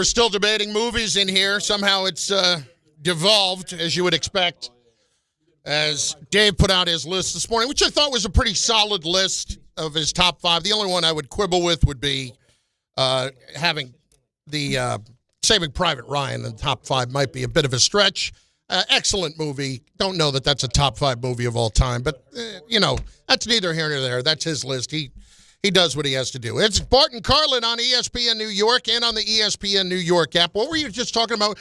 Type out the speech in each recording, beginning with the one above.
We're still debating movies in here. Somehow it's devolved, as you would expect, as Dave put out his list this morning, which I thought was a pretty solid list of his top 5. The only one I would quibble with would be having the Saving Private Ryan in the top 5 might be a bit of a stretch. Excellent movie. Don't know that that's a top 5 movie of all time, but, that's neither here nor there. That's his list. He does what he has to do. It's Bart Carlin on ESPN New York and on the ESPN New York app. What were you just talking about?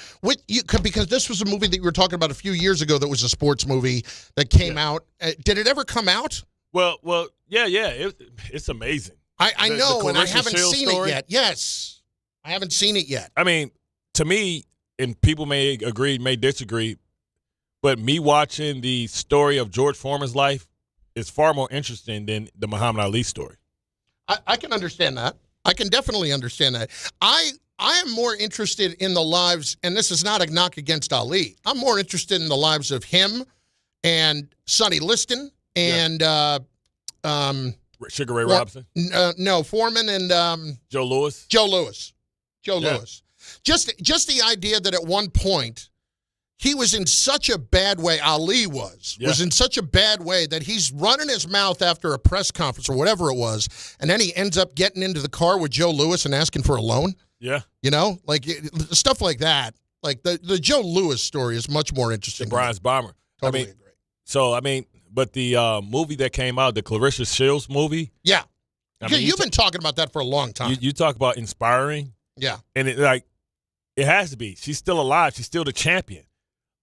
Because this was a movie that you were talking about a few years ago that was a sports movie that came out. Did it ever come out? Well, yeah. It's amazing. I know, and I haven't seen story. It yet. Yes. I haven't seen it yet. I mean, to me, and people may agree, may disagree, but me watching the story of George Foreman's life is far more interesting than the Muhammad Ali story. I can understand that. I can definitely understand that. I am more interested in the lives, and this is not a knock against Ali. I'm more interested in the lives of him and Sonny Liston and Sugar Ray Robinson. No, Foreman and Joe Louis. Joe Louis. Just the idea that at one point he was in such a bad way, Ali was in such a bad way that he's running his mouth after a press conference or whatever it was, and then he ends up getting into the car with Joe Louis and asking for a loan. Yeah. Like stuff like that. Like the Joe Louis story is much more interesting. The Bryant's Bomber. Totally agree. So, but the movie that came out, the Clarissa Shields movie. Yeah. You've been talking about that for a long time. You talk about inspiring. Yeah. And it has to be. She's still alive. She's still the champion.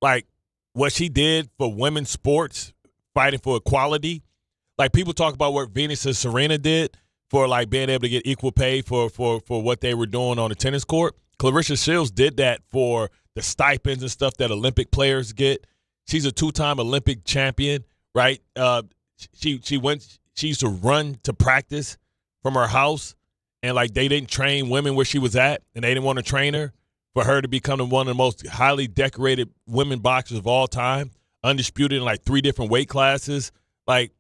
Like, what she did for women's sports, fighting for equality. Like, people talk about what Venus and Serena did for, like, being able to get equal pay for what they were doing on the tennis court. Clarissa Shields did that for the stipends and stuff that Olympic players get. She's a 2-time Olympic champion, right? She used to run to practice from her house, and, like, they didn't train women where she was at, and they didn't want to train her. For her to become one of the most highly decorated women boxers of all time, undisputed in like 3 different weight classes. Like,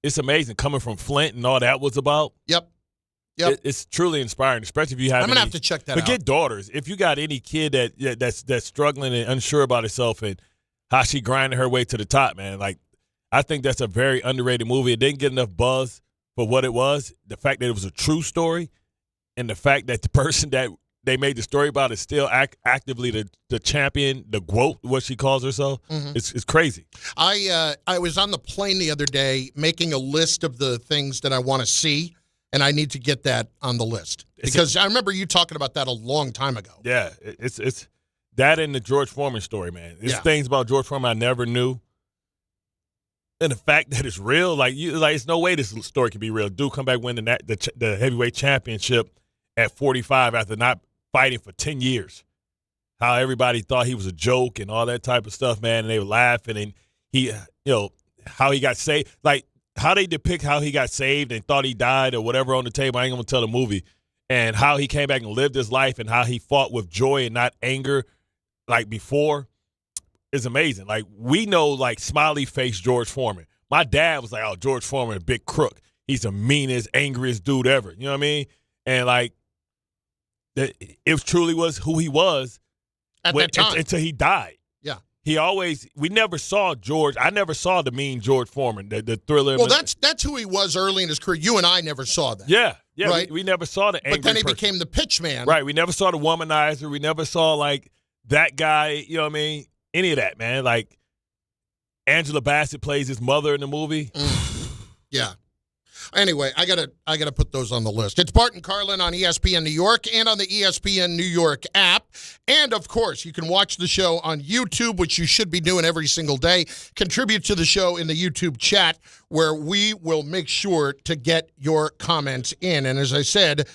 it's amazing coming from Flint and all that was about. Yep. It's truly inspiring, especially if you have. I'm gonna have to check that out. Forget daughters. If you got any kid that's struggling and unsure about herself and how she grinded her way to the top, man. Like, I think that's a very underrated movie. It didn't get enough buzz for what it was. The fact that it was a true story, and the fact that the person that they made the story about is still actively the champion, the GWOAT, what she calls herself. Mm-hmm. It's crazy. I was on the plane the other day making a list of the things that I want to see, and I need to get that on the list. Because I remember you talking about that a long time ago. Yeah, it's that and the George Foreman story, man. There's things about George Foreman I never knew. And the fact that it's real, it's no way this story can be real. Dude come back winning the heavyweight championship at 45 after not fighting for 10 years. How everybody thought he was a joke and all that type of stuff, man, and they were laughing, and he, how he got saved. Like, how they depict how he got saved and thought he died or whatever on the table, I ain't going to tell the movie, and how he came back and lived his life and how he fought with joy and not anger like before is amazing. Like, we know, like, smiley face George Foreman. My dad was like, oh, George Foreman, a big crook. He's the meanest, angriest dude ever. You know what I mean? And, like, it truly was who he was at that time until he died. Yeah, we never saw George. I never saw the mean George Foreman, the thriller. Well, that's who he was early in his career. You and I never saw that. Yeah, right. We never saw the angry but then he person. became the pitch man. Right. We never saw the womanizer. We never saw like that guy. You know what I mean? Any of that, man. Like Angela Bassett plays his mother in the movie. Yeah. Anyway, I gotta put those on the list. It's Bart Carlin on ESPN New York and on the ESPN New York app. And, of course, you can watch the show on YouTube, which you should be doing every single day. Contribute to the show in the YouTube chat, where we will make sure to get your comments in. And as I said,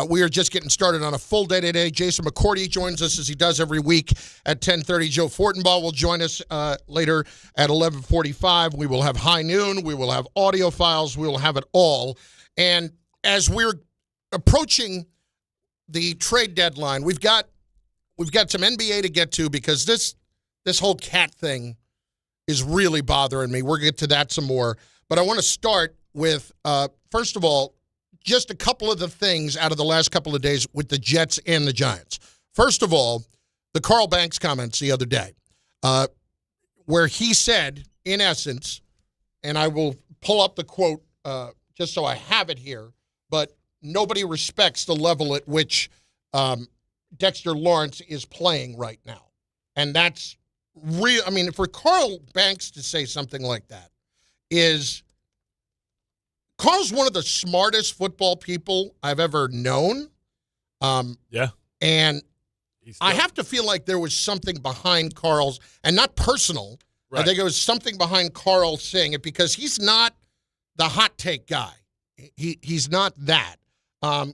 we are just getting started on a full day today. Jason McCourty joins us as he does every week at 10:30. Joe Fortenbaugh will join us later at 11:45. We will have High Noon. We will have audio files. We will have it all. And as we're approaching the trade deadline, we've got some NBA to get to because this whole cat thing is really bothering me. We'll get to that some more. But I want to start with, first of all, just a couple of the things out of the last couple of days with the Jets and the Giants. First of all, the Carl Banks comments the other day, where he said, in essence, and I will pull up the quote just so I have it here, but nobody respects the level at which Dexter Lawrence is playing right now. And that's real. I mean, for Carl Banks to say something like that is – Carl's one of the smartest football people I've ever known. Yeah. And I have to feel like there was something behind Carl's, and not personal. Right. I think it was something behind Carl saying it because he's not the hot take guy. He's not that.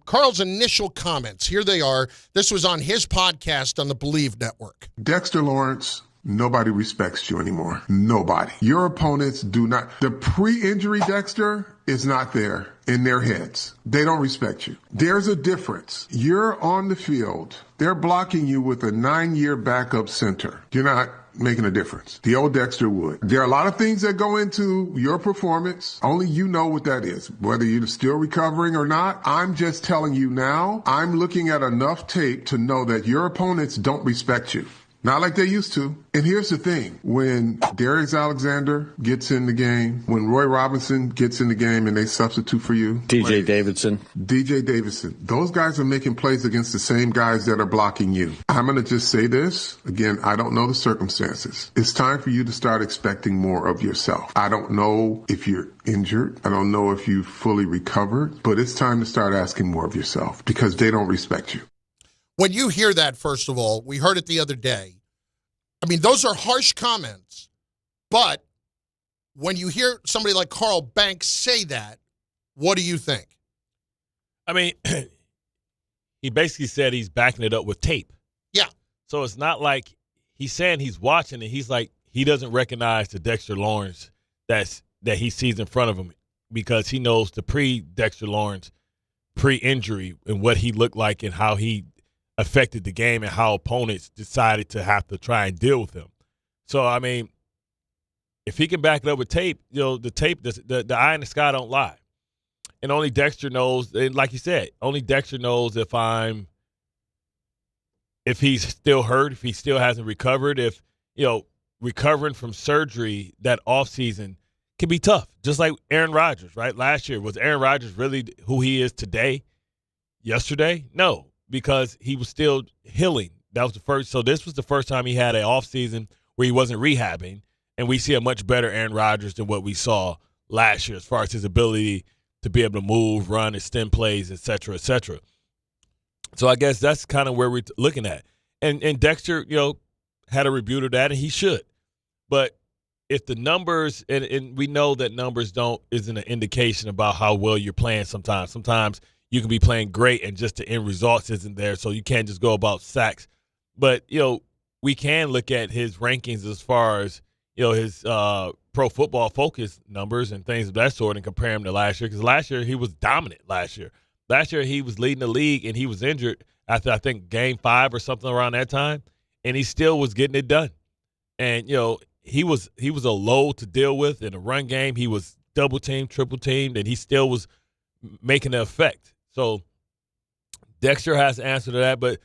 Carl's initial comments, here they are. This was on his podcast on the Believe Network. Dexter Lawrence, nobody respects you anymore. Nobody. Your opponents do not. The pre-injury Dexter is not there in their heads. They don't respect you. There's a difference. You're on the field. They're blocking you with a 9-year backup center. You're not making a difference. The old Dexter would. There are a lot of things that go into your performance. Only you know what that is. Whether you're still recovering or not, I'm just telling you now, I'm looking at enough tape to know that your opponents don't respect you. Not like they used to. And here's the thing. When Darius Alexander gets in the game, when Roy Robinson gets in the game and they substitute for you. DJ Davidson, those guys are making plays against the same guys that are blocking you. I'm going to just say this. Again, I don't know the circumstances. It's time for you to start expecting more of yourself. I don't know if you're injured. I don't know if you've fully recovered. But it's time to start asking more of yourself because they don't respect you. When you hear that, first of all, we heard it the other day. I mean, those are harsh comments, but when you hear somebody like Carl Banks say that, what do you think? I mean, he basically said he's backing it up with tape. Yeah. So it's not like he's saying he's watching it. He's like, he doesn't recognize the Dexter Lawrence that he sees in front of him because he knows the pre-Dexter Lawrence, pre-injury, and what he looked like and how he affected the game and how opponents decided to have to try and deal with him. So, I mean, if he can back it up with tape, the tape, the eye in the sky don't lie. And only Dexter knows, and like you said, only Dexter knows if he's still hurt, if he still hasn't recovered, if, recovering from surgery that offseason can be tough. Just like Aaron Rodgers, right? Last year, was Aaron Rodgers really who he is today? Yesterday? No. Because he was still healing. That was the first. So this was the first time he had an offseason where he wasn't rehabbing, and we see a much better Aaron Rodgers than what we saw last year as far as his ability to be able to move, run, extend plays, et cetera, et cetera. So I guess that's kind of where we're looking at. And Dexter, had a rebuke of that, and he should. But if the numbers, and we know that numbers isn't an indication about how well you're playing sometimes. Sometimes you can be playing great and just the end results isn't there, so you can't just go about sacks. But, we can look at his rankings as far as, his Pro Football Focus numbers and things of that sort and compare him to last year. Because last year he was dominant last year. Last year he was leading the league and he was injured after, I think, Game 5 or something around that time, and he still was getting it done. And, he was a load to deal with in the run game. He was double-teamed, triple-teamed, and he still was making the effect. So Dexter has to answer to that, but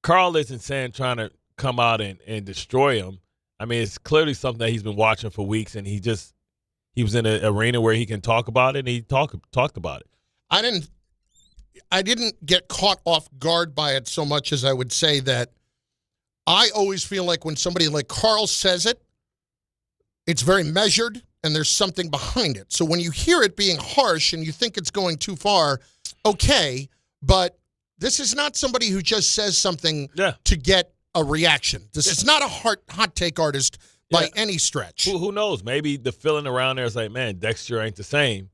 Carl isn't trying to come out and destroy him. I mean, it's clearly something that he's been watching for weeks, and he was in an arena where he can talk about it, and he talked about it. I didn't get caught off guard by it so much as I would say that I always feel like when somebody like Carl says it, it's very measured and there's something behind it. So when you hear it being harsh and you think it's going too far, okay, but this is not somebody who just says something to get a reaction. This is not a hot take artist by any stretch. Who knows? Maybe the feeling around there is like, man, Dexter ain't the same.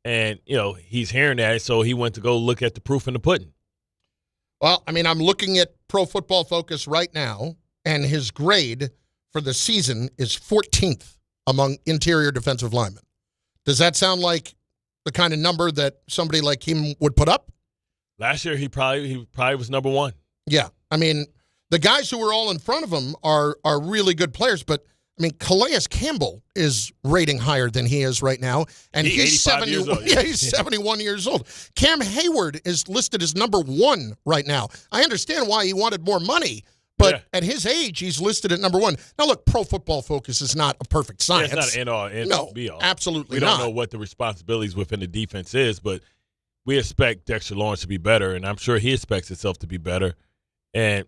And, he's hearing that, so he went to go look at the proof in the pudding. Well, I mean, I'm looking at Pro Football Focus right now, and his grade for the season is 14th among interior defensive linemen. Does that sound like the kind of number that somebody like him would put up? Last year, he probably was number 1. Yeah. I mean, the guys who were all in front of him are really good players, but, I mean, Calais Campbell is rating higher than he is right now, and he's 70 years old. Yeah, he's 71 years old. Cam Hayward is listed as number 1 right now. I understand why he wanted more money, but at his age, he's listed at number 1. Now, look, Pro Football Focus is not a perfect science. It's not an end-all, be-all. Absolutely not. We don't know what the responsibilities within the defense is, but we expect Dexter Lawrence to be better, and I'm sure he expects himself to be better. And,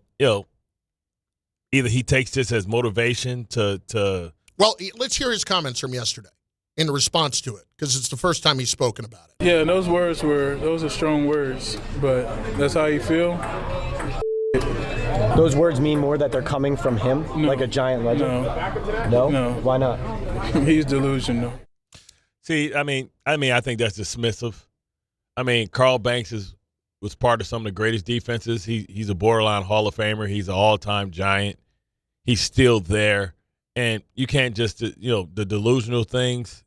either he takes this as motivation to Well, let's hear his comments from yesterday in response to it, because it's the first time he's spoken about it. Yeah, those are strong words, but that's how you feel. Those words mean more that they're coming from him, like a giant legend? No? Why not? He's delusional. See, I think that's dismissive. I mean, Carl Banks was part of some of the greatest defenses. He's a borderline Hall of Famer. He's an all-time giant. He's still there. And you can't just, the delusional things,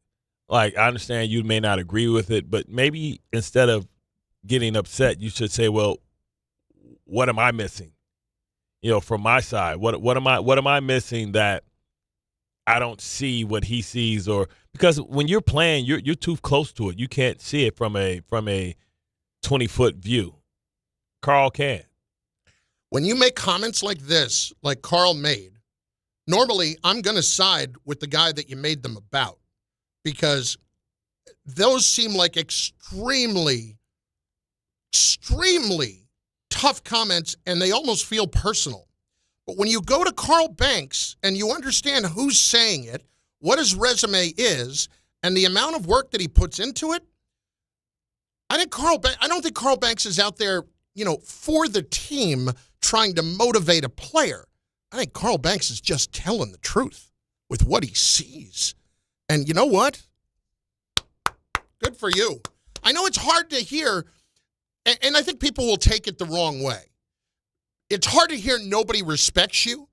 like I understand you may not agree with it, but maybe instead of getting upset, you should say, well, what am I missing? From my side, what am I missing that I don't see what he sees? Or because when you're playing, you're too close to it. You can't see it from a 20-foot view. Carl can. When you make comments like this, like Carl made, normally I'm going to side with the guy that you made them about, because those seem like extremely tough comments, and they almost feel personal. But when you go to Carl Banks and you understand who's saying it, what his resume is, and the amount of work that he puts into it, I don't think Carl Banks is out there, for the team trying to motivate a player. I think Carl Banks is just telling the truth with what he sees. And you know what? Good for you. I know it's hard to hear, and I think people will take it the wrong way. It's hard to hear nobody respects you,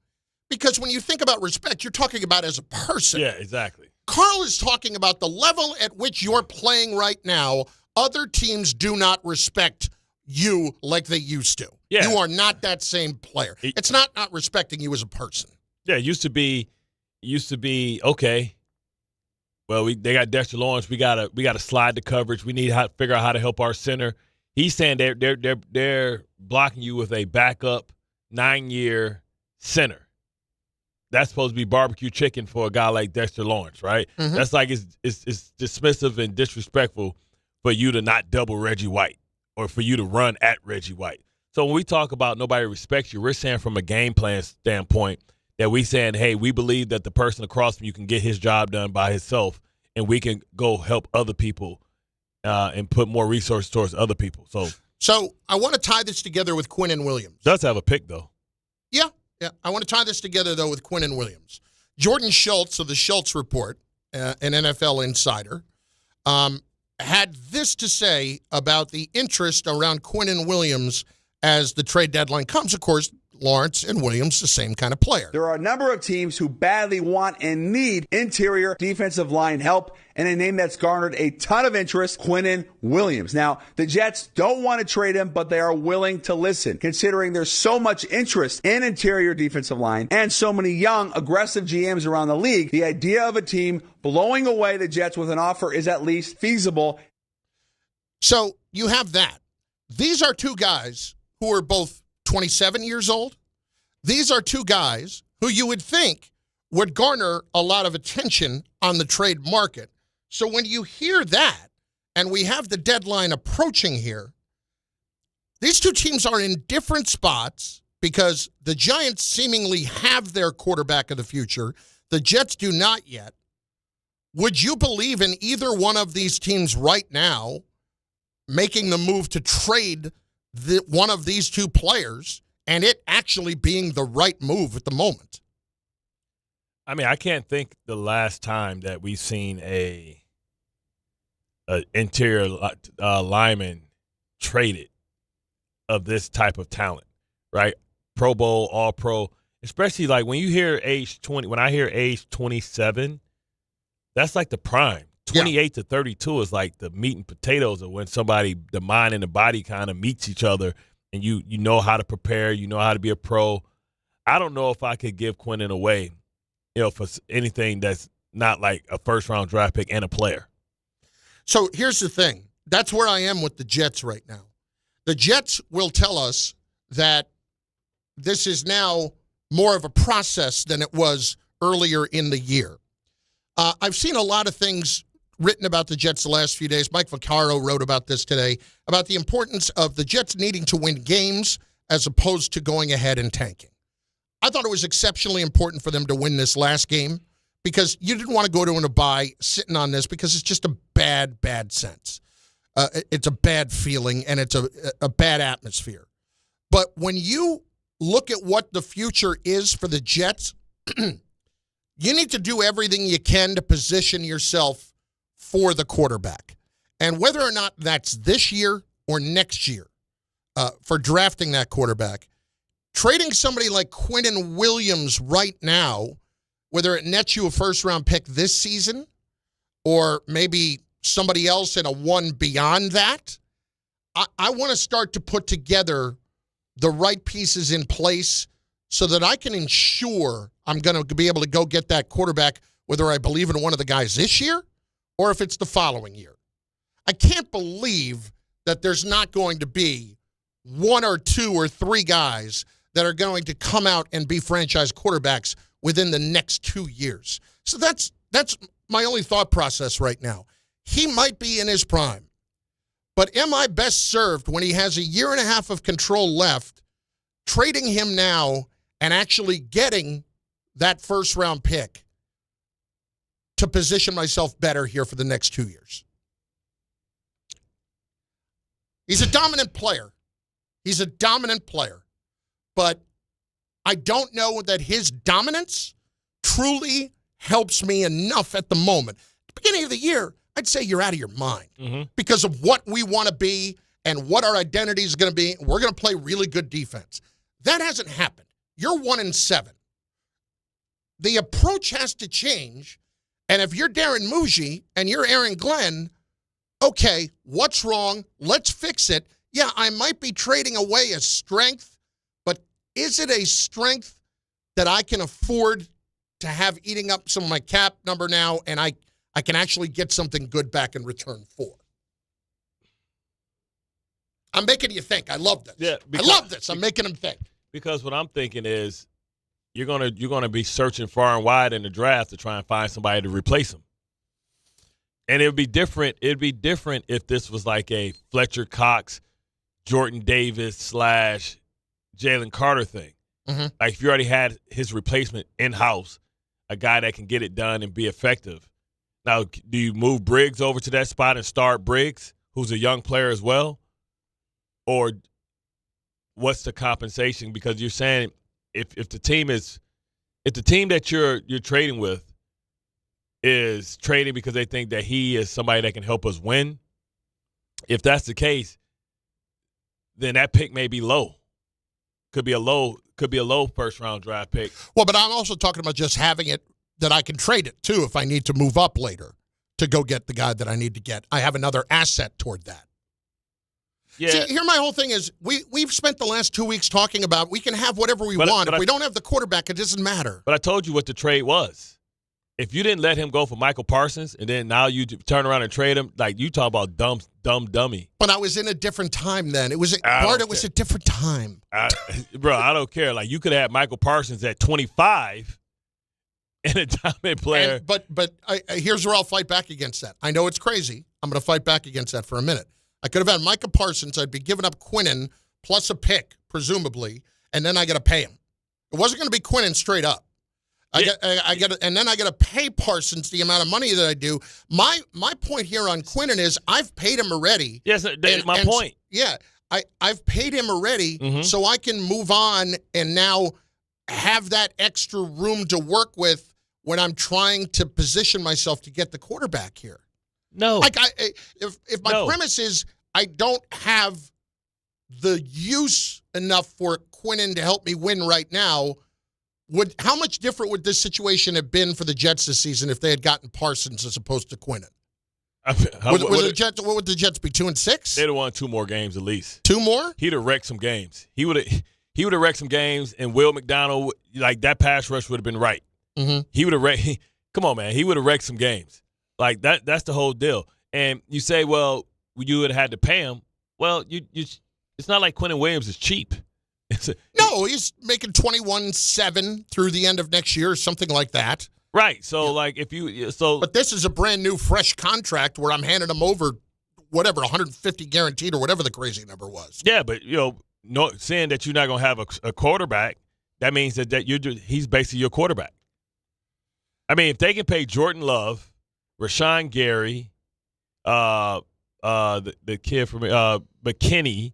because when you think about respect, you're talking about as a person. Yeah, exactly. Carl is talking about the level at which you're playing right now. Other teams do not respect you like they used to. Yeah. You are not that same player. It's not respecting you as a person. Yeah, it used to be okay. Well, they got Dexter Lawrence. We gotta slide the coverage. We need to figure out how to help our center. He's saying they're blocking you with a backup 9-year center. That's supposed to be barbecue chicken for a guy like Dexter Lawrence, right? Mm-hmm. That's like it's dismissive and disrespectful for you to not double Reggie White or for you to run at Reggie White. So when we talk about nobody respects you, we're saying from a game plan standpoint that we saying, hey, we believe that the person across from you can get his job done by himself, and we can go help other people and put more resources towards other people. So I want to tie this together with Quinnen Williams. Does have a pick, though. Yeah. I want to tie this together, though, with Quinnen Williams. Jordan Schultz of the Schultz Report, an NFL insider, had this to say about the interest around Quinnen Williams as the trade deadline comes. Of course, Lawrence and Williams, the same kind of player. There are a number of teams who badly want and need interior defensive line help, and a name that's garnered a ton of interest, Quinnen Williams. Now, the Jets don't want to trade him, but they are willing to listen, considering there's so much interest in interior defensive line and so many young, aggressive GMs around the league. The idea of a team blowing away the Jets with an offer is at least feasible. So you have that. These are two guys who are both 27 years old. These are two guys who you would think would garner a lot of attention on the trade market. So when you hear that, and we have the deadline approaching here, these two teams are in different spots because the Giants seemingly have their quarterback of the future. The Jets do not yet. Would you believe in either one of these teams right now making the move to trade one of these two players and it actually being the right move at the moment? I mean, I can't think the last time that we've seen a interior lineman traded of this type of talent, right? Pro Bowl, All Pro, especially like when you hear age 20. When I hear age 27, that's like the prime. 28 to 32 is like the meat and potatoes of when the mind and the body kind of meets each other, and you know how to prepare, you know how to be a pro. I don't know if I could give Quinnen away for anything that's not like a first-round draft pick and a player. So here's the thing. That's where I am with the Jets right now. The Jets will tell us that this is now more of a process than it was earlier in the year. I've seen a lot of things written about the Jets the last few days. Mike Vaccaro wrote about this today, about the importance of the Jets needing to win games as opposed to going ahead and tanking. I thought it was exceptionally important for them to win this last game because you didn't want to go to a bye sitting on this because it's just a bad sense. It's a bad feeling, and it's a bad atmosphere. But when you look at what the future is for the Jets, you need to do everything you can to position yourself for the quarterback. And whether or not that's this year or next year for drafting that quarterback, trading somebody like Quinnen Williams right now, whether it nets you a first-round pick this season or maybe somebody else in a one beyond that, I want to start to put together the right pieces in place so that I can ensure I'm going to be able to go get that quarterback, whether I believe in one of the guys this year or if it's the following year. I can't believe that there's not going to be one or two or three guys that are going to come out and be franchise quarterbacks within the next 2 years. So that's my only thought process right now. He might be in his prime. But am I best served when he has a year and a half of control left, trading him now and actually getting that first-round pick to position myself better here for the next 2 years? He's a dominant player. He's a dominant player. But I don't know that his dominance truly helps me enough at the moment. At the beginning of the year, I'd say you're out of your mind because of what we want to be and what our identity is going to be. We're going to play really good defense. That hasn't happened. You're 1-7. The approach has to change. And if you're Darren Muji and you're Aaron Glenn, okay, what's wrong? Let's fix it. Yeah, I might be trading away a strength, but is it a strength that I can afford to have eating up some of my cap number now, and I can actually get something good back in return for? I'm making you think. I love this. Yeah, I love this. I'm making them think. Because what I'm thinking is you're gonna be searching far and wide in the draft to try and find somebody to replace him. And it'd be different. It'd be different if this was like a Fletcher Cox, Jordan Davis / Jalen Carter thing. Mm-hmm. Like if you already had his replacement in-house, a guy that can get it done and be effective. Now, do you move Briggs over to that spot and start Briggs, who's a young player as well? Or what's the compensation? Because you're saying if the team that you're trading with is trading because they think that he is somebody that can help us win, if that's the case, then that pick may be low. Could be a low first-round draft pick. Well, but I'm also talking about just having it that I can trade it, too, if I need to move up later to go get the guy that I need to get. I have another asset toward that. Yeah. See, here my whole thing is we've spent the last 2 weeks talking about we can have whatever we want. If we don't have the quarterback, it doesn't matter. But I told you what the trade was. If you didn't let him go for Michael Parsons and then now you turn around and trade him, like you talk about dumb dummy. But I was in a different time then. It was a different time. Bro, I don't care. Like you could have Michael Parsons at 25 and a dominant player. But here's where I'll fight back against that. I know it's crazy. I'm going to fight back against that for a minute. I could have had Micah Parsons. I'd be giving up Quinnen plus a pick, presumably, and then I got to pay him. It wasn't going to be Quinnen straight up. And then I got to pay Parsons the amount of money that I do. My point here on Quinnen is I've paid him already. Yes, that's my point. Yeah, I've paid him already, so I can move on and now have that extra room to work with when I'm trying to position myself to get the quarterback here. No. Like if my premise is I don't have the use enough for Quinnen to help me win right now, how much different would this situation have been for the Jets this season if they had gotten Parsons as opposed to Quinnen? What would the Jets be, 2-6? They'd have won 2 more games at least. 2 more? He'd have wrecked some games. He would have wrecked some games, and Will McDonald, like that pass rush would have been right. he would have wrecked. Come on, man, he would have wrecked some games. Like that. That's the whole deal. And you say, well, you would have had to pay him. Well, it's not like Quinnen Williams is cheap. No, he's making 21.7 through the end of next year, or something like that. Right. So, but this is a brand new, fresh contract where I'm handing him over, whatever, 150 guaranteed or whatever the crazy number was. Yeah, but saying that you're not going to have a quarterback, that means that he's basically your quarterback. I mean, if they can pay Jordan Love, Rashawn Gary, the kid from McKinney,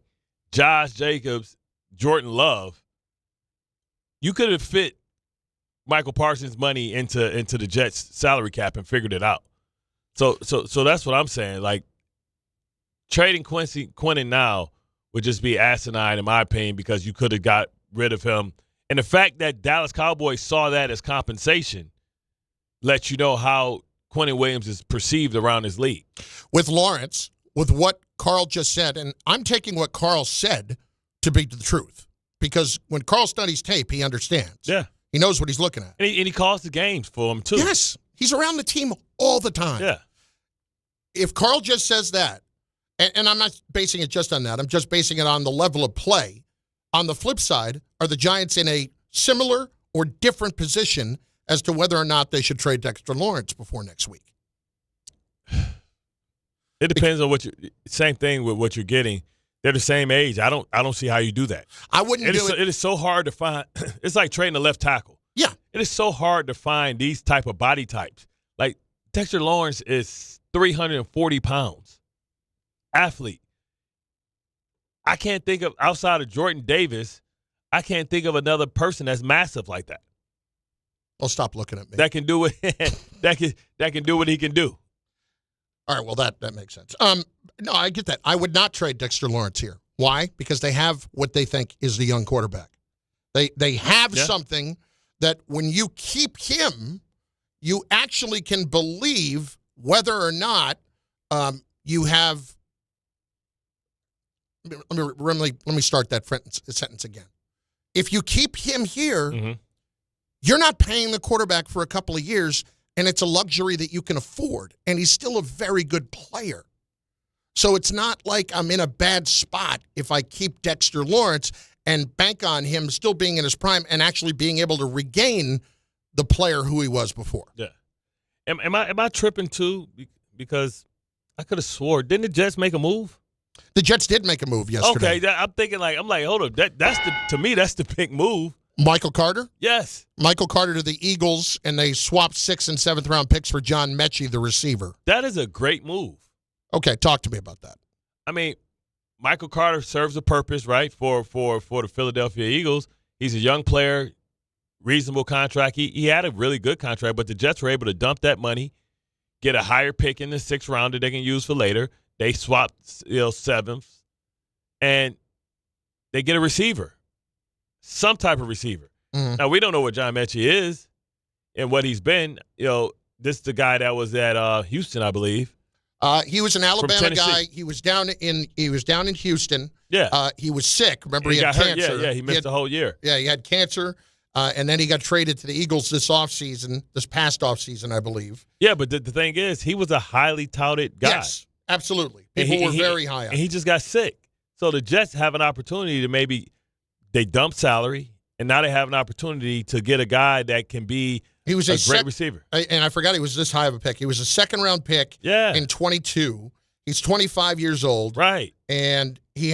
Josh Jacobs, Jordan Love, you could have fit Michael Parsons' money into the Jets' salary cap and figured it out. So that's what I'm saying. Like, trading Quinnen now would just be asinine, in my opinion, because you could have got rid of him. And the fact that Dallas Cowboys saw that as compensation lets you know how Quinnen Williams is perceived around his league. With Lawrence, with what Carl just said, and I'm taking what Carl said to be the truth, because when Carl studies tape, he understands. Yeah. He knows what he's looking at. And he calls the games for him, too. Yes. He's around the team all the time. Yeah. If Carl just says that, and I'm not basing it just on that, I'm just basing it on the level of play. On the flip side, are the Giants in a similar or different position as to whether or not they should trade Dexter Lawrence before next week? It depends on same thing with what you're getting. They're the same age. I don't see how you do that. I wouldn't do it. It is so hard to find. It's like trading a left tackle. Yeah. It is so hard to find these type of body types. Like, Dexter Lawrence is 340 pounds. Athlete. I can't think of, outside of Jordan Davis, I can't think of another person that's massive like that. Well, stop looking at me. That can do it. that can do what he can do. All right, well, that makes sense. No, I get that. I would not trade Dexter Lawrence here. Why? Because they have what they think is the young quarterback. They have something that when you keep him, you actually can believe whether or not you have. Let me start that sentence again. If you keep him here, you're not paying the quarterback for a couple of years, and it's a luxury that you can afford. And he's still a very good player. So it's not like I'm in a bad spot if I keep Dexter Lawrence and bank on him still being in his prime and actually being able to regain the player who he was before. Yeah. Am I tripping too? Because I could have swore, didn't the Jets make a move? The Jets did make a move yesterday. Okay, I'm thinking hold up, to me that's the big move. Michael Carter? Yes. Michael Carter to the Eagles, and they swapped 6th and 7th round picks for John Mechie, the receiver. That is a great move. Okay, talk to me about that. I mean, Michael Carter serves a purpose, right, for the Philadelphia Eagles. He's a young player, reasonable contract. He had a really good contract, but the Jets were able to dump that money, get a higher pick in the 6th round that they can use for later. They swapped 7th, and they get a receiver, some type of receiver. Mm-hmm. Now, we don't know what John Mechie is and what he's been. This is the guy that was at Houston, I believe. He was an Alabama guy. He was down in Houston. Yeah. He was sick. Remember, he had cancer. Yeah, he missed the whole year. Yeah, he had cancer, and then he got traded to the Eagles this past offseason, I believe. Yeah, but the thing is, he was a highly touted guy. Yes, absolutely. People were very high on him. He just got sick. So the Jets have an opportunity to maybe they dump salary, and now they have an opportunity to get a guy that can be a great receiver. And I forgot he was this high of a pick. He was a 2nd-round pick in 22. He's 25 years old. Right. And he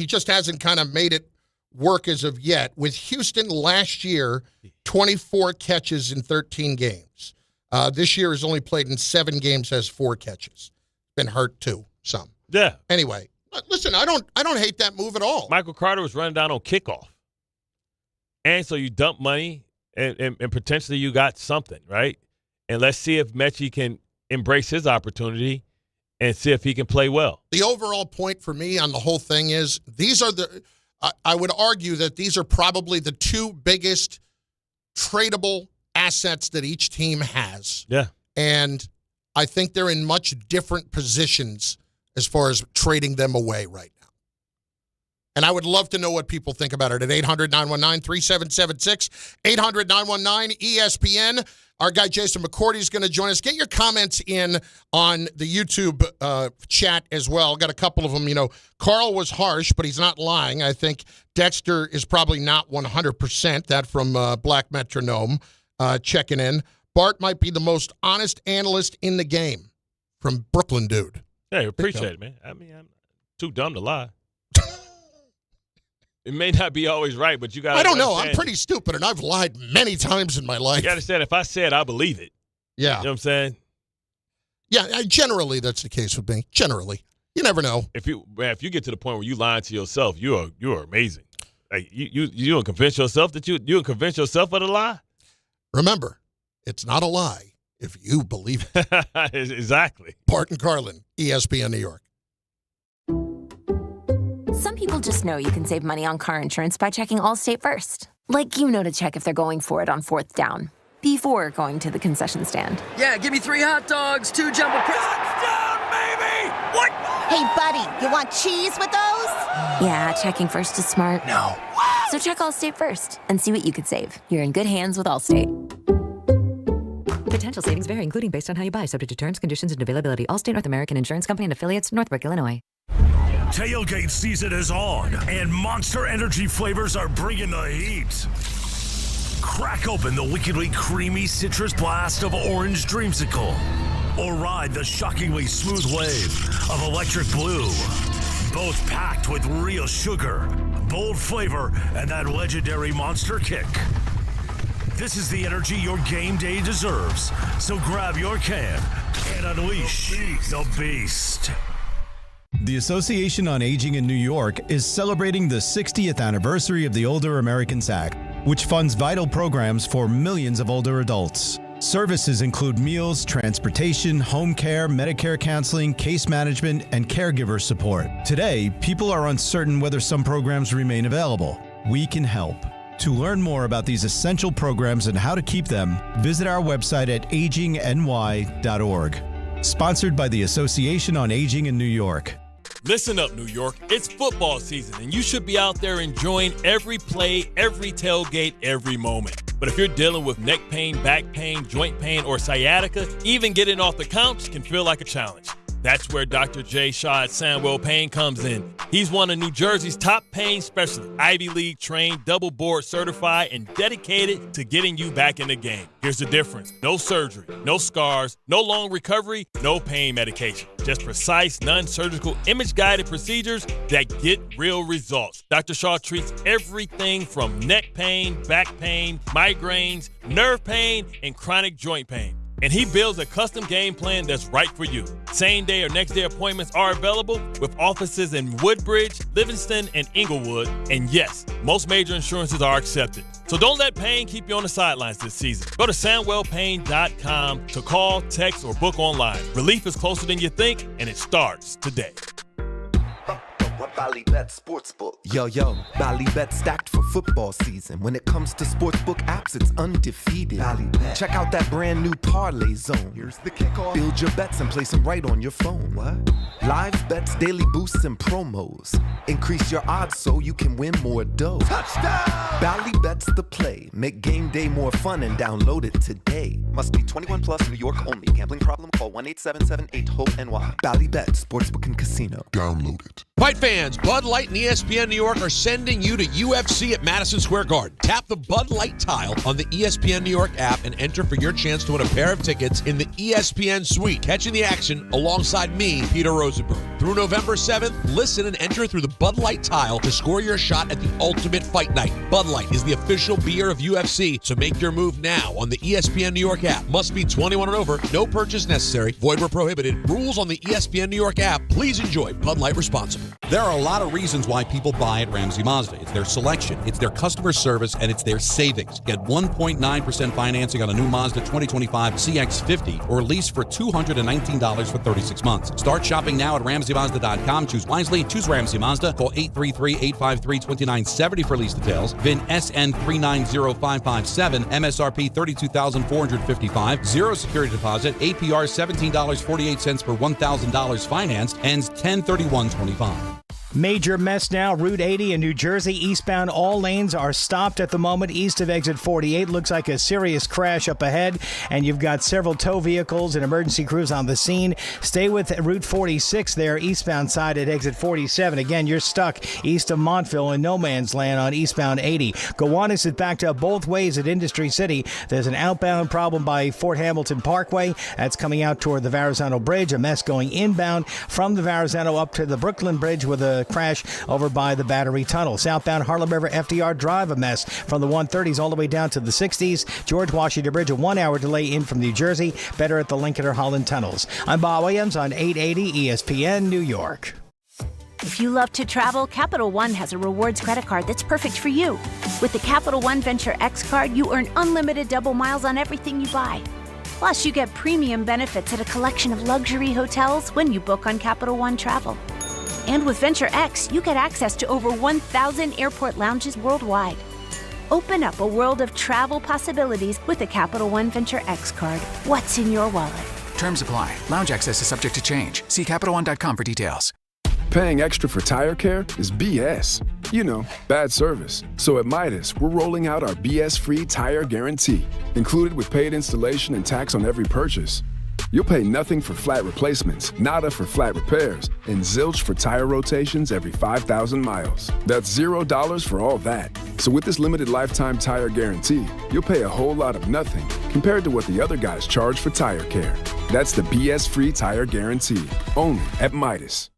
just hasn't kind of made it work as of yet. With Houston last year, 24 catches in 13 games. This year he's only played in 7 games, has 4 catches. Been hurt too, some. Yeah. Anyway, listen, I don't hate that move at all. Michael Carter was running down on kickoff. And so you dump money and potentially you got something, right? And let's see if Mechie can embrace his opportunity and see if he can play well. The overall point for me on the whole thing is I would argue that these are probably the 2 biggest tradable assets that each team has. Yeah. And I think they're in much different positions as far as trading them away right now. And I would love to know what people think about it at 800-919-3776, 800-919-ESPN. Our guy Jason McCourty is going to join us. Get your comments in on the YouTube chat as well. Got a couple of them. Carl was harsh, but he's not lying. I think Dexter is probably not 100%. That from Black Metronome checking in. Bart might be the most honest analyst in the game from Brooklyn Dude. Hey, appreciate it, man. I mean, I'm too dumb to lie. It may not be always right, but you got to I don't know. I'm pretty stupid, and I've lied many times in my life. You understand, if I say it, I believe it. Yeah. You know what I'm saying? Yeah, generally that's the case with me. Generally. You never know. If you get to the point where you lying to yourself, you are amazing. Like you don't convince yourself that you convince yourself of the lie? Remember, it's not a lie if you believe it. Exactly. Bart Carlin, ESPN New York. Some people just know you can save money on car insurance by checking Allstate first. Like to check if they're going for it on 4th down before going to the concession stand. Yeah, give me 3 hot dogs, 2 jumbo Touchdown, baby! What? Hey, buddy, you want cheese with those? Yeah, checking first is smart. No. So check Allstate first and see what you could save. You're in good hands with Allstate. Potential savings vary, including based on how you buy, subject to terms, conditions, and availability. Allstate North American Insurance Company and affiliates, Northbrook, Illinois. Tailgate season is on, and Monster Energy flavors are bringing the heat. Crack open the wickedly creamy citrus blast of Orange Dreamsicle, or ride the shockingly smooth wave of Electric Blue. Both packed with real sugar, bold flavor, and that legendary Monster kick. This is the energy your game day deserves, so grab your can and unleash the beast. The Association on Aging in New York is celebrating the 60th anniversary of the Older Americans Act, which funds vital programs for millions of older adults. Services include meals, transportation, home care, Medicare counseling, case management, and caregiver support. Today, people are uncertain whether some programs remain available. We can help. To learn more about these essential programs and how to keep them, visit our website at agingny.org. Sponsored by the Association on Aging in New York. Listen up, New York. It's football season, and you should be out there enjoying every play, every tailgate, every moment. But if you're dealing with neck pain, back pain, joint pain, or sciatica, even getting off the couch can feel like a challenge. That's where Dr. J. Shaw at Sandwell Pain comes in. He's one of New Jersey's top pain specialists, Ivy League trained, double board certified, and dedicated to getting you back in the game. Here's the difference. No surgery, no scars, no long recovery, no pain medication. Just precise, non-surgical, image-guided procedures that get real results. Dr. Shaw treats everything from neck pain, back pain, migraines, nerve pain, and chronic joint pain. And he builds a custom game plan that's right for you. Same day or next day appointments are available with offices in Woodbridge, Livingston, and Inglewood. And yes, most major insurances are accepted. So don't let pain keep you on the sidelines this season. Go to SandwellPain.com to call, text, or book online. Relief is closer than you think, and it starts today. Ballybet Sportsbook. Yo, Ballybet stacked for football season. When it comes to sportsbook apps, it's undefeated. Ballybet. Check out that brand new parlay zone. Here's the kickoff. Build your bets and place them right on your phone. What? Live bets, daily boosts, and promos. Increase your odds so you can win more dough. Touchdown! Ballybet's the play. Make game day more fun and download it today. Must be 21 plus, New York only. Gambling problem? Call 1-877-8-HOPE-NY. Ballybet Sportsbook and Casino. Download it. Fight fans, Bud Light and ESPN New York are sending you to UFC at Madison Square Garden. Tap the Bud Light tile on the ESPN New York app and enter for your chance to win a pair of tickets in the ESPN suite. Catching the action alongside me, Peter Rosenberg. Through November 7th, listen and enter through the Bud Light tile to score your shot at the ultimate fight night. Bud Light is the official beer of UFC, so make your move now on the ESPN New York app. Must be 21 and over. No purchase necessary. Void where prohibited. Rules on the ESPN New York app. Please enjoy Bud Light responsibly. There are a lot of reasons why people buy at Ramsey Mazda. It's their selection, it's their customer service, and it's their savings. Get 1.9% financing on a new Mazda 2025 CX-50 or lease for $219 for 36 months. Start shopping now at RamseyMazda.com. Choose wisely. Choose Ramsey Mazda. Call 833-853-2970 for lease details. VIN SN 390557. MSRP $32,455. Zero security deposit. APR $17.48 per $1,000 financed. Ends 10/31/25. Major mess now. Route 80 in New Jersey, eastbound. All lanes are stopped at the moment. East of exit 48. Looks like a serious crash up ahead. And you've got several tow vehicles and emergency crews on the scene. Stay with Route 46 there, eastbound side at exit 47. Again, you're stuck east of Montville in no man's land on eastbound 80. Gowanus is backed up both ways at Industry City. There's an outbound problem by Fort Hamilton Parkway. That's coming out toward the Verrazano Bridge. A mess going inbound from the Verrazano up to the Brooklyn Bridge with a crash over by the Battery Tunnel. Southbound Harlem River FDR Drive, a mess from the 130s all the way down to the 60s. George Washington Bridge, a 1-hour delay in from New Jersey. Better at the Lincoln or Holland tunnels. I'm Bob Williams on 880 ESPN New York. If you love to travel, Capital One has a rewards credit card that's perfect for you. With the Capital One Venture X card, you earn unlimited double miles on everything you buy. Plus, you get premium benefits at a collection of luxury hotels when you book on Capital One Travel. And with Venture X, you get access to over 1,000 airport lounges worldwide. Open up a world of travel possibilities with the Capital One Venture X card. What's in your wallet? Terms apply. Lounge access is subject to change. See CapitalOne.com for details. Paying extra for tire care is BS. You know, bad service. So at Midas, we're rolling out our BS-free tire guarantee, included with paid installation and tax on every purchase. You'll pay nothing for flat replacements, nada for flat repairs, and zilch for tire rotations every 5,000 miles. That's $0 for all that. So with this limited lifetime tire guarantee, you'll pay a whole lot of nothing compared to what the other guys charge for tire care. That's the BS-free tire guarantee, only at Midas.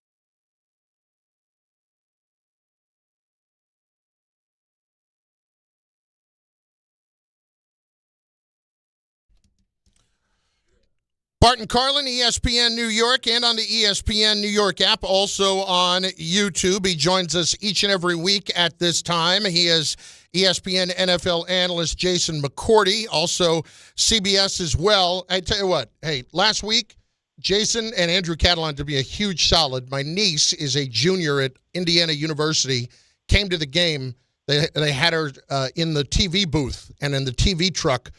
Bart Carlin, ESPN New York, and on the ESPN New York app, also on YouTube. He joins us each and every week at this time. He is ESPN NFL analyst Jason McCourty, also CBS as well. I tell you what, hey, last week, Jason and Andrew Catalan did me a huge solid. My niece is a junior at Indiana University, came to the game. They had her in the TV booth and in the TV truck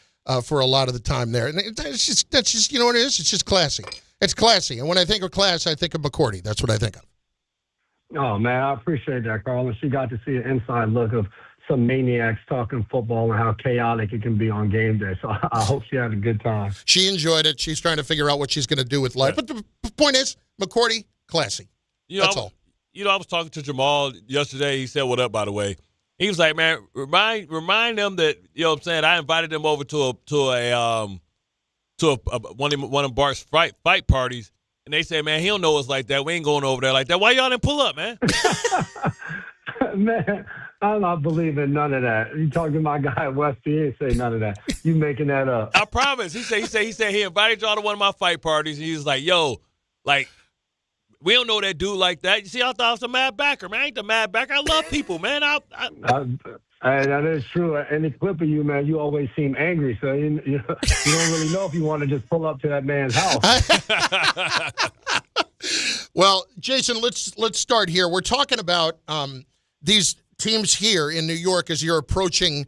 for a lot of the time there. And that's just, you know what it is? It's just classy. It's classy. And when I think of class, I think of McCourty. That's what I think of. Oh, man, I appreciate that, Carl. And she got to see an inside look of some maniacs talking football and how chaotic it can be on game day. So I hope she had a good time. She enjoyed it. She's trying to figure out what she's going to do with life. But the point is, McCourty, classy. That's all. You know, I was talking to Jamal yesterday. He said, "What up?" By the way, he was like, "Man, remind them that, you know what I'm saying, I invited them over to one of Bart's fight parties, and they say, man, he don't know us like that. We ain't going over there like that. Why y'all didn't pull up, man?" Man, I'm not believing none of that. You talking to my guy West? He ain't say none of that. You making that up? I promise. He said he invited y'all to one of my fight parties, and he was like, "Yo, like, we don't know that dude like that." You see, I thought I was a mad backer, man. I ain't the mad backer. I love people, man. That is true. Any clip of you, man, you always seem angry. So you don't really know if you want to just pull up to that man's house. Well, Jason, let's start here. We're talking about these teams here in New York as you're approaching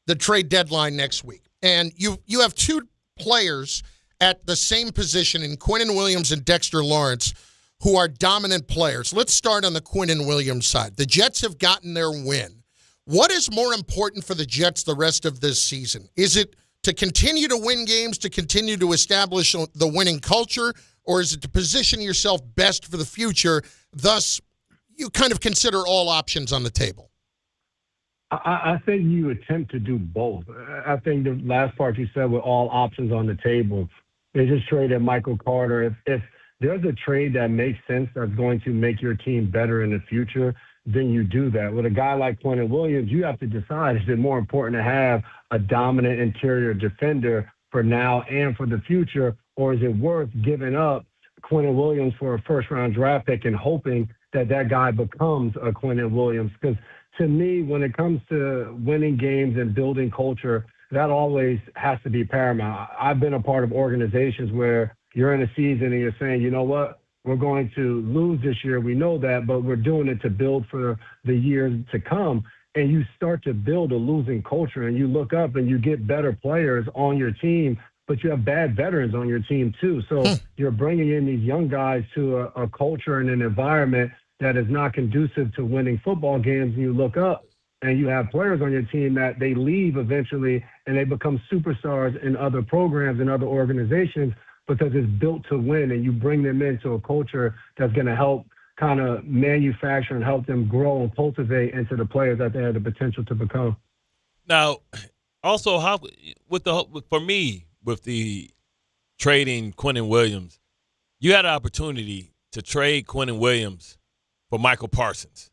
the trade deadline next week. And you have two players at the same position in Quinnen Williams and Dexter Lawrence who are dominant players. Let's start on the Quinnen Williams side. The Jets have gotten their win. What is more important for the Jets the rest of this season? Is it to continue to win games, to continue to establish the winning culture, or is it to position yourself best for the future, thus you kind of consider all options on the table? I think you attempt to do both. I think the last part you said with all options on the table, they just traded Michael Carter. If there's a trade that makes sense that's going to make your team better in the future, then you do that. With a guy like Quinnen Williams, you have to decide, is it more important to have a dominant interior defender for now and for the future, or is it worth giving up Quinnen Williams for a first-round draft pick and hoping that that guy becomes a Quinnen Williams? Because to me, when it comes to winning games and building culture, that always has to be paramount. I've been a part of organizations where you're in a season and you're saying, you know what, we're going to lose this year. We know that, but we're doing it to build for the years to come. And you start to build a losing culture, and you look up and you get better players on your team, but you have bad veterans on your team too. So you're bringing in these young guys to a culture and an environment that is not conducive to winning football games, and you look up and you have players on your team that they leave eventually and they become superstars in other programs and other organizations because it's built to win, and you bring them into a culture that's going to help kind of manufacture and help them grow and cultivate into the players that they have the potential to become. Now, also, for me, with the trading Quinnen Williams, you had an opportunity to trade Quinnen Williams for Michael Parsons.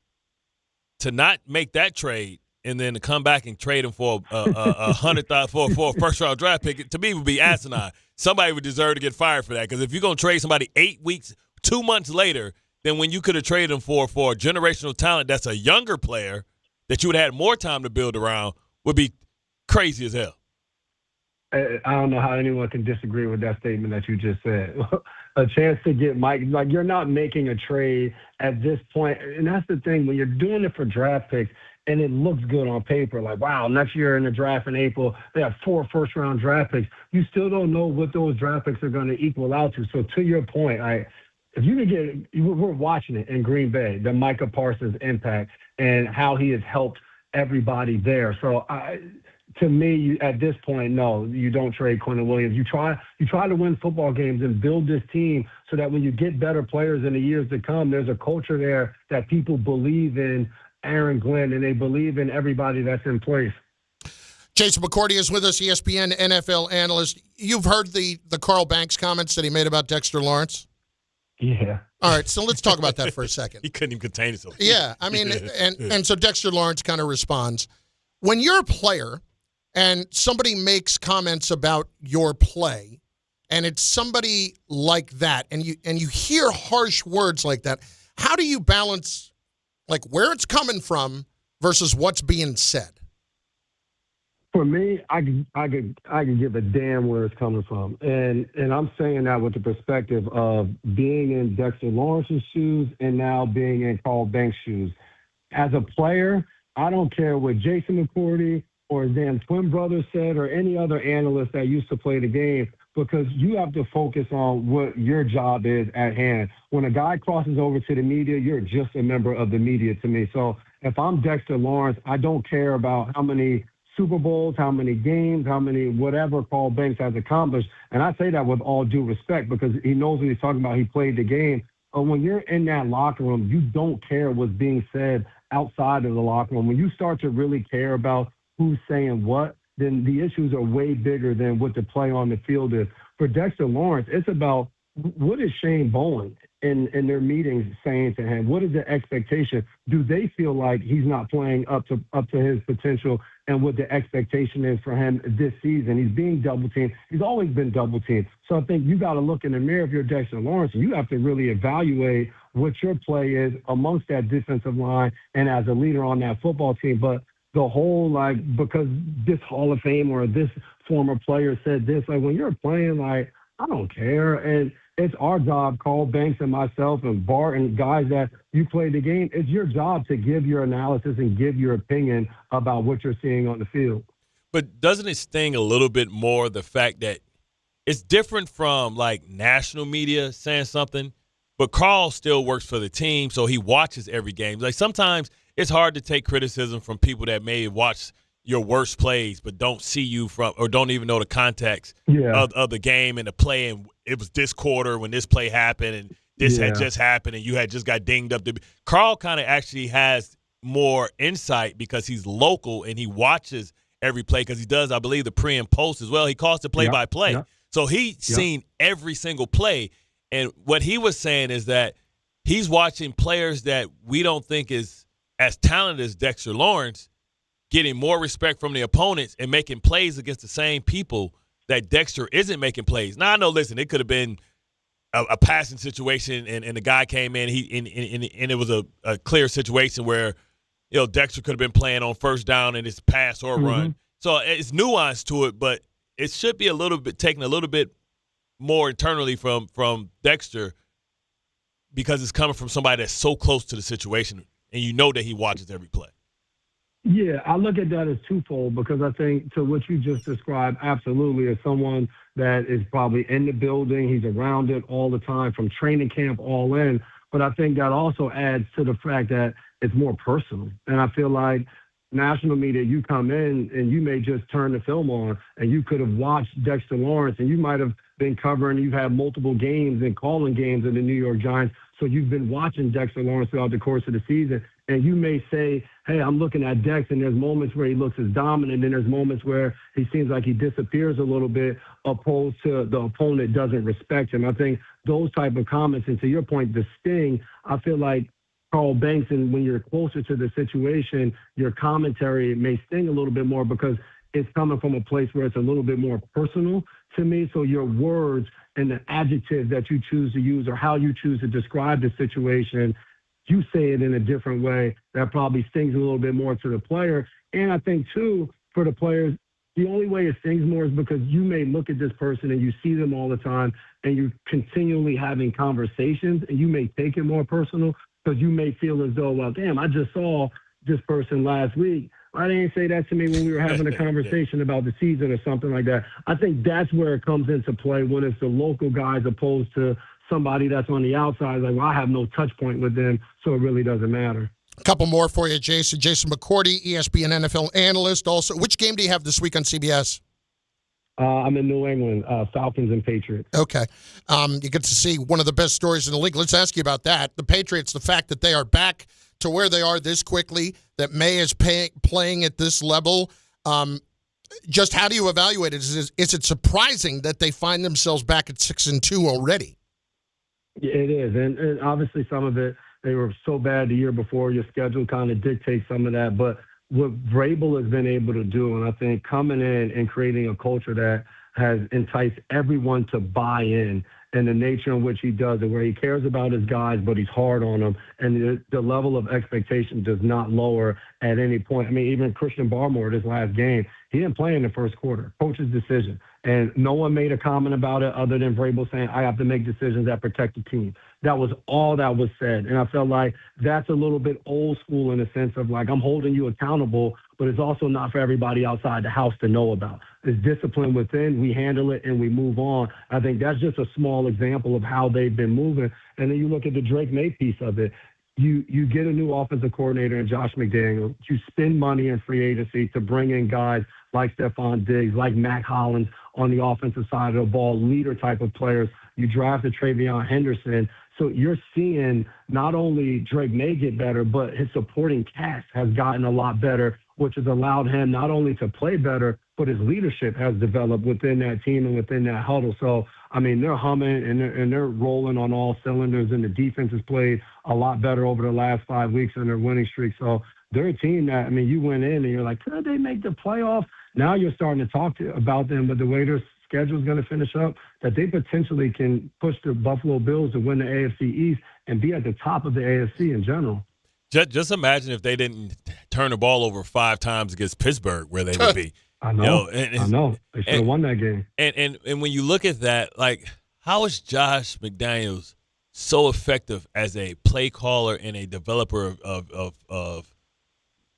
To not make that trade and then to come back and trade him for $100,000 for a first-round draft pick, to me would be asinine. Somebody would deserve to get fired for that, because if you're going to trade somebody 8 weeks, 2 months later, then when you could have traded him for a generational talent that's a younger player that you would have had more time to build around, would be crazy as hell. I don't know how anyone can disagree with that statement that you just said. A chance to get Mike, like, you're not making a trade at this point. And that's the thing, when you're doing it for draft picks and it looks good on paper, like, wow, next year in the draft in April, they have 4 first-round draft picks. You still don't know what those draft picks are going to equal out to. So to your point, if you could we're watching it in Green Bay, the Micah Parsons impact and how he has helped everybody there. So to me, at this point, no, you don't trade Quinnen Williams. You try to win football games and build this team so that when you get better players in the years to come, there's a culture there that people believe in Aaron Glenn and they believe in everybody that's in place. Jason McCourty is with us, ESPN NFL analyst. You've heard the Carl Banks comments that he made about Dexter Lawrence? Yeah. All right, so let's talk about that for a second. He couldn't even contain himself. Yeah, I mean, and so Dexter Lawrence kind of responds. When you're a player and somebody makes comments about your play, and it's somebody like that, and you hear harsh words like that, how do you balance, like, where it's coming from versus what's being said? For me, I can give a damn where it's coming from, and I'm saying that with the perspective of being in Dexter Lawrence's shoes and now being in Carl Banks' shoes. As a player, I don't care what Jason McCourty or his damn twin brother said or any other analyst that used to play the game, because you have to focus on what your job is at hand. When a guy crosses over to the media, you're just a member of the media to me. So if I'm Dexter Lawrence, I don't care about how many Super Bowls, how many games, how many whatever Carl Banks has accomplished. And I say that with all due respect because he knows what he's talking about. He played the game. But when you're in that locker room, you don't care what's being said outside of the locker room. When you start to really care about who's saying what, then the issues are way bigger than what the play on the field is. For Dexter Lawrence, it's about what is Shane Bowen in their meetings saying to him? What is the expectation? Do they feel like he's not playing up to his potential and what the expectation is for him this season? He's being double-teamed. He's always been double-teamed. So I think you got to look in the mirror if you're Dexter Lawrence, and you have to really evaluate what your play is amongst that defensive line and as a leader on that football team. But the whole, like, because this Hall of Fame or this former player said this, like, when you're playing, like, I don't care. And it's our job, Carl Banks and myself and Bart and guys that you play the game. It's your job to give your analysis and give your opinion about what you're seeing on the field. But doesn't it sting a little bit more the fact that it's different from, like, national media saying something, but Carl still works for the team, so he watches every game. Like, sometimes it's hard to take criticism from people that may watch your worst plays but don't see you from or don't even know the context of the game and the play, and it was this quarter when this play happened and this had just happened and you had just got dinged up. Carl kind of actually has more insight because he's local and he watches every play because he does, I believe, the pre and post as well. He calls the play-by-play. So he's seen every single play. And what he was saying is that he's watching players that we don't think is as talented as Dexter Lawrence getting more respect from the opponents and making plays against the same people that Dexter isn't making plays. Now, I know, listen, it could have been a passing situation and the guy came in and it was a clear situation where, you know, Dexter could have been playing on first down and it's pass or run. So it's nuance to it, but it should be taken a little bit more internally from Dexter because it's coming from somebody that's so close to the situation and you know that he watches every play. Yeah, I look at that as twofold because I think to what you just described, absolutely, as someone that is probably in the building, he's around it all the time from training camp all in. But I think that also adds to the fact that it's more personal. And I feel like national media, you come in and you may just turn the film on and you could have watched Dexter Lawrence and you might have been covering, you've had multiple games and calling games of the New York Giants. So you've been watching Dexter Lawrence throughout the course of the season. And you may say, hey, I'm looking at Dex and there's moments where he looks as dominant and there's moments where he seems like he disappears a little bit opposed to the opponent doesn't respect him. I think those type of comments, and to your point, the sting, I feel like Carl Banks, and when you're closer to the situation, your commentary may sting a little bit more because it's coming from a place where it's a little bit more personal to me. So your words and the adjectives that you choose to use or how you choose to describe the situation, you say it in a different way that probably stings a little bit more to the player. And I think, too, for the players, the only way it stings more is because you may look at this person and you see them all the time and you're continually having conversations and you may take it more personal. Because you may feel as though, well, damn, I just saw this person last week. Why didn't say that to me when we were having a conversation about the season or something like that? I think that's where it comes into play when it's the local guys opposed to somebody that's on the outside. Like, well, I have no touch point with them, so it really doesn't matter. A couple more for you, Jason. Jason McCourty, ESPN NFL analyst. Also, which game do you have this week on CBS? I'm in New England, Falcons and Patriots. Okay. You get to see one of the best stories in the league. Let's ask you about that. The Patriots, the fact that they are back to where they are this quickly, that May is playing at this level. Just how do you evaluate it? Is it surprising that they find themselves back at 6-2 already? It is. And obviously some of it, they were so bad the year before. Your schedule kind of dictates some of that. But what Vrabel has been able to do, and I think coming in and creating a culture that has enticed everyone to buy in and the nature in which he does it, where he cares about his guys, but he's hard on them, and the level of expectation does not lower at any point. I mean, even Christian Barmore, this last game, he didn't play in the first quarter. Coach's decision. And no one made a comment about it other than Vrabel saying, I have to make decisions that protect the team. That was all that was said. And I felt like that's a little bit old school in the sense of like, I'm holding you accountable, but it's also not for everybody outside the house to know about. It's discipline within. We handle it and we move on. I think that's just a small example of how they've been moving. And then you look at the Drake May piece of it. You get a new offensive coordinator in Josh McDaniels. You spend money in free agency to bring in guys like Stephon Diggs, like Mac Hollins on the offensive side of the ball, leader type of players. You drafted Travion Henderson. So you're seeing not only Drake May get better, but his supporting cast has gotten a lot better, which has allowed him not only to play better, but his leadership has developed within that team and within that huddle. So, I mean, they're humming and they're rolling on all cylinders, and the defense has played a lot better over the last 5 weeks in their winning streak. So they're a team that, I mean, you went in and you're like, could they make the playoffs? Now you're starting to talk about them, but the way their schedule is going to finish up, that they potentially can push the Buffalo Bills to win the AFC East and be at the top of the AFC in general. Just imagine if they didn't turn the ball over 5 times against Pittsburgh, where they would be. I know. I know. They should have won that game. And when you look at that, like, how is Josh McDaniels so effective as a play caller and a developer of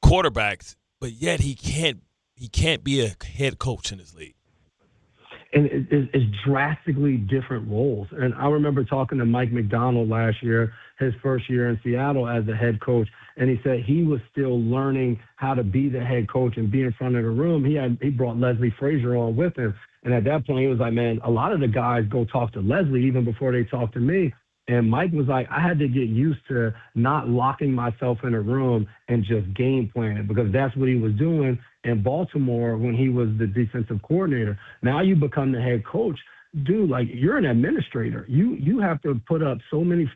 quarterbacks, but yet he can't be a head coach in this league? And it's drastically different roles. And I remember talking to Mike McDonald last year, his first year in Seattle as a head coach, and he said he was still learning how to be the head coach and be in front of the room. He brought Leslie Frazier on with him. And at that point, he was like, man, a lot of the guys go talk to Leslie even before they talk to me. And Mike was like, I had to get used to not locking myself in a room and just game planning, because that's what he was doing in Baltimore when he was the defensive coordinator. Now you become the head coach. Dude, like, you're an administrator. You have to put out so many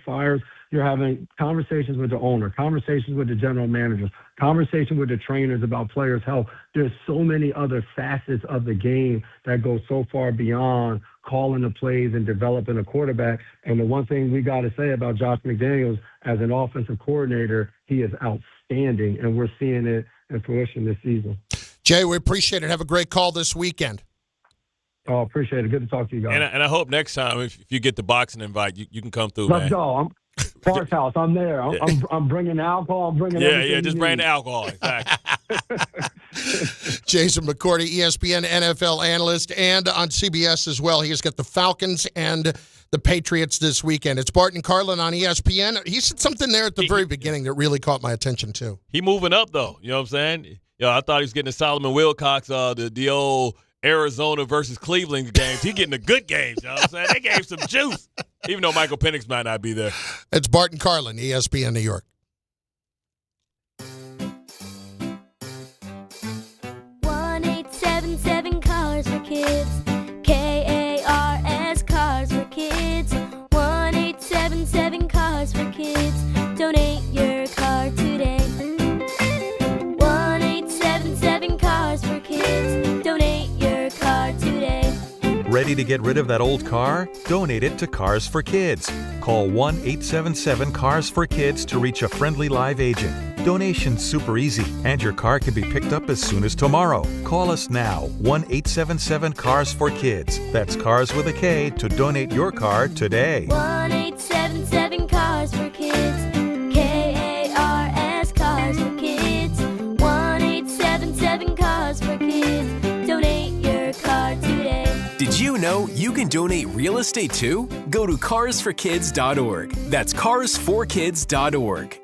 fires. You're having conversations with the owner, conversations with the general managers, conversations with the trainers about players' health. There's so many other facets of the game that go so far beyond calling the plays and developing a quarterback. And the one thing we got to say about Josh McDaniels as an offensive coordinator, he is outstanding, and we're seeing it in fruition this season. Jay, we appreciate it. Have a great call this weekend. Oh, appreciate it. Good to talk to you guys. And I hope next time, if you get the boxing invite, you can come through, Let's man. go. Park's house. I'm there. I'm bringing alcohol. I'm bringing everything. Yeah, just bring the alcohol. Exactly. Jason McCourty, ESPN NFL analyst, and on CBS as well. He has got the Falcons and the Patriots this weekend. It's Bart Carlin on ESPN. He said something there at the very beginning that really caught my attention, too. He moving up, though. You know what I'm saying? I thought he was getting a Solomon Wilcox, the old Arizona versus Cleveland games. He getting the good games, you know what I'm saying? They gave some juice, even though Michael Penix might not be there. It's Bart Carlin, ESPN New York. 1-877 Cars for Kids. KARS Cars for Kids. 1-877 Cars for Kids. Donate your car today. 1-877 Cars for Kids. Donate your car today. Ready to get rid of that old car? Donate it to Cars for Kids. Call 1-877-CARS-FOR-KIDS to reach a friendly live agent. Donation's super easy, and your car can be picked up as soon as tomorrow. Call us now, 1-877-CARS-FOR-KIDS. That's Cars with a K to donate your car today. 1-877 Cars for Kids. KARS Cars for Kids. 1-877 Cars for Kids. Donate your car today. Did you know you can donate real estate too? Go to carsforkids.org. That's carsforkids.org.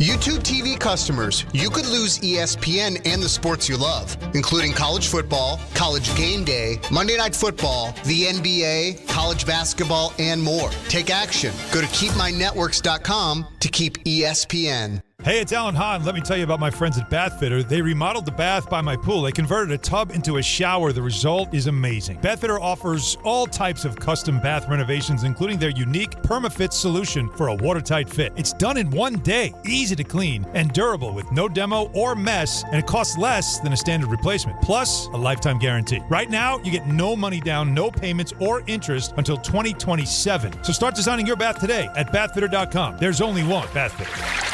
YouTube TV customers, you could lose ESPN and the sports you love, including college football, college game day, Monday Night Football, the NBA, college basketball, and more. Take action. Go to keepmynetworks.com to keep ESPN. Hey, it's Alan Hahn. Let me tell you about my friends at Bathfitter. They remodeled the bath by my pool. They converted a tub into a shower. The result is amazing. Bathfitter offers all types of custom bath renovations, including their unique PermaFit solution for a watertight fit. It's done in one day, easy to clean, and durable with no demo or mess, and it costs less than a standard replacement. Plus, a lifetime guarantee. Right now, you get no money down, no payments, or interest until 2027. So start designing your bath today at bathfitter.com. There's only one Bathfitter.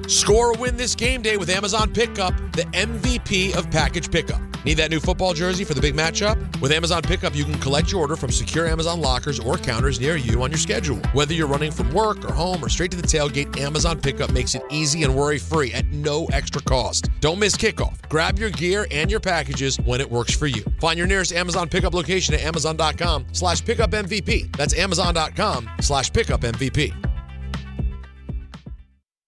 Score a win this game day with Amazon Pickup, the MVP of package pickup. Need that new football jersey for the big matchup? With Amazon Pickup, you can collect your order from secure Amazon lockers or counters near you on your schedule. Whether you're running from work or home or straight to the tailgate, Amazon Pickup makes it easy and worry-free at no extra cost. Don't miss kickoff. Grab your gear and your packages when it works for you. Find your nearest Amazon Pickup location at amazon.com/pickupmvp. That's amazon.com/pickupmvp.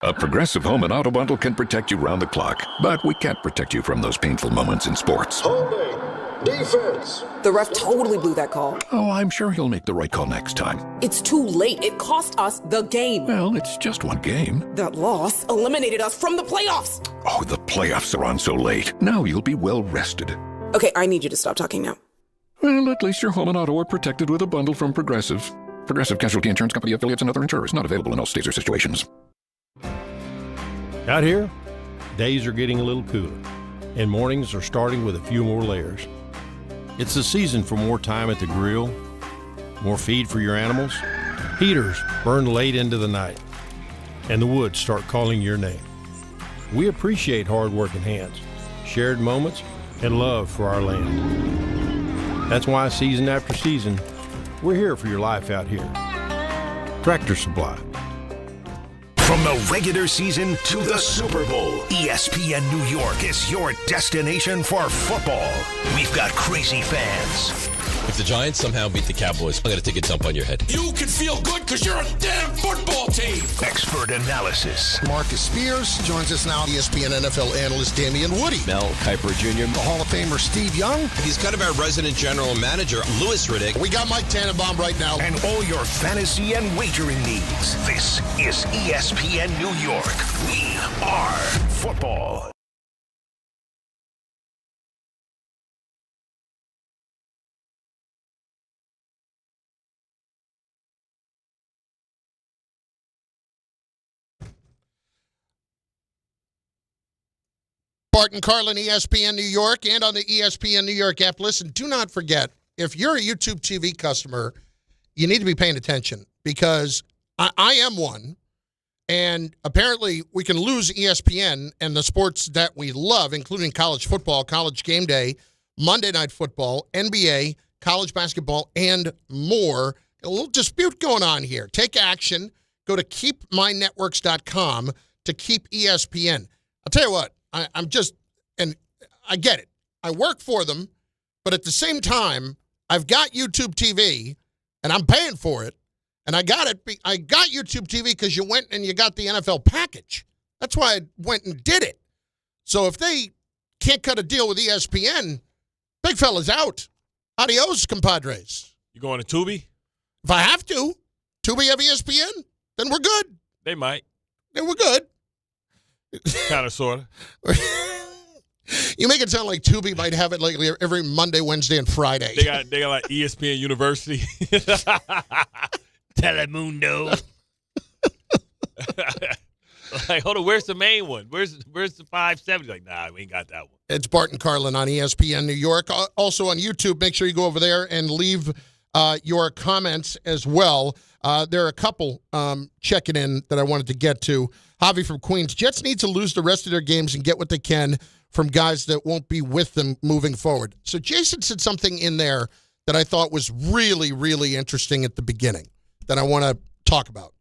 A Progressive Home and Auto Bundle can protect you round the clock, but we can't protect you from those painful moments in sports. Holding. Defense. The ref totally blew that call. Oh, I'm sure he'll make the right call next time. It's too late. It cost us the game. Well, it's just one game. That loss eliminated us from the playoffs. Oh, the playoffs are on so late. Now you'll be well rested. Okay, I need you to stop talking now. Well, at least your home and auto are protected with a bundle from Progressive. Progressive Casualty Insurance Company affiliates and other insurers. Not available in all states or situations. Out here, days are getting a little cooler, and mornings are starting with a few more layers. It's the season for more time at the grill, more feed for your animals. Heaters burn late into the night, and the woods start calling your name. We appreciate hard-working hands, shared moments, and love for our land. That's why season after season, we're here for your life out here. Tractor Supply. From the regular season to the Super Bowl, ESPN New York is your destination for football. We've got crazy fans. If the Giants somehow beat the Cowboys, I'm going to take a dump on your head. You can feel good because you're a damn football team. Expert analysis. Marcus Spears joins us now. ESPN NFL analyst Damian Woody. Mel Kiper Jr. The Hall of Famer Steve Young. He's kind of our resident general manager, Louis Riddick. We got Mike Tannenbaum right now. And all your fantasy and wagering needs. This is ESPN New York. We are football. Bart Carlin, ESPN New York, and on the ESPN New York app. Listen, do not forget, if you're a YouTube TV customer, you need to be paying attention because I am one, and apparently we can lose ESPN and the sports that we love, including college football, college game day, Monday Night Football, NBA, college basketball, and more. A little dispute going on here. Take action. Go to keepmynetworks.com to keep ESPN. I'll tell you what. I'm just, and I get it. I work for them. But at the same time, I've got YouTube TV, and I'm paying for it. And I got it. I got YouTube TV because you went and you got the NFL package. That's why I went and did it. So if they can't cut a deal with ESPN, big fella's out. Adios, compadres. You going to Tubi? If I have to. Tubi have ESPN? Then we're good. They might. Then we're good. Kind of, sort of. You make it sound like Tubi might have it like every Monday, Wednesday, and Friday. They got like ESPN University. Telemundo. Like, hold on, where's the main one? Where's the 570? Like, nah, we ain't got that one. It's Bart and Carlin on ESPN New York. Also on YouTube, make sure you go over there and leave your comments as well. There are a couple checking in that I wanted to get to. Javi from Queens. Jets need to lose the rest of their games and get what they can from guys that won't be with them moving forward. So Jason said something in there that I thought was really, really interesting at the beginning that I want to talk about.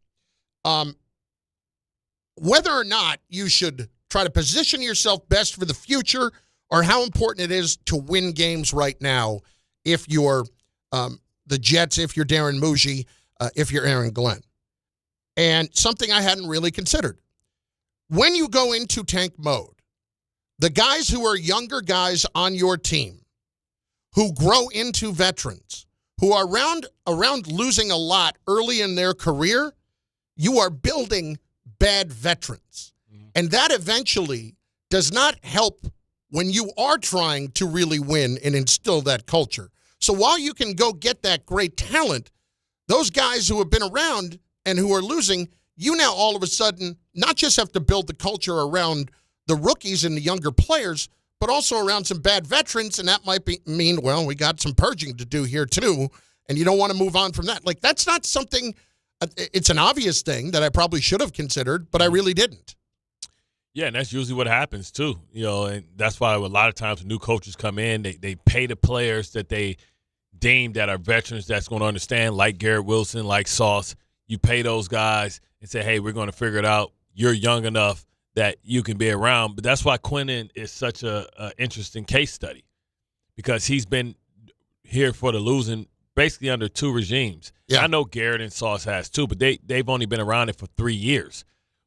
Whether or not you should try to position yourself best for the future or how important it is to win games right now if you're the Jets, if you're Darren Muji, if you're Aaron Glenn. And something I hadn't really considered. When you go into tank mode, the guys who are younger guys on your team, who grow into veterans, who are around losing a lot early in their career, you are building bad veterans. And that eventually does not help when you are trying to really win and instill that culture. So while you can go get that great talent, those guys who have been around and who are losing, you now all of a sudden not just have to build the culture around the rookies and the younger players, but also around some bad veterans, and that might mean, well, we got some purging to do here too, and you don't want to move on from that. Like, that's not something, it's an obvious thing that I probably should have considered, but I really didn't. Yeah, and that's usually what happens too. You know, and that's why a lot of times when new coaches come in, they pay the players that they deem that are veterans that's going to understand, like Garrett Wilson, like Sauce. You pay those guys and say, hey, we're going to figure it out. You're young enough that you can be around. But that's why Quinnen is such a interesting case study, because he's been here for the losing basically under two regimes. Yeah. I know Garrett and Sauce has too, but they've only been around it for 3 years,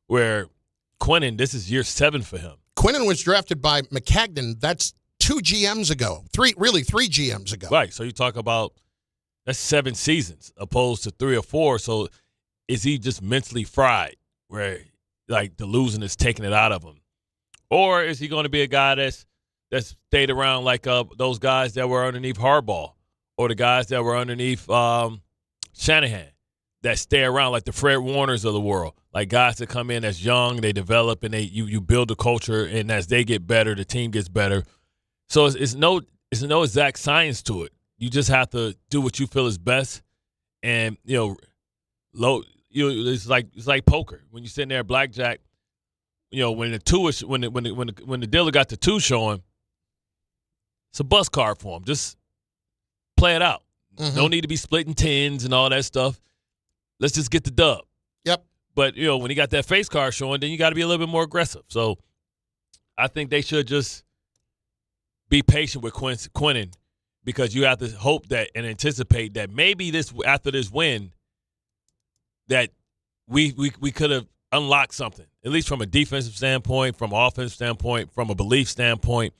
where Quinnen, this is year 7 for him. Quinnen was drafted by McCagnon. That's 2 GMs ago. 3 GMs ago. Right. So you talk about that's 7 seasons opposed to 3 or 4. So is he just mentally fried where like the losing is taking it out of him? Or is he going to be a guy that's stayed around like those guys that were underneath Harbaugh or the guys that were underneath Shanahan that stay around like the Fred Warners of the world, like guys that come in as young, they develop, and you build a culture, and as they get better, the team gets better. So it's no exact science to it. You just have to do what you feel is best, and it's like poker. When you're sitting there at blackjack, when the dealer got the 2 showing, it's a bus card for him. Just play it out. Mm-hmm. No need to be splitting tens and all that stuff. Let's just get the dub. Yep. But, when he got that face card showing, then you got to be a little bit more aggressive. So I think they should just be patient with Quinnen, because you have to hope that and anticipate that maybe after this win that we could have unlocked something, at least from a defensive standpoint, from an offensive standpoint, from a belief standpoint.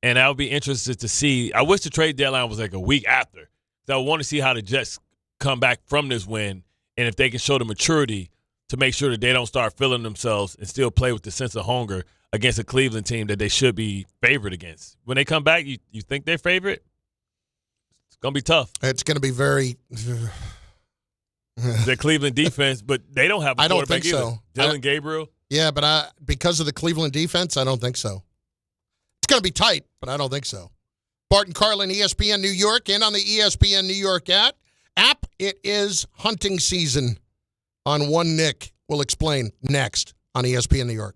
And I would be interested to see. I wish the trade deadline was like a week after. So I want to see how the Jets come back from this win, and if they can show the maturity to make sure that they don't start feeling themselves and still play with the sense of hunger against a Cleveland team that they should be favored against. When they come back, you think they're favored? It's going to be tough. It's going to be very the Cleveland defense, but they don't have a quarterback either. I don't think so. Dylan Gabriel? Yeah, but because of the Cleveland defense, I don't think so. It's going to be tight, but I don't think so. Bart and Carlin, ESPN New York, and on the ESPN New York app, it is hunting season on One Nick. We'll explain next on ESPN New York.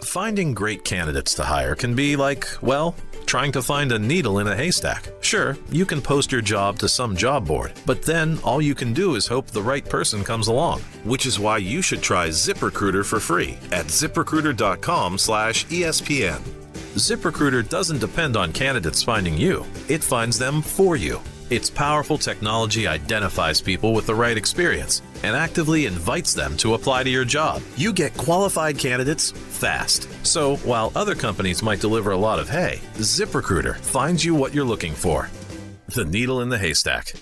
Finding great candidates to hire can be like, well, trying to find a needle in a haystack. Sure, you can post your job to some job board, but then all you can do is hope the right person comes along, which is why you should try ZipRecruiter for free at ZipRecruiter.com/ESPN. ZipRecruiter doesn't depend on candidates finding you. It finds them for you. Its powerful technology identifies people with the right experience and actively invites them to apply to your job. You get qualified candidates fast. So while other companies might deliver a lot of hay, ZipRecruiter finds you what you're looking for. The needle in the haystack.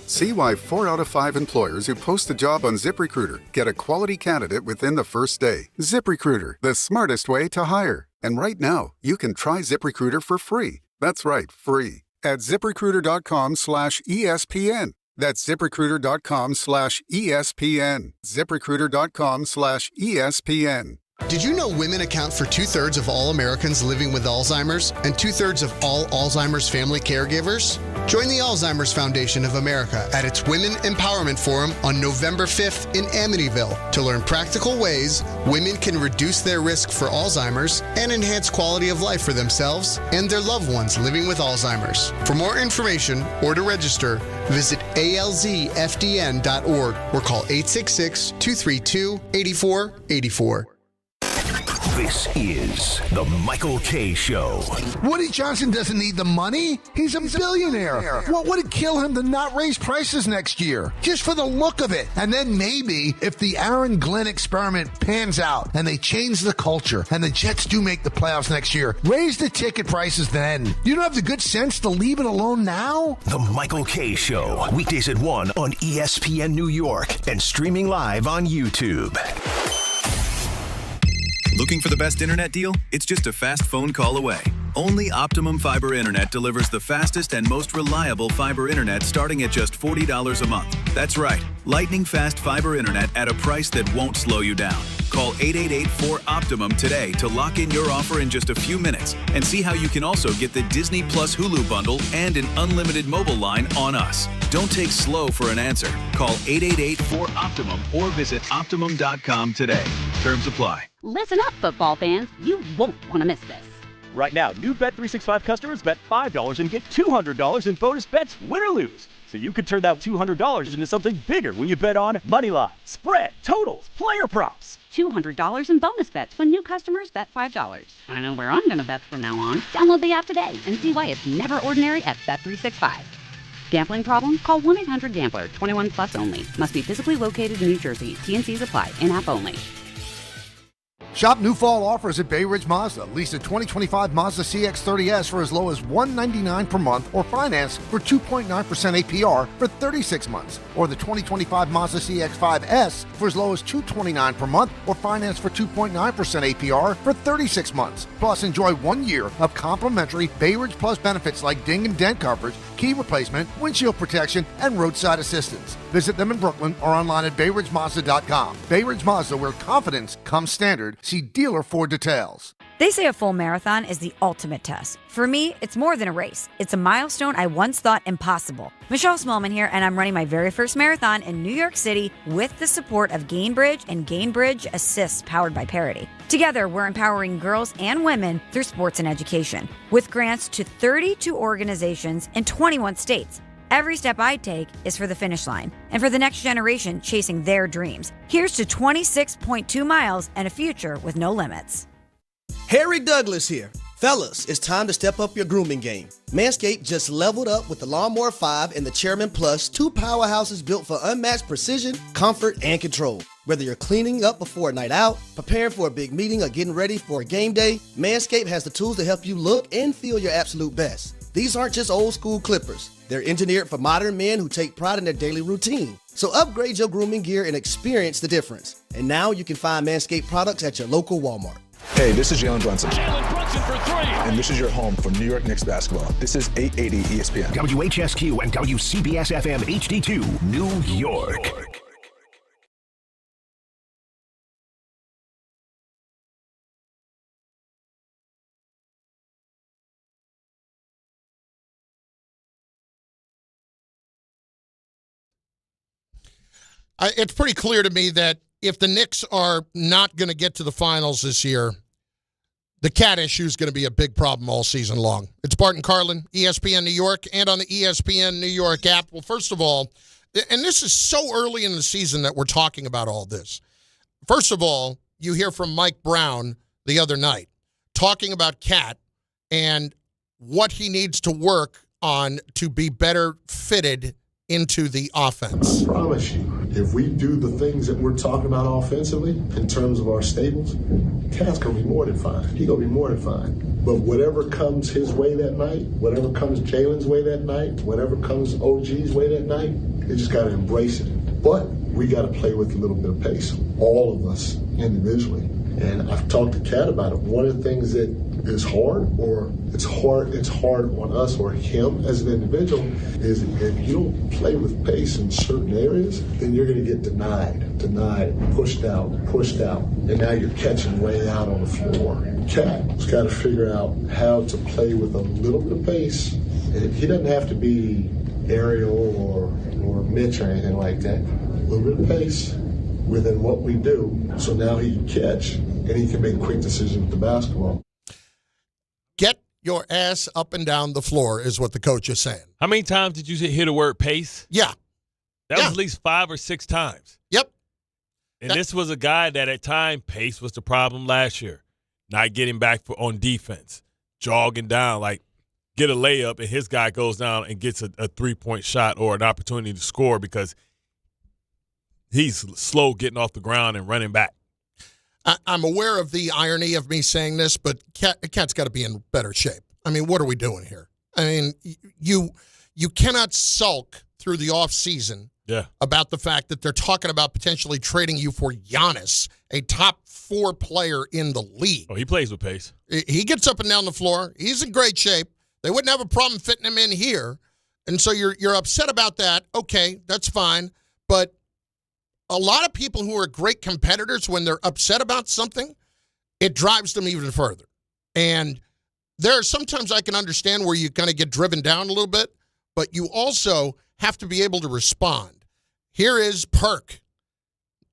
See why 4 out of 5 employers who post a job on ZipRecruiter get a quality candidate within the first day. ZipRecruiter, the smartest way to hire. And right now, you can try ZipRecruiter for free. That's right, free. At ZipRecruiter.com/ESPN. That's ZipRecruiter.com/ESPN. ZipRecruiter.com/ESPN. Did you know women account for 2/3 of all Americans living with Alzheimer's and 2/3 of all Alzheimer's family caregivers? Join the Alzheimer's Foundation of America at its Women Empowerment Forum on November 5th in Amityville to learn practical ways women can reduce their risk for Alzheimer's and enhance quality of life for themselves and their loved ones living with Alzheimer's. For more information or to register, visit alzfdn.org or call 866-232-8484. This is The Michael K. Show. Woody Johnson doesn't need the money. He's a billionaire. What would it kill him to not raise prices next year? Just for the look of it. And then maybe if the Aaron Glenn experiment pans out and they change the culture and the Jets do make the playoffs next year, raise the ticket prices then. You don't have the good sense to leave it alone now? The Michael K. Show. Weekdays at 1 on ESPN New York and streaming live on YouTube. Looking for the best internet deal? It's just a fast phone call away. Only Optimum Fiber Internet delivers the fastest and most reliable fiber internet starting at just $40 a month. That's right, lightning fast fiber internet at a price that won't slow you down. Call 888-4OPTIMUM today to lock in your offer in just a few minutes and see how you can also get the Disney Plus Hulu bundle and an unlimited mobile line on us. Don't take slow for an answer. Call 888-4OPTIMUM or visit Optimum.com today. Terms apply. Listen up, football fans. You won't want to miss this. Right now, new Bet365 customers bet $5 and get $200 in bonus bets, win or lose. So you could turn that $200 into something bigger when you bet on moneyline, spread, totals, player props. $200 in bonus bets when new customers bet $5. I know where I'm going to bet from now on. Download the app today and see why it's never ordinary at Bet365. Gambling problem? Call 1-800-GAMBLER. 21 plus only. Must be physically located in New Jersey. T&Cs apply. In-app only. Shop new fall offers at Bay Ridge Mazda. Lease a 2025 Mazda CX-30S for as low as $199 per month or finance for 2.9% APR for 36 months. Or the 2025 Mazda CX-5S for as low as $229 per month or finance for 2.9% APR for 36 months. Plus, enjoy 1 year of complimentary Bay Ridge Plus benefits like ding and dent coverage, key replacement, windshield protection, and roadside assistance. Visit them in Brooklyn or online at BayRidgeMazda.com. Bay Ridge Mazda, where confidence comes standard. See dealer for details. They say a full marathon is the ultimate test. For me, it's more than a race. It's a milestone I once thought impossible. Michelle Smallman here, and I'm running my very first marathon in New York City with the support of Gainbridge and Gainbridge Assists powered by Parity. Together, we're empowering girls and women through sports and education with grants to 32 organizations in 21 states. Every step I take is for the finish line and for the next generation chasing their dreams. Here's to 26.2 miles and a future with no limits. Harry Douglas here. Fellas, it's time to step up your grooming game. Manscaped just leveled up with the Lawnmower 5 and the Chairman Plus, two powerhouses built for unmatched precision, comfort, and control. Whether you're cleaning up before a night out, preparing for a big meeting, or getting ready for a game day, Manscaped has the tools to help you look and feel your absolute best. These aren't just old school clippers. They're engineered for modern men who take pride in their daily routine. So upgrade your grooming gear and experience the difference. And now you can find Manscaped products at your local Walmart. Hey, this is Jalen Brunson. Jalen Brunson for three. And this is your home for New York Knicks basketball. This is 880 ESPN. WHSQ and WCBS FM HD2, New York. It's pretty clear to me that if the Knicks are not going to get to the finals this year, the cat issue is going to be a big problem all season long. It's Bart Carlin, ESPN New York, and on the ESPN New York app. Well, first of all, and this is so early in the season that we're talking about all this. First of all, you hear from Mike Brown the other night talking about Cat and what he needs to work on to be better fitted into the offense. I promise you, if we do the things that we're talking about offensively in terms of our staples, Cat's going to be more than fine. He's going to be more than fine. But whatever comes his way that night, whatever comes Jalen's way that night, whatever comes OG's way that night, they just got to embrace it. But we got to play with a little bit of pace, all of us individually. And I've talked to Cat about it. One of the things that is hard, or it's hard on us or him as an individual, is if you don't play with pace in certain areas, then you're going to get denied, pushed out, and now you're catching way out on the floor. Cat's got to figure out how to play with a little bit of pace. And he doesn't have to be Ariel or Mitch or anything like that. A little bit of pace within what we do, so now he can catch and he can make quick decisions with the basketball. Get your ass up and down the floor is what the coach is saying. How many times did you hear the word pace? Yeah. That was at least 5 or 6 times. Yep. And this was a guy that at time pace was the problem last year. Not getting back on defense, jogging down, like get a layup and his guy goes down and gets a 3-point shot or an opportunity to score because he's slow getting off the ground and running back. I'm aware of the irony of me saying this, but Cat's got to be in better shape. I mean, what are we doing here? I mean, you cannot sulk through the offseason about the fact that they're talking about potentially trading you for Giannis, a top 4 player in the league. Oh, he plays with pace. He gets up and down the floor. He's in great shape. They wouldn't have a problem fitting him in here. And so you're upset about that. Okay, that's fine. But a lot of people who are great competitors, when they're upset about something, it drives them even further. And there are sometimes I can understand where you kind of get driven down a little bit, but you also have to be able to respond. Here is Perk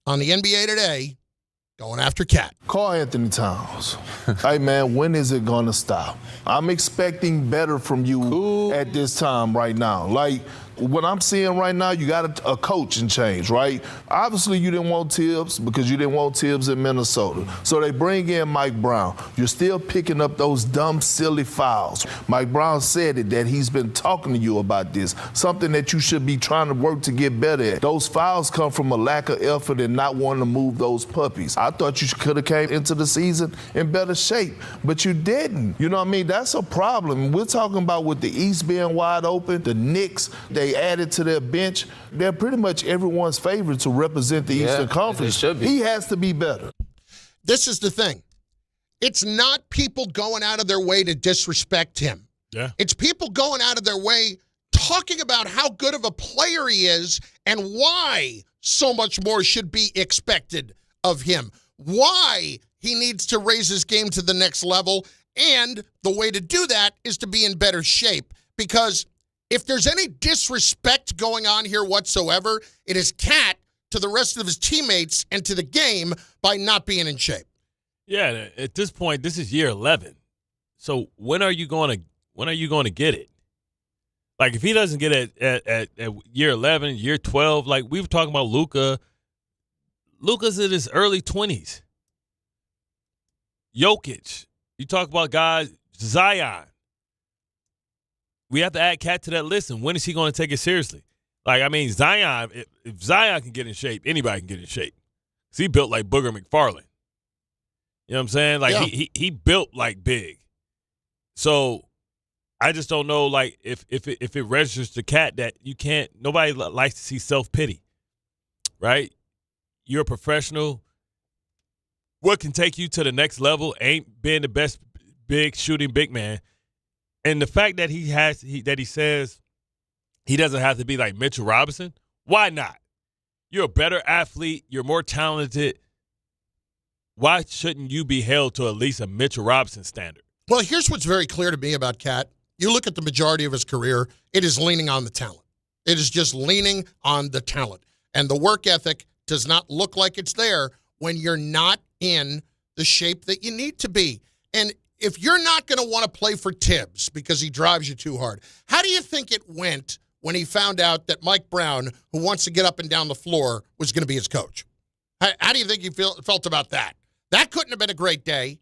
on the NBA Today going after Cat. Karl-Anthony Towns. Hey, man, when is it going to stop? I'm expecting better from you at this time right now. Like, what I'm seeing right now, you got a coaching change, right? Obviously, you didn't want Tibbs because you didn't want Tibbs in Minnesota. So they bring in Mike Brown. You're still picking up those dumb, silly fouls. Mike Brown said it, that he's been talking to you about this, something that you should be trying to work to get better at. Those fouls come from a lack of effort and not wanting to move those puppies. I thought you could have came into the season in better shape, but you didn't. You know what I mean? That's a problem. We're talking about with the East being wide open, the Knicks, they added to their bench. They're pretty much everyone's favorite to represent the Eastern Conference. Should be. He has to be better. This is the thing. It's not people going out of their way to disrespect him. Yeah. It's people going out of their way talking about how good of a player he is and why so much more should be expected of him. Why he needs to raise his game to the next level. And the way to do that is to be in better shape. Because if there's any disrespect going on here whatsoever, it is Cat to the rest of his teammates and to the game by not being in shape. Yeah, at this point, this is year 11. So when are you going to get it? Like if he doesn't get it at year 11, year 12, like we were talking about Luka. Luka's in his early 20s. Jokic. You talk about guys, Zion. We have to add Cat to that list, and when is he going to take it seriously? Like, I mean, Zion, if Zion can get in shape, anybody can get in shape. Because he built like Booger McFarland. You know what I'm saying? Like, he built like big. So I just don't know, like, if it registers to Cat that you can't, nobody likes to see self-pity, right? You're a professional. What can take you to the next level ain't being the best shooting big man. And the fact that he says he doesn't have to be like Mitchell Robinson, why not? You're a better athlete. You're more talented. Why shouldn't you be held to at least a Mitchell Robinson standard? Well, here's what's very clear to me about Cat. You look at the majority of his career, it is leaning on the talent. It is just leaning on the talent. And the work ethic does not look like it's there when you're not in the shape that you need to be. And if you're not going to want to play for Tibbs because he drives you too hard, how do you think it went when he found out that Mike Brown, who wants to get up and down the floor, was going to be his coach? How do you think he felt about that? That couldn't have been a great day.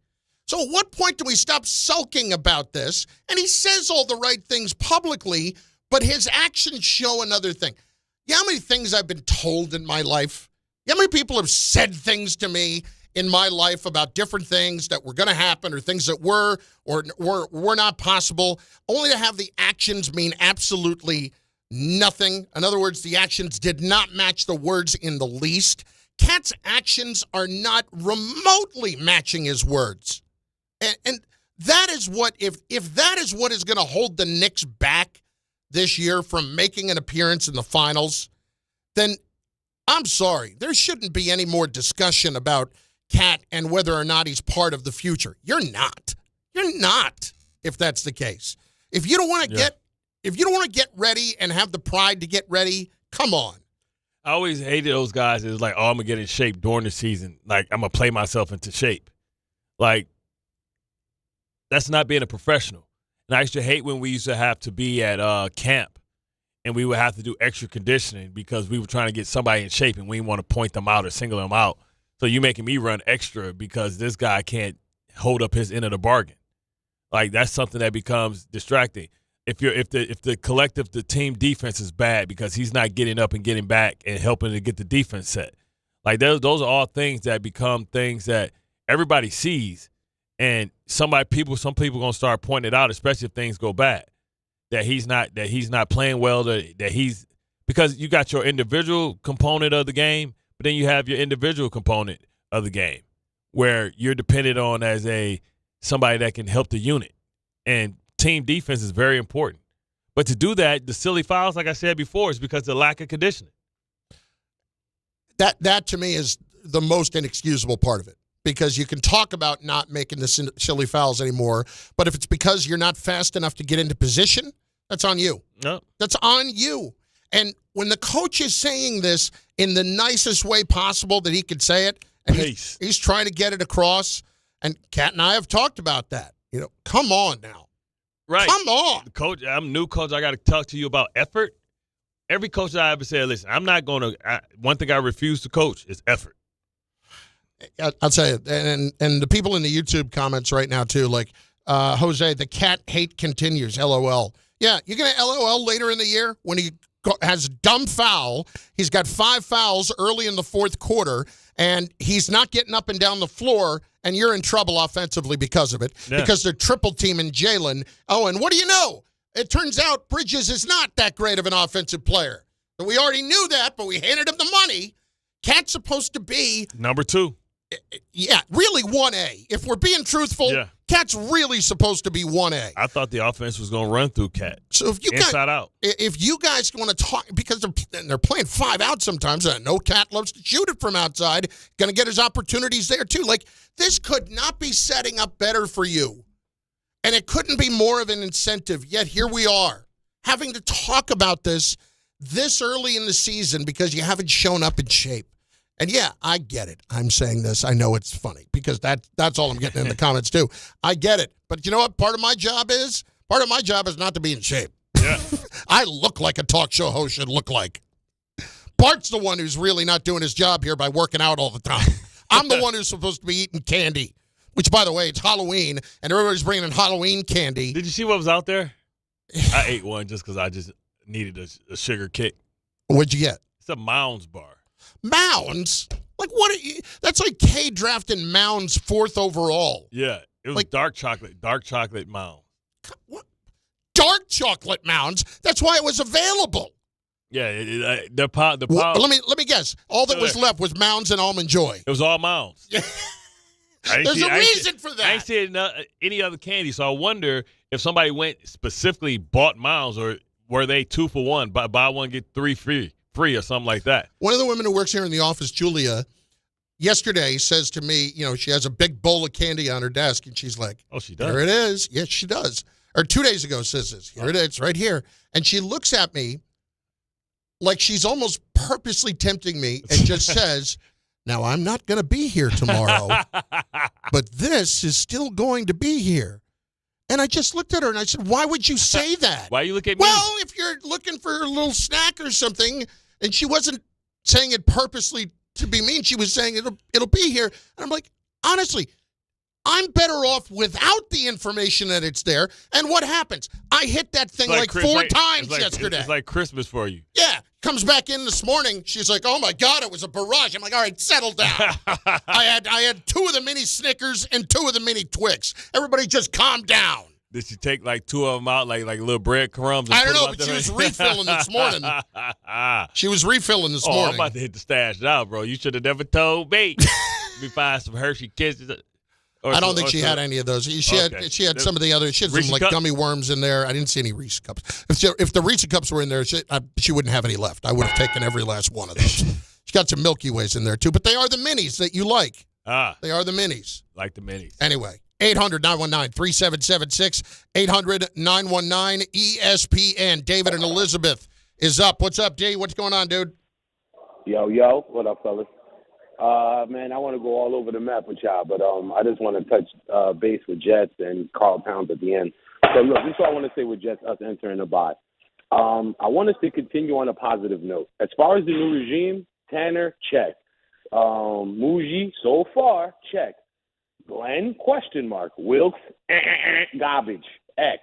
So at what point do we stop sulking about this? And he says all the right things publicly, but his actions show another thing. You know how many things I've been told in my life? You know how many people have said things to me in my life about different things that were going to happen or things that were or were not possible, only to have the actions mean absolutely nothing? In other words, the actions did not match the words in the least. Cat's actions are not remotely matching his words. And that is what, if that is what is going to hold the Knicks back this year from making an appearance in the finals, then I'm sorry. There shouldn't be any more discussion about Cat and whether or not he's part of the future. You're not. You're not, if that's the case. If you don't want to get ready and have the pride to get ready, come on. I always hated those guys. It was like, oh, I'm going to get in shape during the season. Like, I'm going to play myself into shape. Like, that's not being a professional. And I used to hate when we used to have to be at camp and we would have to do extra conditioning because we were trying to get somebody in shape and we didn't want to point them out or single them out. So you making me run extra because this guy can't hold up his end of the bargain. Like, that's something that becomes distracting. If the team defense is bad because he's not getting up and getting back and helping to get the defense set. Like, those are all things that become things that everybody sees. And some people gonna start pointing it out, especially if things go bad, that he's not playing well, because you got your individual component of the game, but then you have your individual component of the game where you're dependent on as somebody that can help the unit, and team defense is very important. But to do that, the silly fouls, like I said before, is because of the lack of conditioning. That to me is the most inexcusable part of it. Because you can talk about not making the silly fouls anymore, but if it's because you're not fast enough to get into position, that's on you. No. That's on you. And when the coach is saying this in the nicest way possible that he could say it, and he's trying to get it across, and Cat and I have talked about that. You know, come on now. Right. Come on. Coach, I'm a new coach. I got to talk to you about effort. Every coach that I ever said, listen, I'm not going to – one thing I refuse to coach is effort. I'll tell you, and the people in the YouTube comments right now, too, like, Jose, the Cat hate continues, LOL. Yeah, you're going to LOL later in the year when he has dumb foul. He's got 5 fouls early in the fourth quarter, and he's not getting up and down the floor, and you're in trouble offensively because of it, because they're triple teaming Jalen. Oh, and what do you know? It turns out Bridges is not that great of an offensive player. We already knew that, but we handed him the money. Cat's supposed to be number 2. Yeah, really 1A. If we're being truthful, Cat's really supposed to be 1A. I thought the offense was going to run through Cat. So if you inside out. If you guys want to talk, because they're playing 5 out sometimes, I know Cat loves to shoot it from outside, going to get his opportunities there too. Like, this could not be setting up better for you. And it couldn't be more of an incentive, yet here we are, having to talk about this early in the season because you haven't shown up in shape. And, yeah, I get it. I'm saying this. I know it's funny because that's all I'm getting in the comments, too. I get it. But you know what part of my job is? Part of my job is not to be in shape. Yeah. I look like a talk show host should look like. Bart's the one who's really not doing his job here by working out all the time. I'm the one who's supposed to be eating candy, which, by the way, it's Halloween, and everybody's bringing in Halloween candy. Did you see what was out there? I ate one just because I just needed a sugar kick. What'd you get? It's a Mounds bar. Mounds? Like, what? That's like K drafting Mounds 4th overall. Yeah, it was like dark chocolate Mounds. What? Dark chocolate Mounds? That's why it was available. Yeah, the well, let me guess. All that was left was Mounds and Almond Joy. It was all Mounds. There's a reason for that. I ain't seen any other candy, so I wonder if somebody went specifically bought Mounds, or were they 2 for 1, buy one get 3 free or something like that. One of the women who works here in the office, Julia, yesterday says to me, you know, she has a big bowl of candy on her desk, and she's like, oh, she does? Here it is. Yes, she does. Or 2 days ago says this. Here it is. It's right here. And she looks at me like she's almost purposely tempting me and just says, now, I'm not going to be here tomorrow, but this is still going to be here. And I just looked at her and I said, why would you say that? Why you look at me? Well, if you're looking for a little snack or something, and she wasn't saying it purposely to be mean. She was saying it'll be here. And I'm like, honestly, I'm better off without the information that it's there. And what happens? I hit that thing like 4 times yesterday. It's like Christmas for you. Yeah. Comes back in this morning. She's like, oh, my God, it was a barrage. I'm like, all right, settle down. I had 2 of the mini Snickers and 2 of the mini Twix. Everybody just calm down. Did she take like 2 of them out, like little breadcrums? I don't know, but she was refilling this morning. She was refilling this morning. I'm about to hit the stash now, bro. You should have never told me. Let me find some Hershey Kisses. I don't think she had any of those. She had some of the other. She had some like gummy worms in there. I didn't see any Reese's Cups. If the Reese's Cups were in there, she wouldn't have any left. I would have taken every last one of those. She got some Milky Ways in there too, but they are the minis that you like. They are the minis. Like the minis. Anyway, 800-919-3776, 800-919-ESPN. David and Elizabeth is up. What's up, D? What's going on, dude? Yo, what up, fellas? Man, I want to go all over the map with y'all, but I just want to touch base with Jets and Karl Towns at the end. So, look, this is what I want to say with Jets, us entering the bye. I want us to continue on a positive note. As far as the new regime, Tanner, check. Muji, so far, check. Glenn, question mark. Wilkes, garbage, X,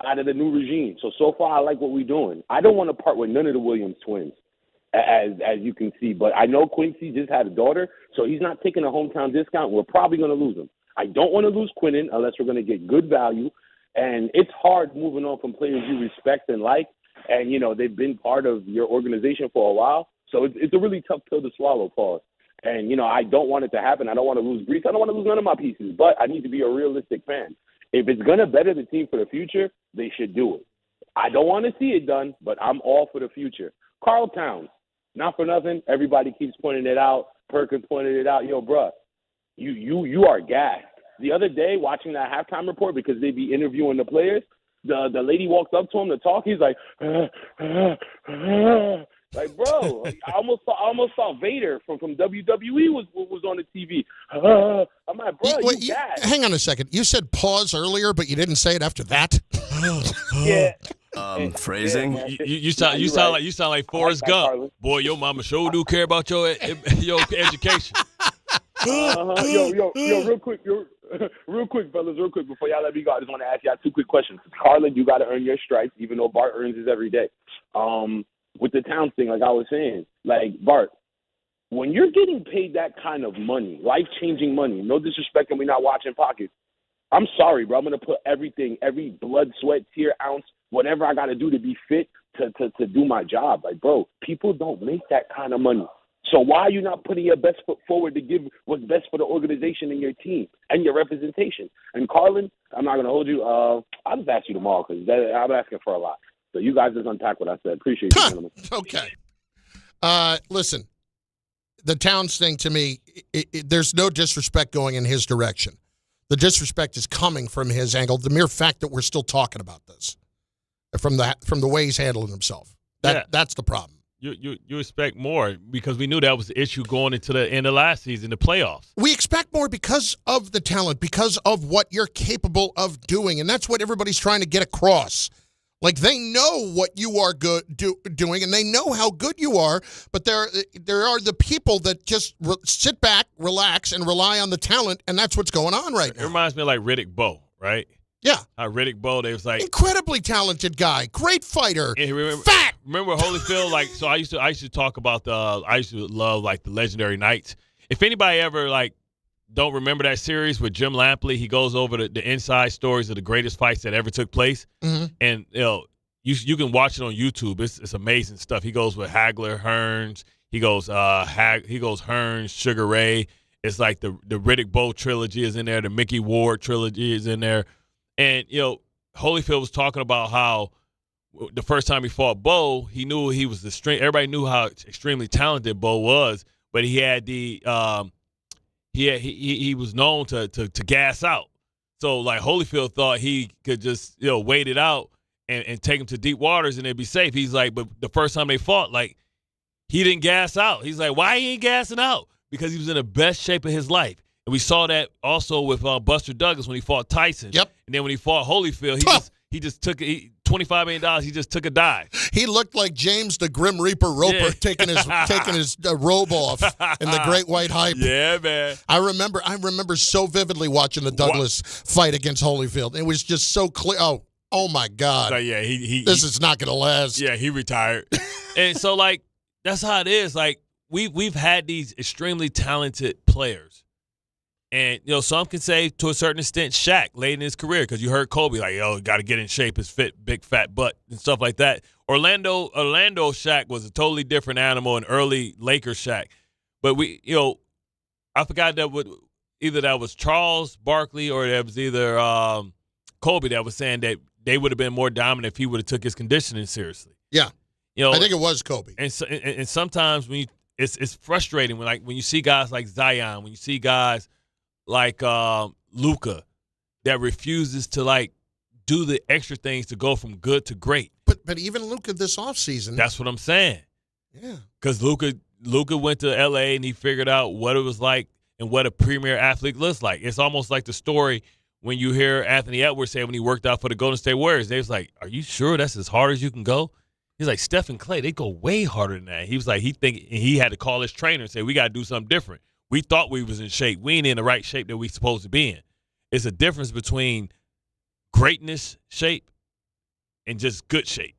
out of the new regime. So far, I like what we're doing. I don't want to part with none of the Williams twins, as you can see. But I know Quincy just had a daughter, so he's not taking a hometown discount. We're probably going to lose him. I don't want to lose Quinnen unless we're going to get good value. And it's hard moving on from players you respect and like. And, they've been part of your organization for a while. So it's a really tough pill to swallow, Paul. And, I don't want it to happen. I don't want to lose Brees. I don't want to lose none of my pieces. But I need to be a realistic fan. If it's going to better the team for the future, they should do it. I don't want to see it done, but I'm all for the future. Karl Towns, not for nothing. Everybody keeps pointing it out. Perkins pointed it out. Yo, bruh, you are gassed. The other day, watching that halftime report, because they be interviewing the players, the lady walks up to him to talk. He's like, like, bro, I almost saw Vader from WWE was on the TV. I'm like, bro, you gassed. Hang on a second. You said pause earlier, but you didn't say it after that. Yeah. Phrasing. You sound like Forrest Gump. Boy, your mama sure do care about your education. Yo, real quick, fellas, before y'all let me go, I just want to ask y'all 2 quick questions. Carlin, you got to earn your stripes, even though Bart earns his every day. With the Towns thing, like I was saying, like, Bart, when you're getting paid that kind of money, life-changing money, no disrespect, and we're not watching pockets, I'm sorry, bro. I'm going to put everything, every blood, sweat, tear, ounce, whatever I got to do to be fit to do my job. Like, bro, people don't make that kind of money. So why are you not putting your best foot forward to give what's best for the organization and your team and your representation? And Carlin, I'm not going to hold you. I'll just ask you tomorrow because I'm asking for a lot. So you guys just unpack what I said. Appreciate you, gentlemen. Okay. Listen, the Towns thing to me, there's no disrespect going in his direction. The disrespect is coming from his angle. The mere fact that we're still talking about this from the way he's handling himself. That's the problem. You expect more because we knew that was the issue going into the end of last season, the playoffs. We expect more because of the talent, because of what you're capable of doing, and that's what everybody's trying to get across. Like, they know what you are doing, and they know how good you are, but there are the people that just sit back, relax, and rely on the talent, and that's what's going on right now. It reminds me of like Riddick Bowe, right? Yeah. Riddick Bowe, they was like incredibly talented guy, great fighter, fat. Remember Holyfield? Like, so I used to talk about I used to love like the Legendary Nights. If anybody ever like don't remember that series with Jim Lampley, he goes over the inside stories of the greatest fights that ever took place, and you can watch it on YouTube. It's amazing stuff. He goes with Hagler, Hearns. He goes Hearns, Sugar Ray. It's like the Riddick Bowe trilogy is in there. The Mickey Ward trilogy is in there. And, Holyfield was talking about how the first time he fought Bowe, he knew he was everybody knew how extremely talented Bowe was, but he had the he was known to gas out. So, like, Holyfield thought he could just, wait it out and take him to deep waters and it'd be safe. He's like, but the first time they fought, like, he didn't gas out. He's like, why he ain't gassing out? Because he was in the best shape of his life. And we saw that also with Buster Douglas when he fought Tyson. Yep. And then when he fought Holyfield, he just took it. He $25 million, he just took a dive. He looked like James the Grim Reaper Roper taking his robe off in the Great White Hype. Yeah, man. I remember so vividly watching the Douglas fight against Holyfield. It was just so clear. Oh my God. Yeah, this is not going to last. Yeah, he retired. And so, like, that's how it is. Like, we've had these extremely talented players. And, some can say to a certain extent Shaq late in his career, because you heard Kobe like, got to get in shape, his fit, big fat butt and stuff like that. Orlando Shaq was a totally different animal, an early Lakers Shaq. But I forgot that was Charles Barkley or that was either Kobe that was saying that they would have been more dominant if he would have took his conditioning seriously. Yeah. I think it was Kobe. And sometimes it's frustrating when you see guys like Zion, when you see guys like Luka that refuses to like do the extra things to go from good to great. But even Luka this offseason. That's what I'm saying. Yeah. Because Luka went to L.A. and he figured out what it was like and what a premier athlete looks like. It's almost like the story when you hear Anthony Edwards say when he worked out for the Golden State Warriors, they was like, are you sure that's as hard as you can go? He's like, Steph and Clay, they go way harder than that. He was like, he had to call his trainer and say, we got to do something different. We thought we was in shape. We ain't in the right shape that we supposed to be in. It's a difference between greatness shape and just good shape.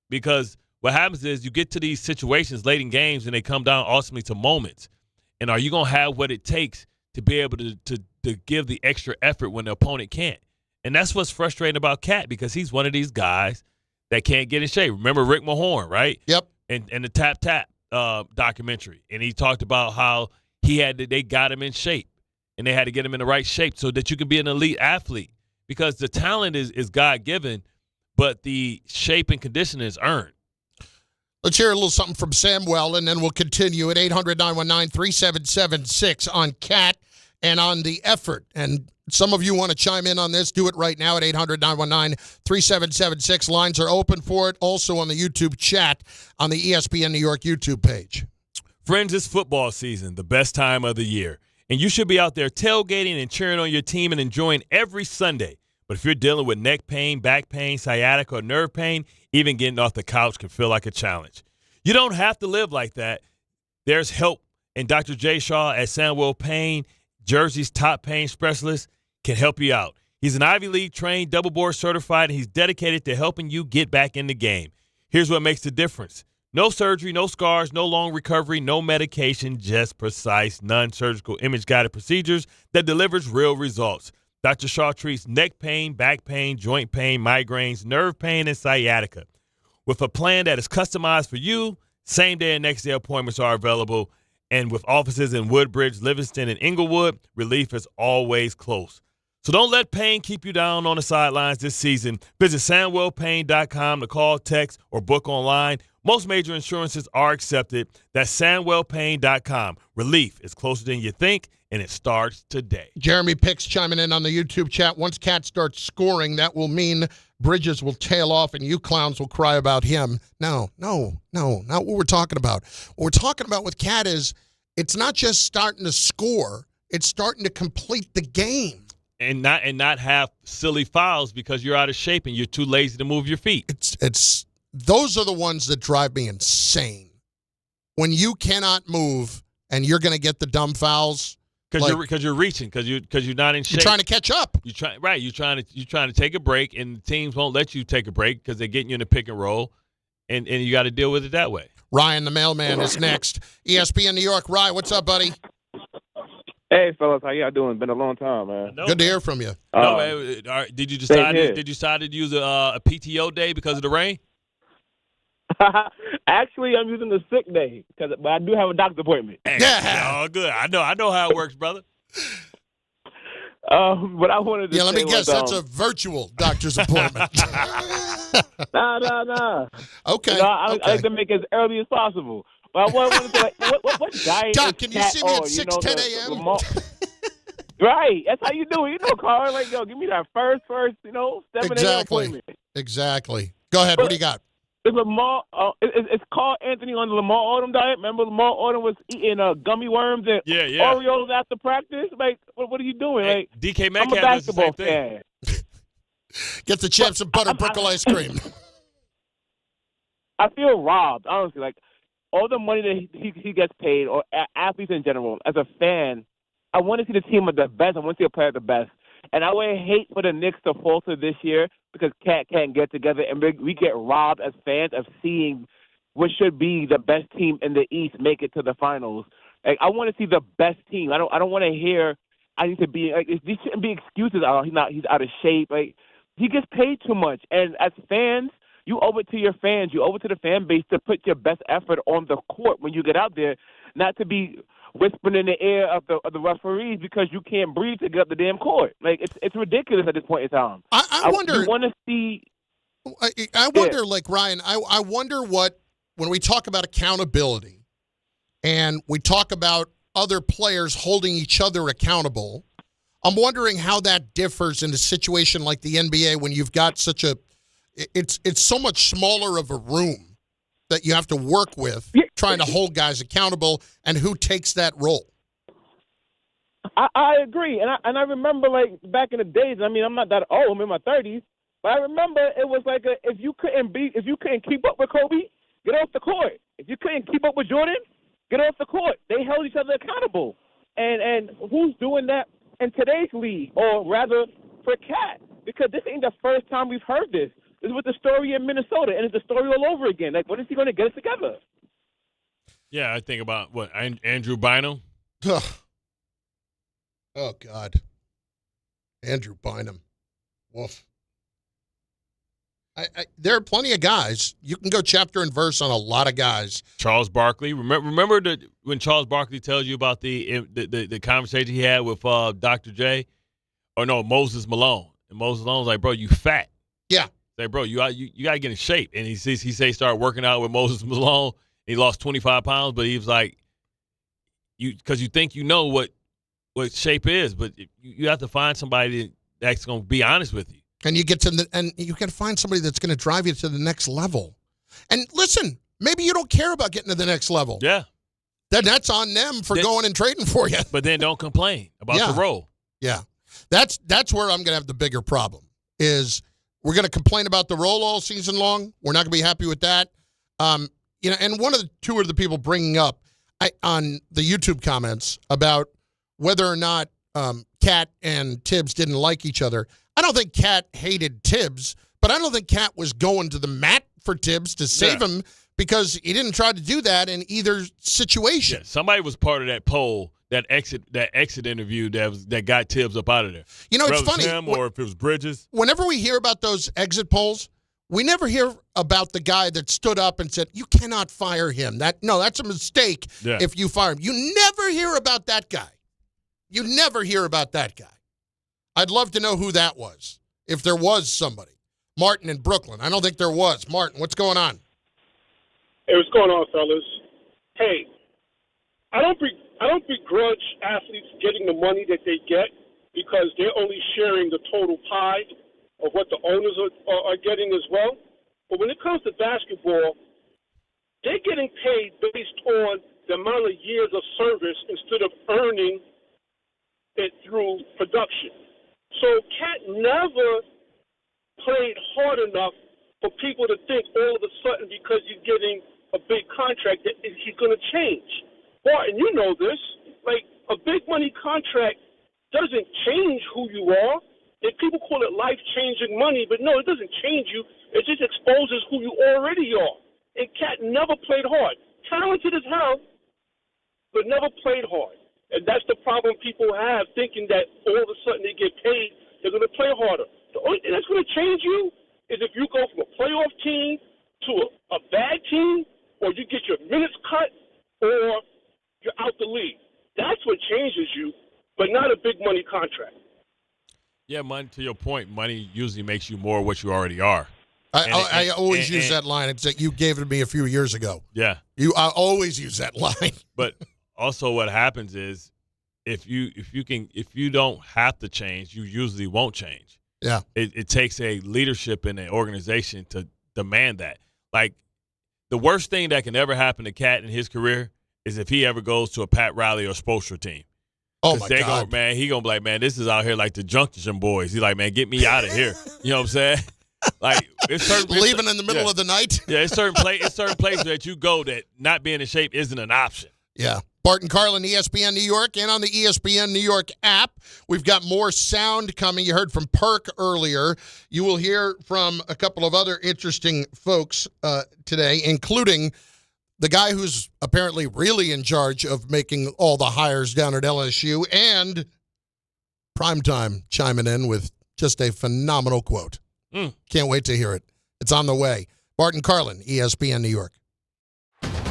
Because what happens is you get to these situations late in games and they come down ultimately to moments. And are you going to have what it takes to be able to give the extra effort when the opponent can't? And that's what's frustrating about Cat, because he's one of these guys that can't get in shape. Remember Rick Mahorn, right? Yep. And the Tap Tap documentary. And he talked about how they got him in shape, and they had to get him in the right shape so that you can be an elite athlete, because the talent is God-given, but the shape and conditioning is earned. Let's hear a little something from Samuel, and then we'll continue at 800-919-3776 on Cat and on the effort. And some of you want to chime in on this, do it right now at 800-919-3776. Lines are open for it. Also on the YouTube chat on the ESPN New York YouTube page. Friends, it's football season, the best time of the year. And you should be out there tailgating and cheering on your team and enjoying every Sunday. But if you're dealing with neck pain, back pain, sciatica, or nerve pain, even getting off the couch can feel like a challenge. You don't have to live like that. There's help, and Dr. Jay Shaw at Sandwell Pain, Jersey's top pain specialist, can help you out. He's an Ivy League trained, double board certified, and he's dedicated to helping you get back in the game. Here's what makes the difference. No surgery, no scars, no long recovery, no medication, just precise, non-surgical image-guided procedures that delivers real results. Dr. Shaw treats neck pain, back pain, joint pain, migraines, nerve pain, and sciatica. With a plan that is customized for you, same-day and next-day appointments are available. And with offices in Woodbridge, Livingston, and Inglewood, relief is always close. So don't let pain keep you down on the sidelines this season. Visit SandwellPain.com to call, text, or book online. Most major insurances are accepted. That's SandwellPain.com. Relief is closer than you think, and it starts today. Jeremy Picks chiming in on the YouTube chat. Once Cat starts scoring, that will mean Bridges will tail off and you clowns will cry about him. No, not what we're talking about. What we're talking about with Cat is it's not just starting to score, it's starting to complete the game. And not have silly fouls because you're out of shape and you're too lazy to move your feet. It's those are the ones that drive me insane. When you cannot move and you're going to get the dumb fouls because you're reaching because you're not in shape. You're trying to catch up. You're trying to take a break, and teams won't let you take a break because they're getting you in a pick and roll, and you got to deal with it that way. Ryan, the mailman, is next. ESPN New York. Ryan, what's up, buddy? Hey, fellas, how y'all doing? Been a long time, man. Good to hear from you. Did you decide to use a PTO day because of the rain? Actually, I'm using the sick day but I do have a doctor's appointment. Yeah, oh, good. I know how it works, brother. But I wanted to. Let me guess. That's a virtual doctor's appointment. Nah. Okay. I like to make it as early as possible. But I wanted to say, what diet? Doc, can you see me at 6:10 a.m.? Right. That's how you do it. Carl. Like, give me that first, 7 a.m. appointment. Exactly. Go ahead. What do you got? It's Lamar. It's Karl-Anthony on the Lamar Odom diet. Remember, Lamar Odom was eating gummy worms and Oreos after practice. Like, what are you doing? Hey, like, DK Metcalf I'm a basketball does the same thing. fan. Get the champ some butter brickle ice cream. I feel robbed, honestly. Like, all the money that he gets paid, or athletes in general, as a fan, I want to see the team at the best. I want to see a player at the best. And I would hate for the Knicks to falter this year because Cat can't get together, and we get robbed as fans of seeing what should be the best team in the East make it to the finals. Like, I want to see the best team. I don't want to hear I need to be like these shouldn't be excuses. Oh, he's out of shape. Like, he gets paid too much, and as fans, you owe it to your fans. You owe it to the fan base to put your best effort on the court when you get out there, not to be whispering in the ear of the referees because you can't breathe to get up the damn court. Like, it's ridiculous at this point in time. I wonder. You want to see. I wonder, like Ryan. I wonder what when we talk about accountability, and we talk about other players holding each other accountable. I'm wondering how that differs in a situation like the NBA when you've got such a. It's so much smaller of a room that you have to work with trying to hold guys accountable, and who takes that role. I agree, and I remember, like, back in the days. I mean, I'm not that old. I'm in my 30s, but I remember it was like if you couldn't keep up with Kobe, get off the court. If you couldn't keep up with Jordan, get off the court. They held each other accountable, and who's doing that in today's league, or rather for Cat? Because this ain't the first time we've heard this. This was the story in Minnesota, and it's the story all over again. Like, when is he going to get it together? Yeah, I think about Andrew Bynum. Oh, God. Andrew Bynum. Woof. There are plenty of guys. You can go chapter and verse on a lot of guys. Charles Barkley. Remember when Charles Barkley tells you about the conversation he had with Dr. J? Or no, Moses Malone. And Moses Malone's like, bro, you fat. Yeah. Like, bro, you got to get in shape. And he started working out with Moses Malone. He lost 25 pounds, but he was like, because you think you know what shape is, but you have to find somebody that's going to be honest with you. And you got to find somebody that's going to drive you to the next level. And listen, maybe you don't care about getting to the next level. Yeah. Then that's on them for going and trading for you. But then don't complain about the role. Yeah. That's where I'm going to have the bigger problem is we're going to complain about the role all season long. We're not going to be happy with that. And one of the two of the people bringing up on the YouTube comments about whether or not Cat and Tibbs didn't like each other. I don't think Cat hated Tibbs, but I don't think Cat was going to the mat for Tibbs to save him because he didn't try to do that in either situation. Yeah, somebody was part of that poll, that exit interview that got Tibbs up out of there. You know, it's funny. Him or if it was Bridges. Whenever we hear about those exit polls, we never hear about the guy that stood up and said, you cannot fire him. That's a mistake if you fire him. You never hear about that guy. You never hear about that guy. I'd love to know who that was, if there was somebody. Martin in Brooklyn. I don't think there was. Martin, what's going on? Hey, what's going on, fellas? Hey, I don't begrudge athletes getting the money that they get because they're only sharing the total pie of what the owners are getting as well. But when it comes to basketball, they're getting paid based on the amount of years of service instead of earning it through production. So Cat never played hard enough for people to think all of a sudden because you're getting a big contract that he's going to change. Barton, you know this. Like, a big money contract doesn't change who you are. And people call it life-changing money, but no, it doesn't change you. It just exposes who you already are. And Cat never played hard. Talented as hell, but never played hard. And that's the problem people have, thinking that all of a sudden they get paid, they're going to play harder. The only thing that's going to change you is if you go from a playoff team to a bad team, or you get your minutes cut, or you're out the league. That's what changes you, but not a big money contract. Yeah, money. To your point, money usually makes you more what you already are. I always use that line. It's that you gave it to me a few years ago. Yeah, I always use that line. But also, what happens is if you don't have to change, you usually won't change. Yeah, it takes a leadership in an organization to demand that. Like, the worst thing that can ever happen to Cat in his career is if he ever goes to a Pat Riley or Spoelstra team. Oh, my God. He going to be like, man, this is out here like the Junction Boys. He's like, man, get me out of here. You know what I'm saying? Like it's certain leaving in the middle of the night. Yeah, it's certain places that you go that not being in shape isn't an option. Yeah. Bart Carlin, ESPN New York, and on the ESPN New York app. We've got more sound coming. You heard from Perk earlier. You will hear from a couple of other interesting folks today, including the guy who's apparently really in charge of making all the hires down at LSU, and Primetime chiming in with just a phenomenal quote. Can't wait to hear it. It's on the way. Bart Carlin, ESPN New York.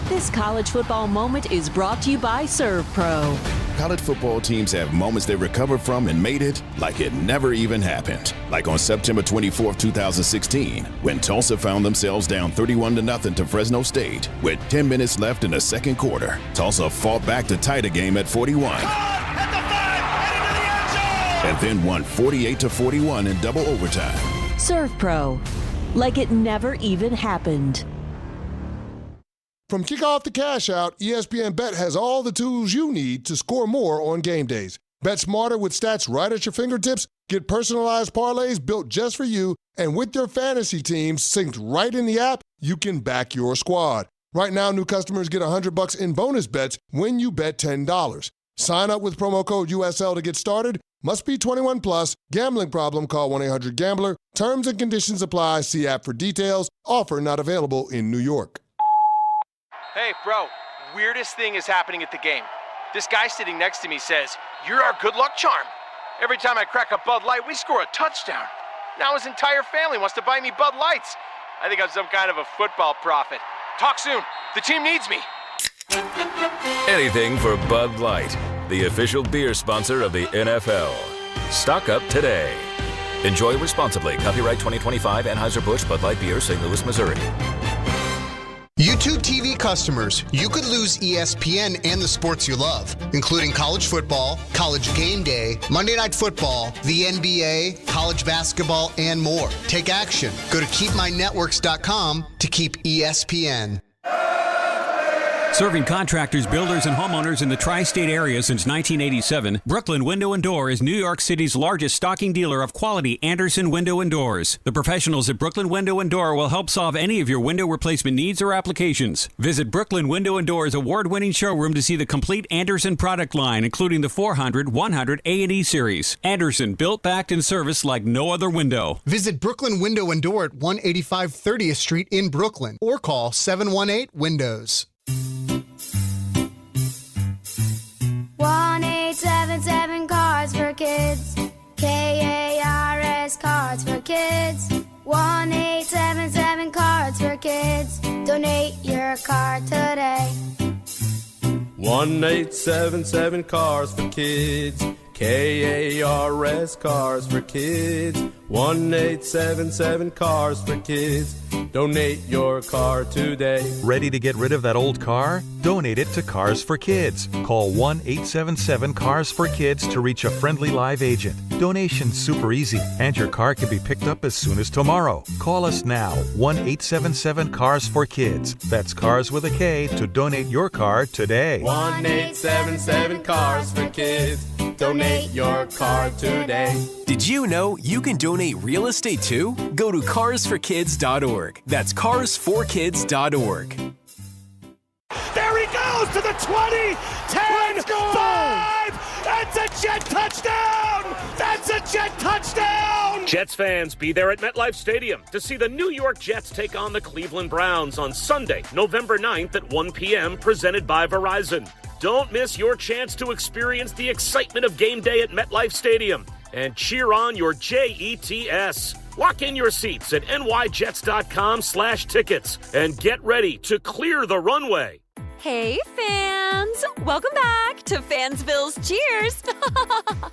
This college football moment is brought to you by ServPro. College football teams have moments they recovered from and made it like it never even happened. Like on September 24th, 2016, when Tulsa found themselves down 31-0 to Fresno State. With 10 minutes left in the second quarter, Tulsa fought back to tie the game at 41. And then won 48-41 in double overtime. ServPro, like it never even happened. From kickoff to cash out, ESPN Bet has all the tools you need to score more on game days. Bet smarter with stats right at your fingertips. Get personalized parlays built just for you. And with your fantasy teams synced right in the app, you can back your squad. Right now, new customers get $100 in bonus bets when you bet $10. Sign up with promo code USL to get started. Must be 21 plus. Gambling problem? Call 1-800-GAMBLER. Terms and conditions apply. See app for details. Offer not available in New York. Hey, bro, weirdest thing is happening at the game. This guy sitting next to me says, "You're our good luck charm." Every time I crack a Bud Light, we score a touchdown. Now his entire family wants to buy me Bud Lights. I think I'm some kind of a football prophet. Talk soon. The team needs me. Anything for Bud Light, the official beer sponsor of the NFL. Stock up today. Enjoy responsibly. Copyright 2025 Anheuser-Busch Bud Light Beer, St. Louis, Missouri. YouTube TV customers, you could lose ESPN and the sports you love, including college football, college game day, Monday Night Football, the NBA, college basketball, and more. Take action. Go to keepmynetworks.com to keep ESPN. Serving contractors, builders, and homeowners in the tri-state area since 1987, Brooklyn Window & Door is New York City's largest stocking dealer of quality Andersen window and doors. The professionals at Brooklyn Window & Door will help solve any of your window replacement needs or applications. Visit Brooklyn Window & Door's award-winning showroom to see the complete Andersen product line, including the 400, 100, A&E series. Andersen, built, backed, and serviced like no other window. Visit Brooklyn Window & Door at 185 30th Street in Brooklyn or call 718-WINDOWS. 1-877 Cards for Kids. KARS Cards for Kids. 1-877 Cards for Kids. Donate your card today. 1-877 Cars for Kids. KARS Cars for Kids. 1-877 Cars for Kids. Donate your car today. Ready to get rid of that old car? Donate it to Cars for Kids. Call 1-877-CARS-FOR-KIDS to reach a friendly live agent. Donation's super easy, and your car can be picked up as soon as tomorrow. Call us now, 1-877-CARS-FOR-KIDS. That's Cars with a K to donate your car today. 1-877 Cars for Kids. Donate your car today. Did you know you can donate real estate too? Go to carsforkids.org. That's carsforkids.org. There he goes to the 20, 10, 5. That's a Jet touchdown. That's a Jet touchdown. Jets fans, be there at MetLife Stadium to see the New York Jets take on the Cleveland Browns on Sunday, November 9th at 1 p.m., presented by Verizon. Don't miss your chance to experience the excitement of game day at MetLife Stadium and cheer on your Jets. Lock in your seats at nyjets.com/tickets and get ready to clear the runway. Hey, fans! Welcome back to Fansville's Cheers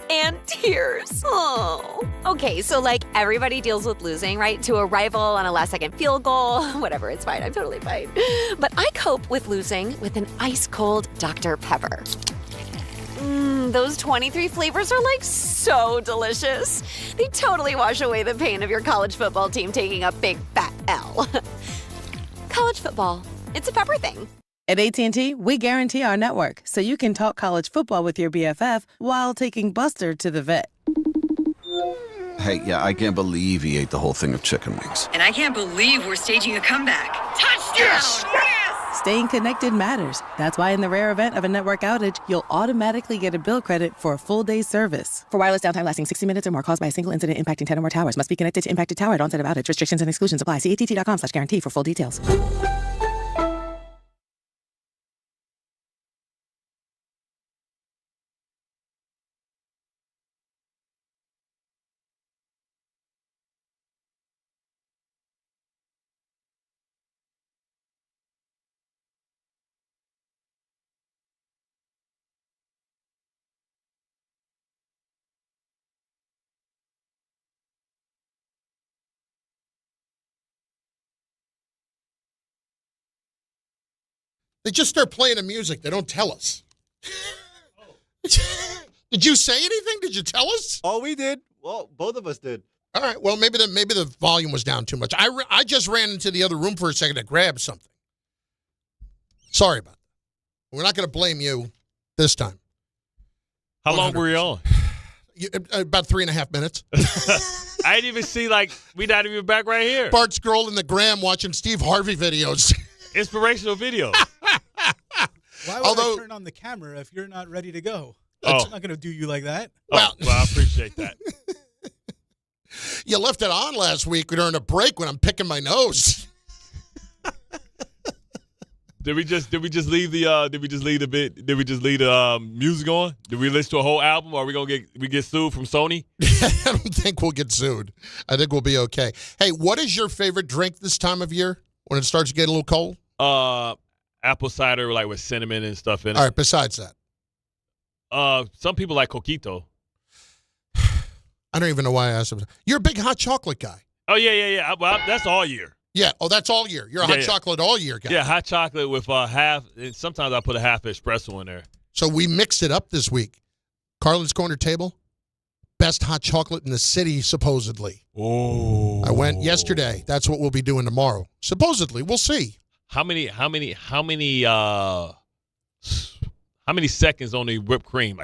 and Tears. Oh. Okay, so like everybody deals with losing, right? To a rival on a last-second field goal. Whatever, it's fine. I'm totally fine. But I cope with losing with an ice-cold Dr. Pepper. Those 23 flavors are like so delicious. They totally wash away the pain of your college football team taking a big fat L. College football, it's a pepper thing. At AT&T, we guarantee our network so you can talk college football with your BFF while taking Buster to the vet. Hey, yeah, I can't believe he ate the whole thing of chicken wings. And I can't believe we're staging a comeback. Touchdown! Yes! Staying connected matters. That's why in the rare event of a network outage, you'll automatically get a bill credit for a full day's service. For wireless downtime lasting 60 minutes or more caused by a single incident impacting 10 or more towers, must be connected to impacted tower at onset of outage. Restrictions and exclusions apply. See att.com/guarantee for full details. They just start playing the music. They don't tell us. Did you say anything? Did you tell us? Oh, we did. Well, both of us did. All right. Well, maybe the volume was down too much. I just ran into the other room for a second to grab something. Sorry about that. We're not going to blame you this time. How long were you on? About 3.5 minutes. I didn't even see, we not even back right here. Bart scrolling the gram watching Steve Harvey videos. Inspirational videos. Why would I turn on the camera if you're not ready to go? It's not going to do you like that. Well, I appreciate that. You left it on last week during a break when I'm picking my nose. Did we just leave the music on? Did we listen to a whole album, or are we get sued from Sony? I don't think we'll get sued. I think we'll be okay. Hey, what is your favorite drink this time of year when it starts to get a little cold? Apple cider with cinnamon and stuff in it. All right, besides that. Some people like coquito. I don't even know why I asked him. You're a big hot chocolate guy. Oh, yeah. Well, that's all year. Yeah. Oh, that's all year. You're a hot chocolate all year guy. Yeah, hot chocolate with half. And sometimes I put a half espresso in there. So we mixed it up this week. Carlin's Corner Table, best hot chocolate in the city, supposedly. Oh. I went yesterday. That's what we'll be doing tomorrow. Supposedly. We'll see. How many seconds on the whipped cream?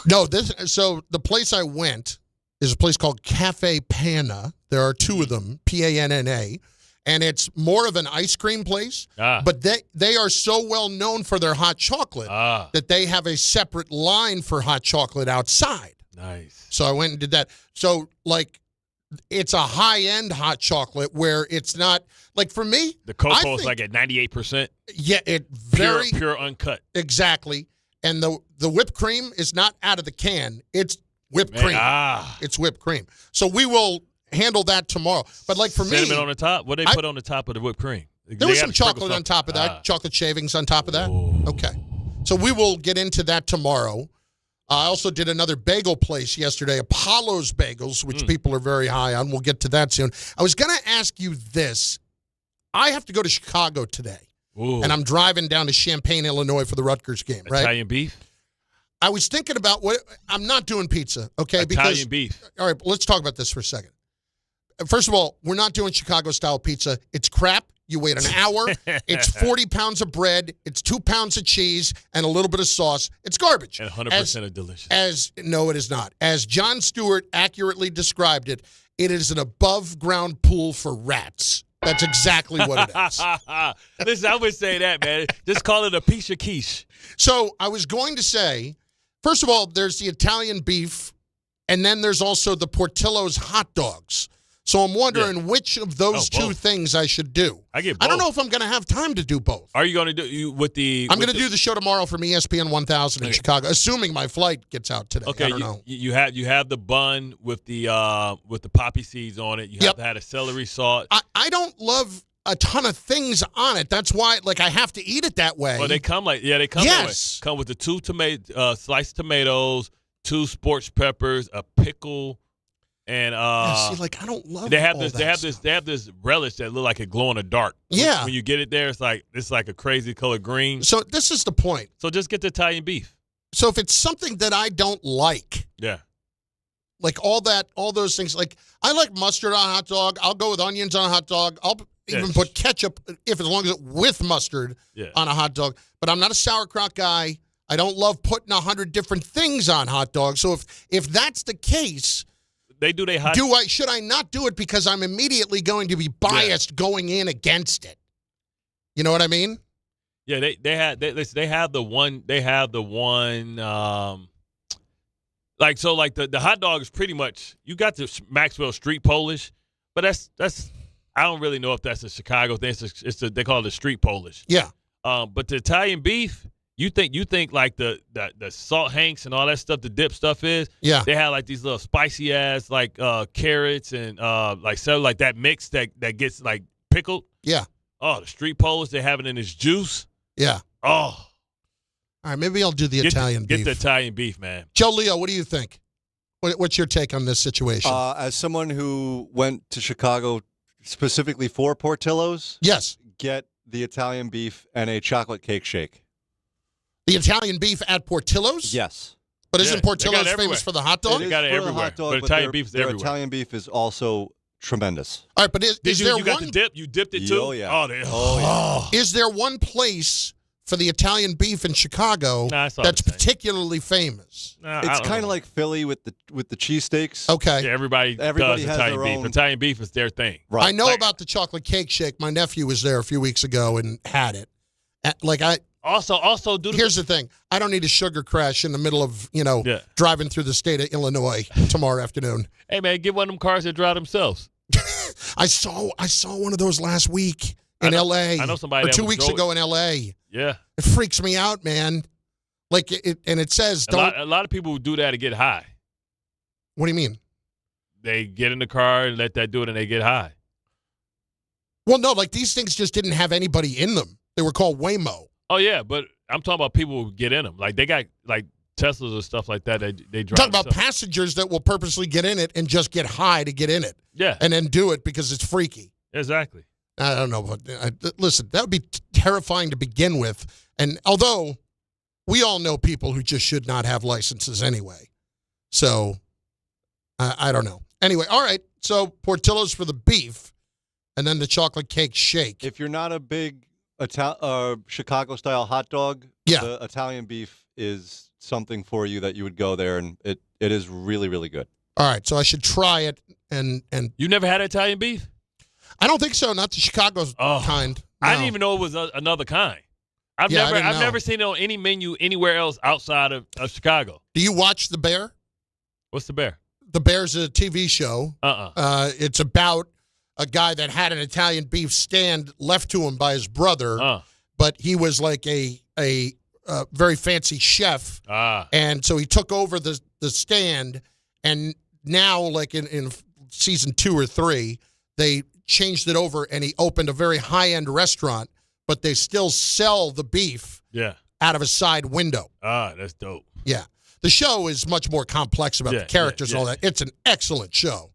No, so the place I went is a place called Cafe Panna. There are two of them, Panna, and it's more of an ice cream place. But they are so well known for their hot chocolate that they have a separate line for hot chocolate outside. Nice. So I went and did that. So it's a high-end hot chocolate where it's not for me. The cocoa is at 98%. Yeah, it very pure uncut. Exactly. And the whipped cream is not out of the can. It's whipped cream. It's whipped cream. So we will handle that tomorrow. But for me, cinnamon on the top. What do they put on the top of the whipped cream? There was some chocolate on top of that. Chocolate shavings on top of that. Okay. So we will get into that tomorrow. I also did another bagel place yesterday, Apollo's Bagels, which people are very high on. We'll get to that soon. I was going to ask you this. I have to go to Chicago today. Ooh. And I'm driving down to Champaign, Illinois for the Rutgers game, right? Italian beef? I was thinking about I'm not doing pizza, okay? Italian beef. All right, let's talk about this for a second. First of all, we're not doing Chicago-style pizza. It's crap. You wait an hour. It's 40 pounds of bread. It's 2 pounds of cheese and a little bit of sauce. It's garbage. And 100% of delicious. No, it is not. As Jon Stewart accurately described it, it is an above-ground pool for rats. That's exactly what it is. Listen, I would say that, man. Just call it a piece of quiche. So I was going to say, first of all, there's the Italian beef, and then there's also the Portillo's hot dogs. So I'm wondering which of those two things I should do. I get both. I don't know if I'm going to have time to do both. Are you going to do with the? I'm going to do the show tomorrow from ESPN 1000 in Chicago, assuming my flight gets out today. Okay, I don't know. You have the bun with the poppy seeds on it. You have to have a celery salt. I don't love a ton of things on it. That's why, I have to eat it that way. Well, they come that way. Come with the 2 sliced tomatoes, 2 sports peppers, a pickle. And I don't love. They have this relish that look like it glow in the dark. Yeah. When you get it there, it's like a crazy color green. So this is the point. So just get the Italian beef. So if it's something that I don't like, all those things, I like mustard on a hot dog. I'll go with onions on a hot dog. I'll even put ketchup as long as it's with mustard on a hot dog. But I'm not a sauerkraut guy. I don't love putting 100 different things on hot dogs. So if that's the case, should I not do it because I'm immediately going to be biased going in against it? You know what I mean? Yeah, they have the one the hot dog is pretty much, you got the Maxwell Street Polish, but that's I don't really know if that's a Chicago thing. They call it the Street Polish. Yeah. But the Italian beef, you think like the salt hanks and all that stuff, the dip stuff is. Yeah. They have like these little spicy ass like carrots and like that mix that gets like pickled. Yeah. Oh, the Street Polish, they have it in its juice. Yeah. Oh. All right, maybe I'll do the Italian beef. Get the Italian beef, man. Joe Leo, what do you think? What's your take on this situation? As someone who went to Chicago specifically for Portillo's, yes, get the Italian beef and a chocolate cake shake. The Italian beef at Portillo's? Yes. But isn't Portillo's famous for the hot dog? They got it everywhere. Hot dog, but Italian beef is their everywhere. Italian beef is also tremendous. All right, but is there you got one? the dip? You dipped it too? Oh, yeah. Oh, Is there one place for the Italian beef in Chicago that's particularly famous? It's kind of like Philly with the cheesesteaks. Okay. Yeah, everybody does has Italian their beef. own. Italian beef is their thing. Right. I know about the chocolate cake shake. My nephew was there a few weeks ago and had it. Also, here's the thing. I don't need a sugar crash in the middle of, driving through the state of Illinois tomorrow afternoon. Hey, man, get one of them cars that drive themselves. I saw one of those last week in L.A. I know somebody or 2 weeks ago in L.A. Yeah. It freaks me out, man. Like, it says don't. A lot of people do that to get high. What do you mean? They get in the car and let that do it, and they get high. Well, no, like these things just didn't have anybody in them. They were called Waymo. Oh, yeah, but I'm talking about people who get in them. Like, they got, like, Teslas and stuff like that. They drive. Talking about passengers that will purposely get in it and just get high to get in it. Yeah. And then do it because it's freaky. Exactly. I don't know. But listen, that would be terrifying to begin with. And although we all know people who just should not have licenses anyway. So, I don't know. Anyway, all right. So, Portillo's for the beef and then the chocolate cake shake. If you're not a big Chicago-style hot dog, the Italian beef is something for you that you would go there, and it is really, really good. All right. So, I should try it. And You never had Italian beef? I don't think so. Not the Chicago kind. No. I didn't even know it was another kind. I've never seen it on any menu anywhere else outside of Chicago. Do you watch The Bear? What's The Bear? The Bear's a TV show. It's about a guy that had an Italian beef stand left to him by his brother, but he was like a very fancy chef, and so he took over the stand, and now like in season 2 or 3, they changed it over, and he opened a very high-end restaurant, but they still sell the beef out of a side window. That's dope. Yeah. The show is much more complex about the characters and all that. It's an excellent show.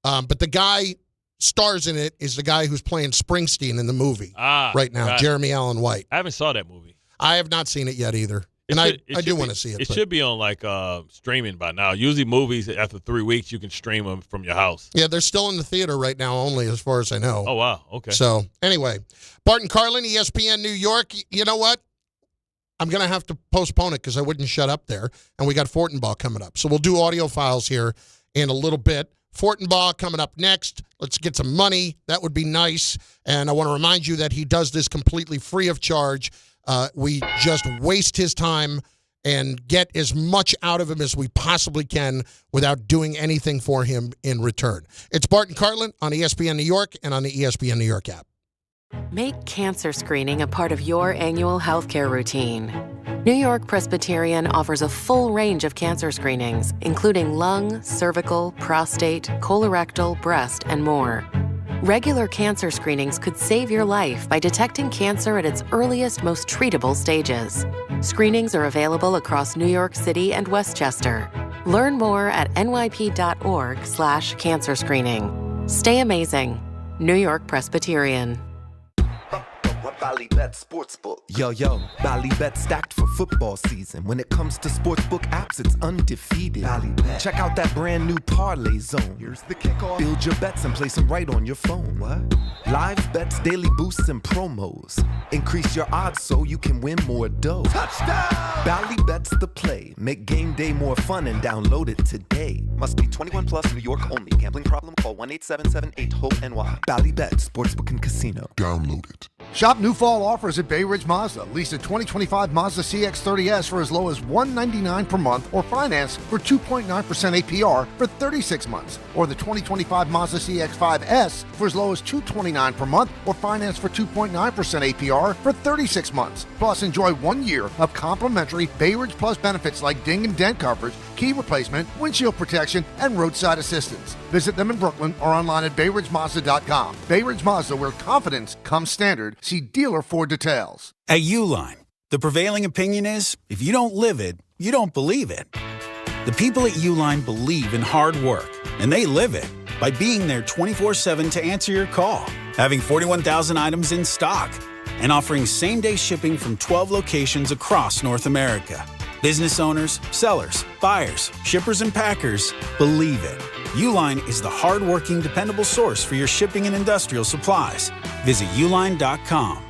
But the guy stars in it is the guy who's playing Springsteen in the movie right now, Jeremy Allen White. I haven't saw that movie. I have not seen it yet either. I do want to see it. It should be on like streaming by now. Usually movies, after 3 weeks, you can stream them from your house. Yeah, they're still in the theater right now only, as far as I know. Oh, wow. Okay. So, anyway, Bart Carlin, ESPN New York. You know what? I'm going to have to postpone it because I wouldn't shut up there. And we got Fortenbaugh coming up. So we'll do audio files here in a little bit. Fortenbaugh coming up next. Let's get some money. That would be nice. And I want to remind you that he does this completely free of charge. We just waste his time and get as much out of him as we possibly can without doing anything for him in return. It's Bart Carlin on ESPN New York and on the ESPN New York app. Make cancer screening a part of your annual healthcare routine. New York Presbyterian offers a full range of cancer screenings, including lung, cervical, prostate, colorectal, breast, and more. Regular cancer screenings could save your life by detecting cancer at its earliest, most treatable stages. Screenings are available across New York City and Westchester. Learn more at nyp.org/cancer screening. Stay amazing. New York Presbyterian. Ballybet Sportsbook. Yo, Ballybet stacked for football season. When it comes to sportsbook apps, it's undefeated. Ballybet. Check out that brand new parlay zone. Here's the kickoff. Build your bets and place them right on your phone. What? Live bets, daily boosts, and promos. Increase your odds so you can win more dough. Touchdown! Ballybet's the play. Make game day more fun and download it today. Must be 21 plus, New York only. Gambling problem? Call 1-877-8-HOPE-NY. Ballybet, Sportsbook and Casino. Download it. Shop new fall offers at Bay Ridge Mazda. Lease a 2025 Mazda CX-30S for as low as $199 per month or finance for 2.9% APR for 36 months. Or the 2025 Mazda CX-5S for as low as $229 per month or finance for 2.9% APR for 36 months. Plus, enjoy 1 year of complimentary Bay Ridge Plus benefits like ding and dent coverage, key replacement, windshield protection, and roadside assistance. Visit them in Brooklyn or online at BayRidgeMazda.com. Bay Ridge Mazda, where confidence comes standard. See dealer for details. At Uline, the prevailing opinion is, if you don't live it, you don't believe it. The people at Uline believe in hard work, and they live it by being there 24/7 to answer your call, having 41,000 items in stock, and offering same-day shipping from 12 locations across North America. Business owners, sellers, buyers, shippers, and packers believe it. Uline is the hard-working, dependable source for your shipping and industrial supplies. Visit uline.com.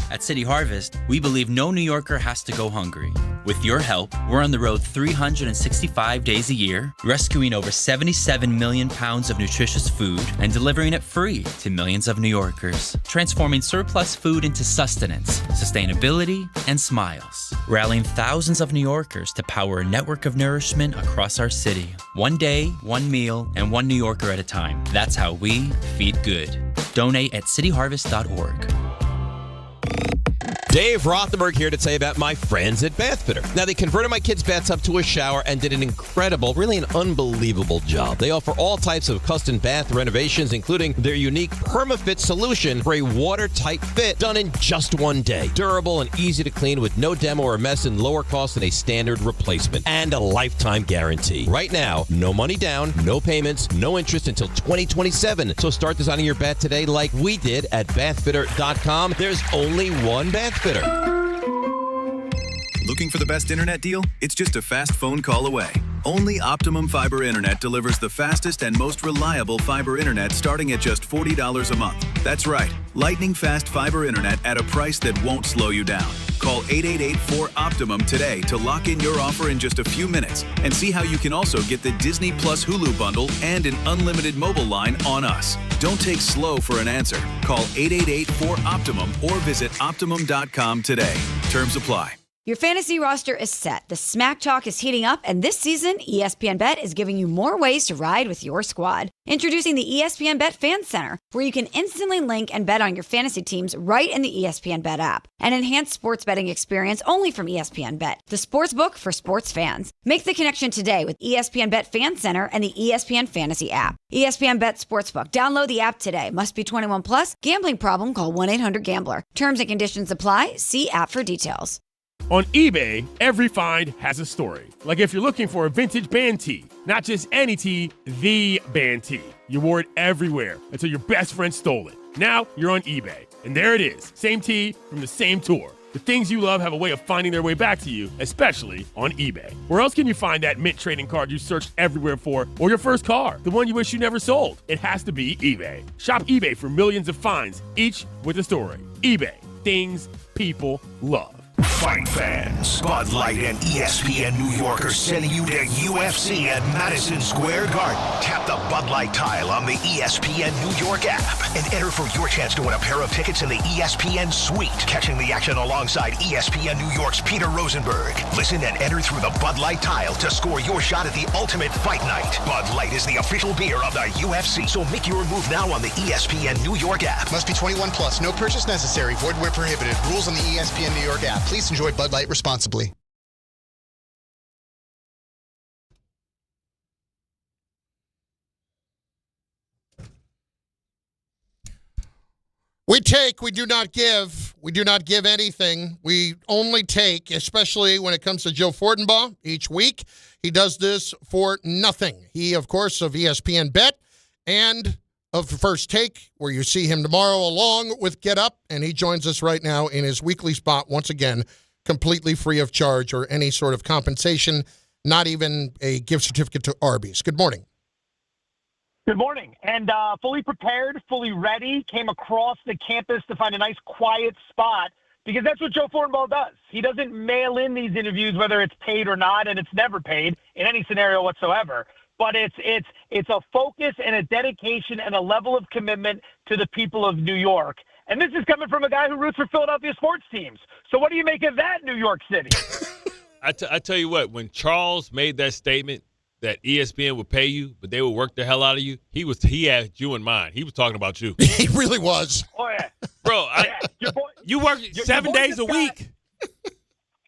At City Harvest, we believe no New Yorker has to go hungry. With your help, we're on the road 365 days a year, rescuing over 77 million pounds of nutritious food and delivering it free to millions of New Yorkers, transforming surplus food into sustenance, sustainability, and smiles, rallying thousands of New Yorkers to power a network of nourishment across our city. One day, one meal, and one New Yorker at a time. That's how we feed good. Donate at cityharvest.org. Dave Rothenberg here to tell you about my friends at Bath Fitter. Now, they converted my kids' bathtub to a shower and did an incredible, really an unbelievable job. They offer all types of custom bath renovations, including their unique PermaFit solution for a watertight fit done in just 1 day. Durable and easy to clean with no demo or mess and lower cost than a standard replacement. And a lifetime guarantee. Right now, no money down, no payments, no interest until 2027. So start designing your bath today like we did at bathfitter.com. There's only one Bath Fitter. Looking for the best internet deal? It's just a fast phone call away. Only Optimum Fiber Internet delivers the fastest and most reliable fiber internet starting at just $40 a month. That's right, lightning fast fiber internet at a price that won't slow you down. Call 888-4OPTIMUM today to lock in your offer in just a few minutes and see how you can also get the Disney Plus Hulu bundle and an unlimited mobile line on us. Don't take slow for an answer. Call 888-4OPTIMUM or visit Optimum.com today. Terms apply. Your fantasy roster is set. The Smack Talk is heating up, and this season, ESPN Bet is giving you more ways to ride with your squad. Introducing the ESPN Bet Fan Center, where you can instantly link and bet on your fantasy teams right in the ESPN Bet app. An enhanced sports betting experience only from ESPN Bet, the sports book for sports fans. Make the connection today with ESPN Bet Fan Center and the ESPN Fantasy app. ESPN Bet Sportsbook. Download the app today. Must be 21 plus. Gambling problem? Call 1-800-GAMBLER. Terms and conditions apply. See app for details. On eBay, every find has a story. Like if you're looking for a vintage band tee, not just any tee, the band tee. You wore it everywhere until your best friend stole it. Now you're on eBay, and there it is. Same tee from the same tour. The things you love have a way of finding their way back to you, especially on eBay. Where else can you find that mint trading card you searched everywhere for, or your first car, the one you wish you never sold? It has to be eBay. Shop eBay for millions of finds, each with a story. eBay, things people love. Fight fans, Bud Light and ESPN New York are sending you to UFC at Madison Square Garden. Tap the Bud Light tile on the ESPN New York app and enter for your chance to win a pair of tickets in the ESPN Suite. Catching the action alongside ESPN New York's Peter Rosenberg. Listen and enter through the Bud Light tile to score your shot at the ultimate fight night. Bud Light is the official beer of the UFC, so make your move now on the ESPN New York app. Must be 21 plus. No purchase necessary. Void where prohibited. Rules on the ESPN New York app. Please enjoy Bud Light responsibly. We take, we do not give. We do not give anything. We only take, especially when it comes to Joe Fortenbaugh each week. He does this for nothing. He, of course, of ESPN Bet and of First Take, where you see him tomorrow along with Get Up, and he joins us right now in his weekly spot, once again, completely free of charge or any sort of compensation, not even a gift certificate to Arby's. Good morning. Good morning. And fully prepared, fully ready, came across the campus to find a nice quiet spot because that's what Joe Fortenbaugh does. He doesn't mail in these interviews, whether it's paid or not, and it's never paid in any scenario whatsoever. But it's a focus and a dedication and a level of commitment to the people of New York. And this is coming from a guy who roots for Philadelphia sports teams. So what do you make of that, New York City? I tell you what, when Charles made that statement that ESPN would pay you, but they would work the hell out of you, he had you in mind. He was talking about you. He really was. Oh, yeah. Bro, you work 7 days a week.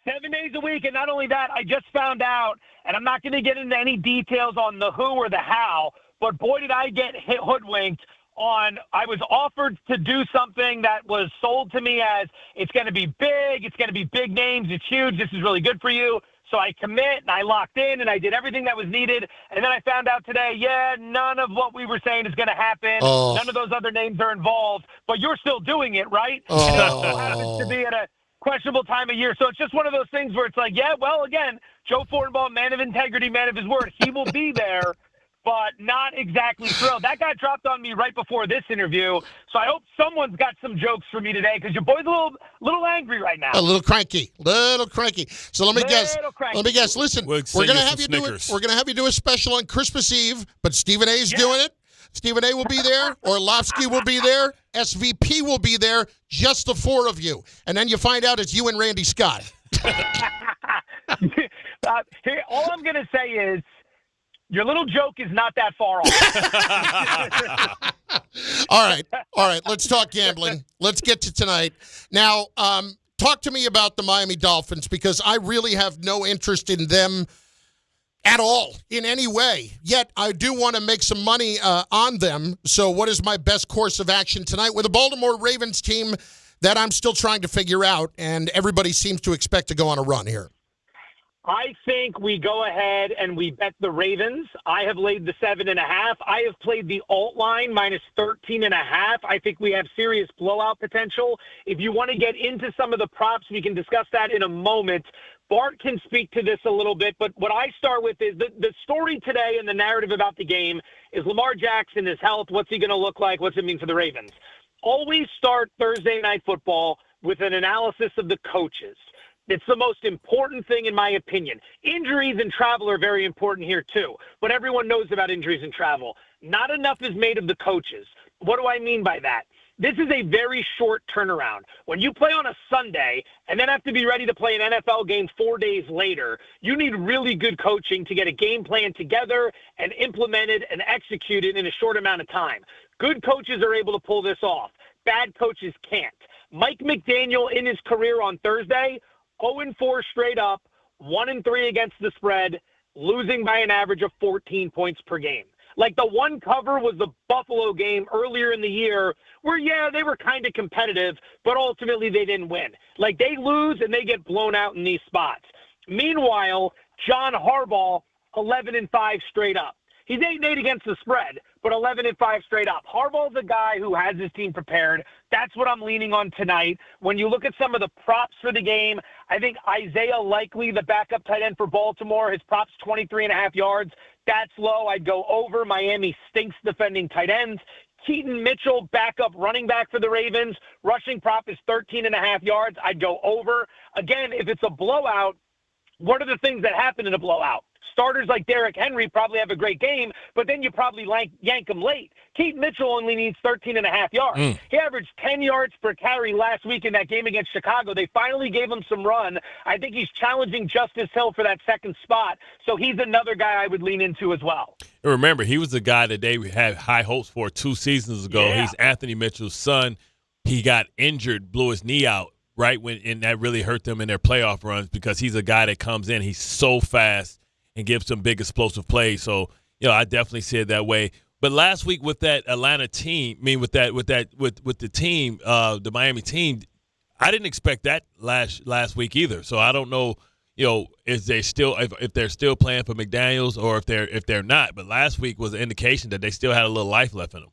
7 days a week, and not only that, I just found out, and I'm not going to get into any details on the who or the how, but boy, did I get hoodwinked on. I was offered to do something that was sold to me as it's going to be big, it's going to be big names, it's huge, this is really good for you. So I commit, and I locked in, and I did everything that was needed, and then I found out today, none of what we were saying is going to happen. Oh. None of those other names are involved, but you're still doing it, right? Oh. And it also happens to be at a questionable time of year. So it's just one of those things where it's like, again, Joe Fortenbaugh, man of integrity, man of his word. He will be there, but not exactly thrilled. That got dropped on me right before this interview. So I hope someone's got some jokes for me today because your boy's a little angry right now. A little cranky. So let me guess. Listen, we're gonna have you do it. We're gonna have you do a special on Christmas Eve, but Stephen A's doing it. Stephen A will be there. Orlovsky will be there. SVP will be there. Just the four of you. And then you find out it's you and Randy Scott. All I'm going to say is your little joke is not that far off. All right. Let's talk gambling. Let's get to tonight. Now, talk to me about the Miami Dolphins because I really have no interest in them at all, in any way. Yet, I do want to make some money on them. So what is my best course of action tonight with a Baltimore Ravens team that I'm still trying to figure out, and everybody seems to expect to go on a run here? I think we go ahead and we bet the Ravens. I have laid the 7.5. I have played the alt line minus 13.5. I think we have serious blowout potential. If you want to get into some of the props, we can discuss that in a moment. Bart can speak to this a little bit, but what I start with is the story today and the narrative about the game is Lamar Jackson, his health, what's he going to look like, what's it mean for the Ravens. Always start Thursday Night Football with an analysis of the coaches. It's the most important thing in my opinion. Injuries and travel are very important here too, but everyone knows about injuries and travel. Not enough is made of the coaches. What do I mean by that? This is a very short turnaround. When you play on a Sunday and then have to be ready to play an NFL game 4 days later, you need really good coaching to get a game plan together and implemented and executed in a short amount of time. Good coaches are able to pull this off. Bad coaches can't. Mike McDaniel in his career on Thursday, 0-4 straight up, 1-3 against the spread, losing by an average of 14 points per game. Like the one cover was the Buffalo game earlier in the year where, they were kind of competitive, but ultimately they didn't win. Like they lose and they get blown out in these spots. Meanwhile, John Harbaugh, 11-5 straight up. He's 8-8 against the spread, but 11-5 straight up. Harbaugh's a guy who has his team prepared. That's what I'm leaning on tonight. When you look at some of the props for the game, I think Isaiah Likely, the backup tight end for Baltimore, his props 23.5 yards. That's low. I'd go over. Miami stinks defending tight ends. Keaton Mitchell, backup running back for the Ravens. Rushing prop is 13.5 yards. I'd go over. Again, if it's a blowout, what are the things that happen in a blowout? Starters like Derrick Henry probably have a great game, but then you probably yank him late. Keaton Mitchell only needs 13.5 yards. He averaged 10 yards per carry last week in that game against Chicago. They finally gave him some run. I think he's challenging Justice Hill for that second spot, so he's another guy I would lean into as well. Remember, he was the guy that they had high hopes for 2 seasons ago. Yeah. He's Anthony Mitchell's son. He got injured, blew his knee out and that really hurt them in their playoff runs because he's a guy that comes in. He's so fast and give some big explosive plays. So, I definitely see it that way. But last week with that Atlanta team, with the team, the Miami team, I didn't expect that last week either. So I don't know, is they still if they're still playing for McDaniels or if they're not. But last week was an indication that they still had a little life left in them.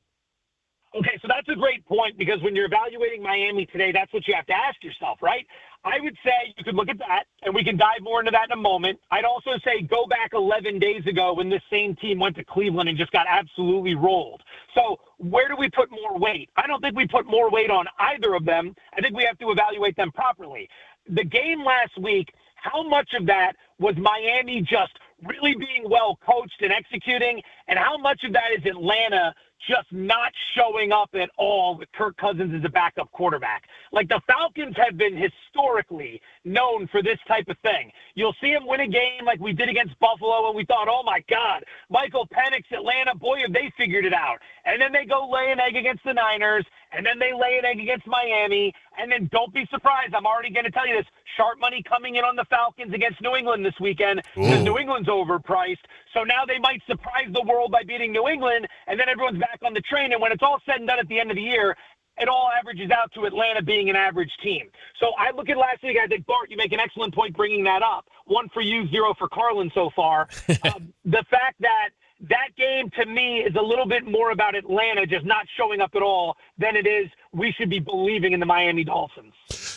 so that's a great point because when you're evaluating Miami today, that's what you have to ask yourself, right? I would say you could look at that, and we can dive more into that in a moment. I'd also say go back 11 days ago when this same team went to Cleveland and just got absolutely rolled. So where do we put more weight? I don't think we put more weight on either of them. I think we have to evaluate them properly. The game last week, how much of that was Miami just really being well coached and executing, and how much of that is Atlanta just not showing up at all with Kirk Cousins as a backup quarterback? Like, the Falcons have been historically known for this type of thing. You'll see them win a game like we did against Buffalo, and we thought, oh, my God, Michael Penix, Atlanta, boy, have they figured it out. And then they go lay an egg against the Niners, and then they lay an egg against Miami, and then don't be surprised, I'm already going to tell you this, sharp money coming in on the Falcons against New England this weekend because New England's overpriced. So now they might surprise the world by beating New England, and then everyone's back on the train. And when it's all said and done at the end of the year, it all averages out to Atlanta being an average team. So I look at last week, I think, Bart, you make an excellent point bringing that up. 1 for you, 0 for Carlin so far. The fact that game, to me, is a little bit more about Atlanta just not showing up at all than it is we should be believing in the Miami Dolphins.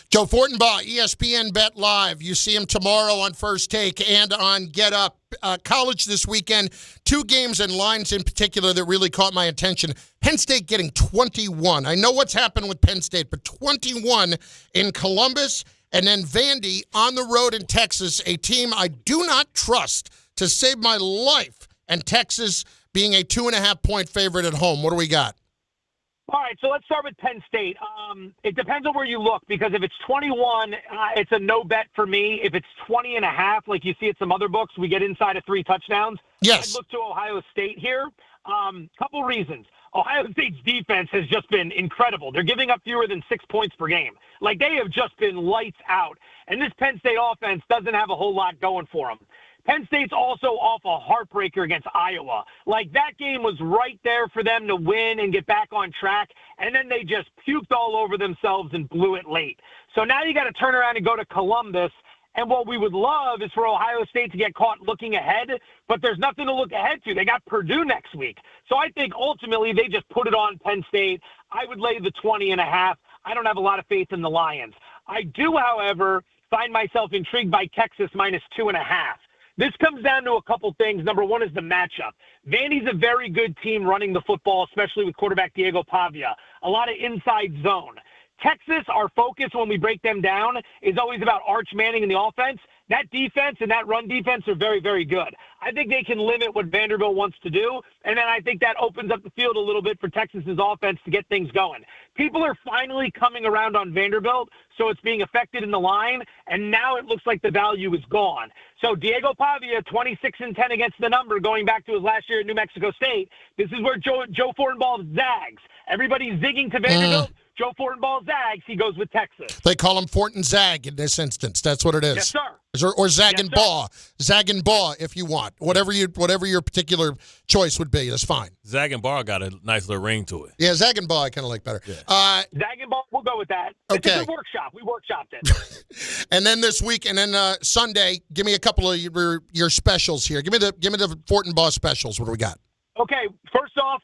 Joe Fortenbaugh, ESPN Bet Live. You see him tomorrow on First Take and on Get Up. College this weekend, 2 games and lines in particular that really caught my attention. Penn State getting 21. I know what's happened with Penn State, but 21 in Columbus, and then Vandy on the road in Texas, a team I do not trust to save my life, and Texas being a 2.5-point favorite at home. What do we got? All right, so let's start with Penn State. It depends on where you look, because if it's 21, it's a no bet for me. If it's 20.5, like you see at some other books, we get inside of 3 touchdowns. Yes. I'd look to Ohio State here. Couple reasons. Ohio State's defense has just been incredible. They're giving up fewer than 6 points per game. Like, they have just been lights out. And this Penn State offense doesn't have a whole lot going for them. Penn State's also off a heartbreaker against Iowa. Like, that game was right there for them to win and get back on track, and then they just puked all over themselves and blew it late. So now you got to turn around and go to Columbus, and what we would love is for Ohio State to get caught looking ahead, but there's nothing to look ahead to. They got Purdue next week. So I think ultimately they just put it on Penn State. I would lay the 20.5. I don't have a lot of faith in the Lions. I do, however, find myself intrigued by Texas minus 2.5. This comes down to a couple things. Number one is the matchup. Vandy's a very good team running the football, especially with quarterback Diego Pavia. A lot of inside zone. Texas, our focus when we break them down is always about Arch Manning in the offense. That defense and that run defense are very, very good. I think they can limit what Vanderbilt wants to do, and then I think that opens up the field a little bit for Texas's offense to get things going. People are finally coming around on Vanderbilt, so it's being affected in the line, and now it looks like the value is gone. So Diego Pavia, 26-10 against the number, going back to his last year at New Mexico State. This is where Joe Fortenbaugh zags. Everybody's zigging to Vanderbilt. Joe Fortenbaugh zags. He goes with Texas. They call him Fortin Zag in this instance. That's what it is. Yes, sir. Or Zag and Baugh. Zag and Baugh, if you want. Whatever your particular choice would be, that's fine. Zag and Baugh got a nice little ring to it. Yeah, Zag and Baugh I kind of like better. Yeah. Zag and Baugh, we'll go with that. Okay. It's a workshop. We workshopped it. And then this week, and then Sunday, give me a couple of your specials here. Give me the Fortenbaugh specials. What do we got? Okay, first off,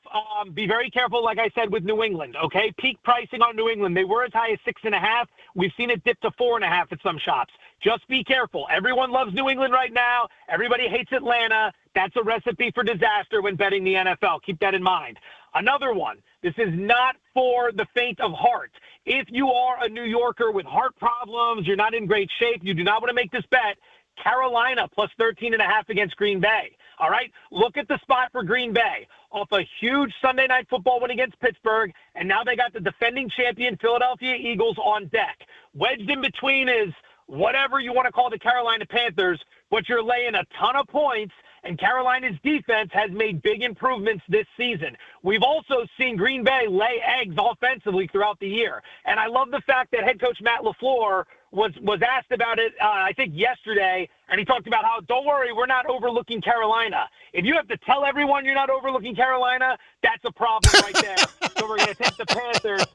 be very careful, like I said, with New England, okay? Peak pricing on New England. They were as high as 6.5. We've seen it dip to 4.5 at some shops. Just be careful. Everyone loves New England right now. Everybody hates Atlanta. That's a recipe for disaster when betting the NFL. Keep that in mind. Another one. This is not for the faint of heart. If you are a New Yorker with heart problems, you're not in great shape, you do not want to make this bet, Carolina plus 13.5 against Green Bay. All right, look at the spot for Green Bay. Off a huge Sunday Night Football win against Pittsburgh, and now they got the defending champion Philadelphia Eagles on deck. Wedged in between is whatever you want to call the Carolina Panthers, but you're laying a ton of points, and Carolina's defense has made big improvements this season. We've also seen Green Bay lay eggs offensively throughout the year, and I love the fact that head coach Matt LaFleur was asked about it, I think, yesterday, and he talked about how, don't worry, we're not overlooking Carolina. If you have to tell everyone you're not overlooking Carolina, that's a problem right there. So we're going to take the Panthers.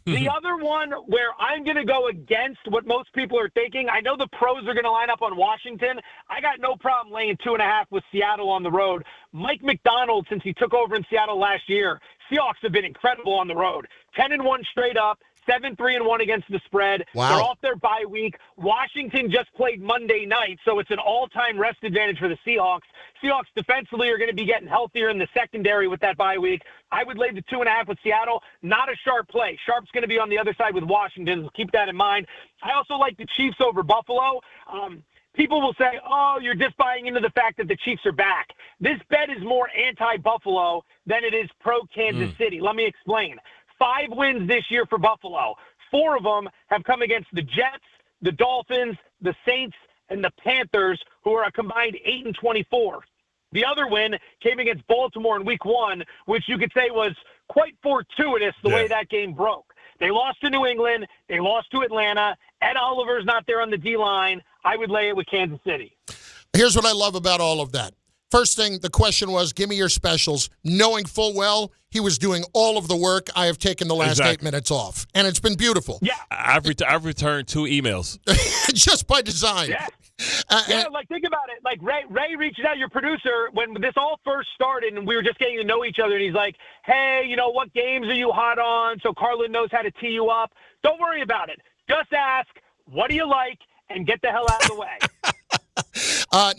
The other one where I'm going to go against what most people are thinking, I know the pros are going to line up on Washington. I got no problem laying 2.5 with Seattle on the road. Mike McDonald, since he took over in Seattle last year, Seahawks have been incredible on the road. 10-1 straight up. 7-3-1 against the spread. Wow. They're off their bye week. Washington just played Monday night, so it's an all-time rest advantage for the Seahawks. Seahawks defensively are going to be getting healthier in the secondary with that bye week. I would lay the 2.5 with Seattle. Not a sharp play. Sharp's going to be on the other side with Washington, so keep that in mind. I also like the Chiefs over Buffalo. People will say, oh, you're just buying into the fact that the Chiefs are back. This bet is more anti-Buffalo than it is pro-Kansas City. Let me explain. 5 wins this year for Buffalo. 4 of them have come against the Jets, the Dolphins, the Saints, and the Panthers, who are a combined 8-24. The other win came against Baltimore in Week 1, which you could say was quite fortuitous the way that game broke. They lost to New England. They lost to Atlanta. Ed Oliver's not there on the D-line. I would lay it with Kansas City. Here's what I love about all of that. First thing, the question was, give me your specials, knowing full well he was doing all of the work. I have taken the last 8 minutes off, and it's been beautiful. Yeah. I've returned 2 emails. Just by design. Yeah. Think about it. Like, Ray reached out, your producer, when this all first started, and we were just getting to know each other, and he's like, hey, what games are you hot on? So Carlin knows how to tee you up. Don't worry about it. Just ask, what do you like, and get the hell out of the way.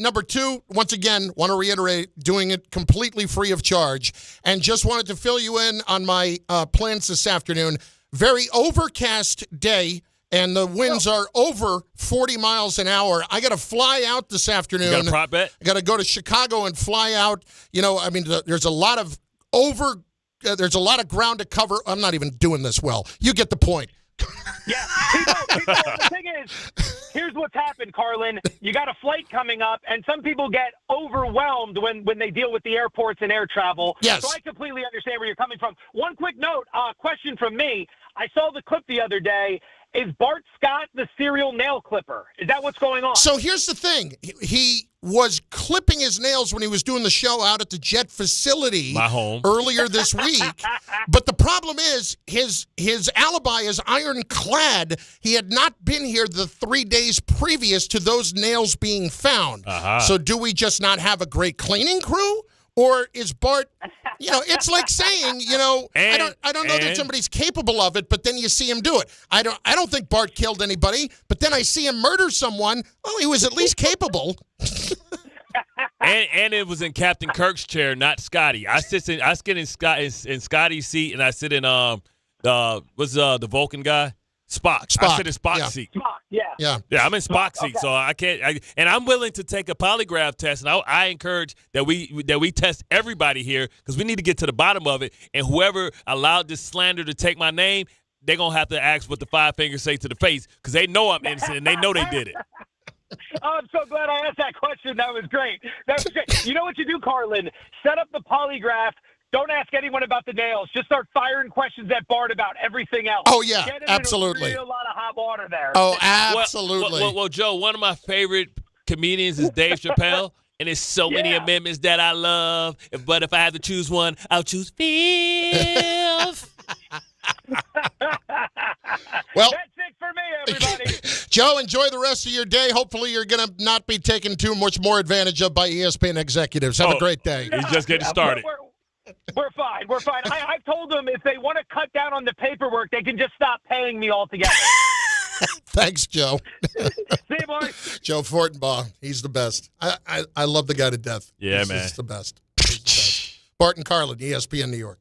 Number 2, once again, want to reiterate, doing it completely free of charge. And just wanted to fill you in on my plans this afternoon. Very overcast day, and the winds are over 40 miles an hour. I got to fly out this afternoon. You got a prop bet? I got to go to Chicago and fly out. There's a lot of there's a lot of ground to cover. I'm not even doing this well. You get the point. Yeah, people, the thing is, here's what's happened, Carlin. You got a flight coming up, and some people get overwhelmed when they deal with the airports and air travel. Yes. So I completely understand where you're coming from. One quick note, question from me. I saw the clip the other day. Is Bart Scott the serial nail clipper? Is that what's going on? So here's the thing. He was clipping his nails when he was doing the show out at the Jet facility my home earlier this week. But the problem is his alibi is ironclad. He had not been here the 3 days previous to those nails being found. So do we just not have a great cleaning crew? Or is Bart, it's like saying, I don't know that somebody's capable of it, but then you see him do it. I don't think Bart killed anybody, but then I see him murder someone. Well, he was at least capable. and it was in Captain Kirk's chair, not Scotty. I sit in Scotty's seat, and I sit in the Vulcan guy? Spock. I sit in Spock's seat. Spock, yeah. Yeah, I'm in Spock's seat, so I can't. And I'm willing to take a polygraph test, and I encourage that we test everybody here because we need to get to the bottom of it. And whoever allowed this slander to take my name, they're gonna have to ask what the 5 fingers say to the face because they know I'm innocent and they know they did it. Oh, I'm so glad I asked that question. That was great. You know what you do, Carlin? Set up the polygraph. Don't ask anyone about the nails. Just start firing questions at Bart about everything else. Oh, yeah, Get him absolutely. In a lot of hot water there. Oh, absolutely. Well, Joe, one of my favorite comedians is Dave Chappelle, and there's so many amendments that I love. But if I had to choose one, I'll choose fifth. Well, that's it for me, everybody. Joe, enjoy the rest of your day. Hopefully you're going to not be taken too much more advantage of by ESPN executives. Have a great day. He's just getting started. We're fine. I've told them if they want to cut down on the paperwork, they can just stop paying me altogether. Thanks, Joe. See you, boys. Joe Fortenbaugh. He's the best. I love the guy to death. Yeah, man. He's the best. Bart Carlin, ESPN New York.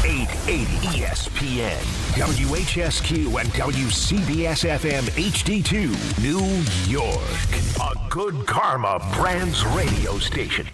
880 ESPN, WHSQ, and WCBS-FM HD2, New York. A Good Karma Brands radio station.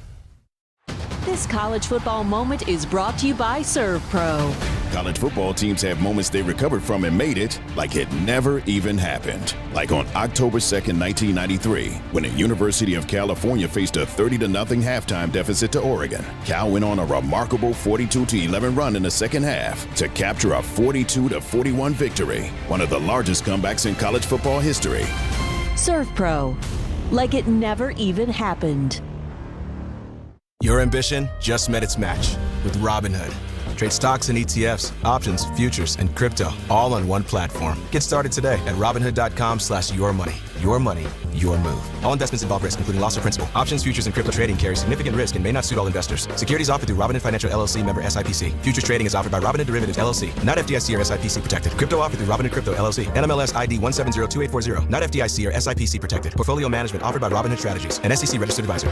This college football moment is brought to you by ServPro. College football teams have moments they recovered from and made it like it never even happened. Like on October 2nd, 1993, when the University of California faced a 30-0 halftime deficit to Oregon. Cal went on a remarkable 42-11 run in the second half to capture a 42-41 victory, one of the largest comebacks in college football history. ServPro, like it never even happened. Your ambition just met its match with Robinhood. Trade stocks and ETFs, options, futures, and crypto all on one platform. Get started today at Robinhood.com/yourmoney. Your money, your move. All investments involve risk, including loss of principal. Options, futures, and crypto trading carry significant risk and may not suit all investors. Securities offered through Robinhood Financial LLC, member SIPC. Futures trading is offered by Robinhood Derivatives LLC, not FDIC or SIPC protected. Crypto offered through Robinhood Crypto LLC, NMLS ID 1702840, not FDIC or SIPC protected. Portfolio management offered by Robinhood Strategies, an SEC registered advisor.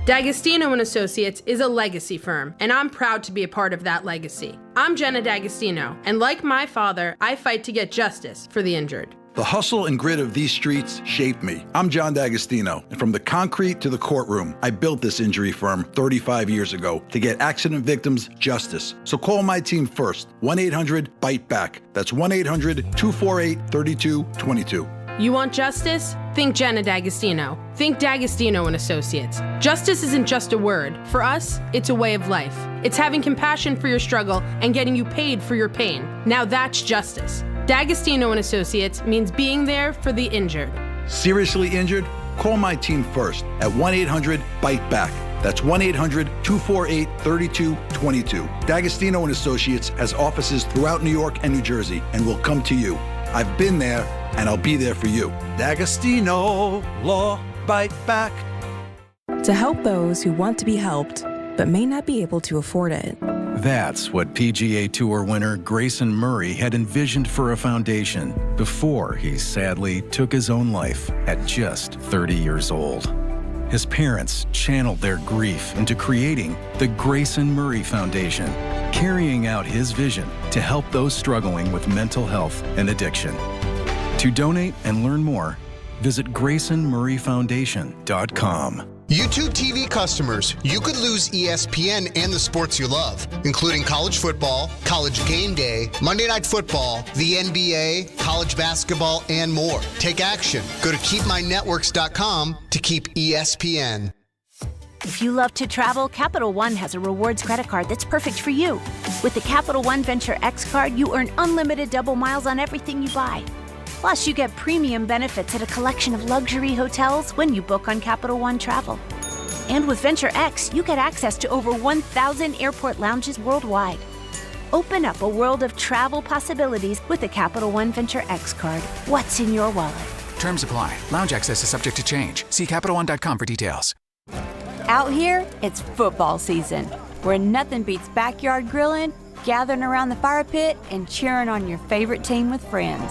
D'Agostino & Associates is a legacy firm, and I'm proud to be a part of that legacy. I'm Jenna D'Agostino, and like my father, I fight to get justice for the injured. The hustle and grit of these streets shaped me. I'm John D'Agostino, and from the concrete to the courtroom, I built this injury firm 35 years ago to get accident victims justice. So call my team first, 1-800-BITE-BACK. That's 1-800-248-3222. You want justice? Think Jenna D'Agostino. Think D'Agostino & Associates. Justice isn't just a word. For us, it's a way of life. It's having compassion for your struggle and getting you paid for your pain. Now that's justice. D'Agostino & Associates means being there for the injured. Seriously injured? Call my team first at 1-800-BITE-BACK. That's 1-800-248-3222. D'Agostino & Associates has offices throughout New York and New Jersey and will come to you. I've been there, and I'll be there for you. D'Agostino Law, Bite Back. To help those who want to be helped, but may not be able to afford it. That's what PGA Tour winner Grayson Murray had envisioned for a foundation before he sadly took his own life at just 30 years old. His parents channeled their grief into creating the Grayson Murray Foundation, carrying out his vision to help those struggling with mental health and addiction. To donate and learn more, visit GraysonMurrayFoundation.com. YouTube TV customers, you could lose ESPN and the sports you love, including college football, college game day, Monday Night Football, the NBA, college basketball, and more. Take action. Go to KeepMyNetworks.com to keep ESPN. If you love to travel, Capital One has a rewards credit card that's perfect for you. With the Capital One Venture X card, you earn unlimited double miles on everything you buy. Plus, you get premium benefits at a collection of luxury hotels when you book on Capital One Travel. And with Venture X, you get access to over 1,000 airport lounges worldwide. Open up a world of travel possibilities with the Capital One Venture X card. What's in your wallet? Terms apply. Lounge access is subject to change. See CapitalOne.com for details. Out here, it's football season, where nothing beats backyard grilling, gathering around the fire pit, and cheering on your favorite team with friends.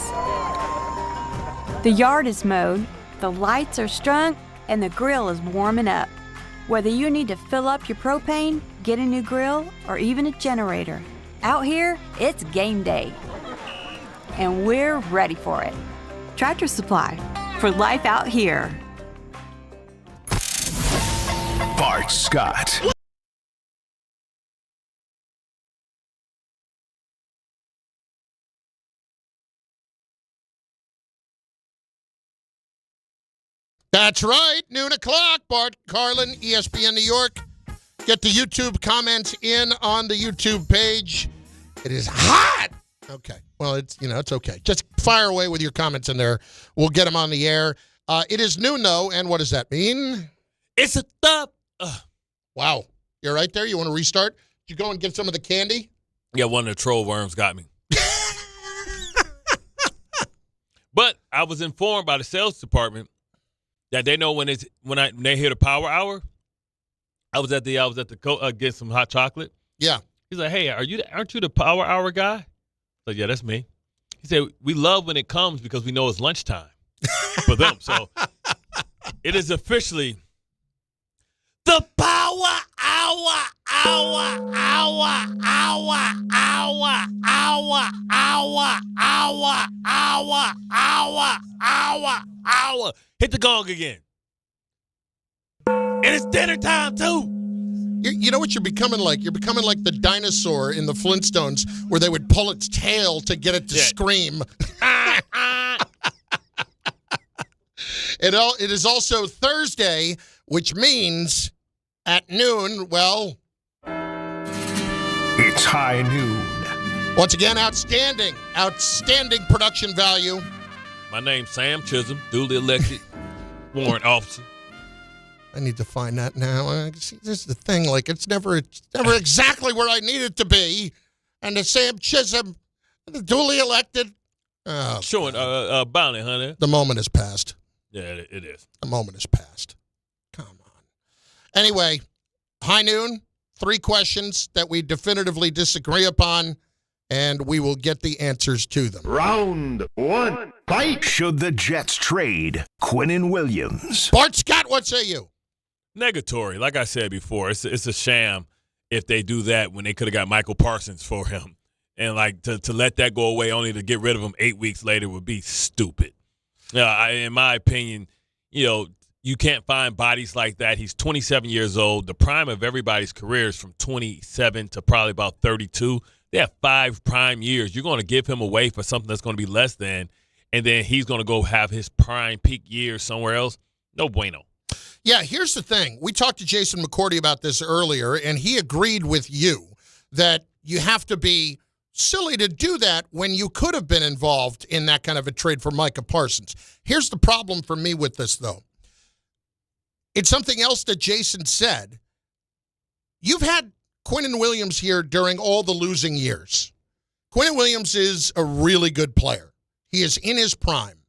The yard is mowed, the lights are strung, and the grill is warming up. Whether you need to fill up your propane, get a new grill, or even a generator, out here, it's game day. And we're ready for it. Tractor Supply, for life out here. Bart Scott. That's right, noon o'clock. Bart Carlin, ESPN New York. Get the YouTube comments in on the YouTube page. It is hot. Okay. Well, it's okay. Just fire away with your comments in there. We'll get them on the air. It is noon, though, and what does that mean? It's a thump. Wow. You're right there? You want to restart? Did you go and get some of the candy? Yeah, one of the troll worms got me. But I was informed by the sales department that they know when they hear the power hour. I was at the get some hot chocolate. Yeah. He's like, "Hey, aren't you the power hour guy?" I said, "Yeah, that's me." He said, "We love when it comes because we know it's lunchtime for them." So it is officially the power hour. Hit the gong again. And it's dinner time, too. You know what you're becoming like? You're becoming like the dinosaur in the Flintstones where they would pull its tail to get it to scream. It is also Thursday, which means at noon, well, it's high noon. Once again, outstanding production value. My name's Sam Chisholm, duly elected warrant officer. I need to find that now. See, this is the thing. Like, it's never exactly where I need it to be. And the Sam Chisholm, the duly elected. Showing bounty, honey. The moment has passed. Yeah, it is. The moment has passed. Come on. Anyway, high noon, 3 questions that we definitively disagree upon, and we will get the answers to them. Round 1, fight! Should the Jets trade Quinnen Williams? Bart Scott, what say you? Negatory. Like I said before, it's a sham if they do that when they could have got Michael Parsons for him. And, like, to let that go away only to get rid of him 8 weeks later would be stupid. In my opinion, you can't find bodies like that. He's 27 years old. The prime of everybody's career is from 27 to probably about 32. They have 5 prime years. You're going to give him away for something that's going to be less than, and then he's going to go have his prime peak years somewhere else? No bueno. Yeah, here's the thing. We talked to Jason McCourty about this earlier, and he agreed with you that you have to be silly to do that when you could have been involved in that kind of a trade for Micah Parsons. Here's the problem for me with this, though. It's something else that Jason said. You've had Quinnen Williams here during all the losing years. Quinnen Williams is a really good player. He is in his prime.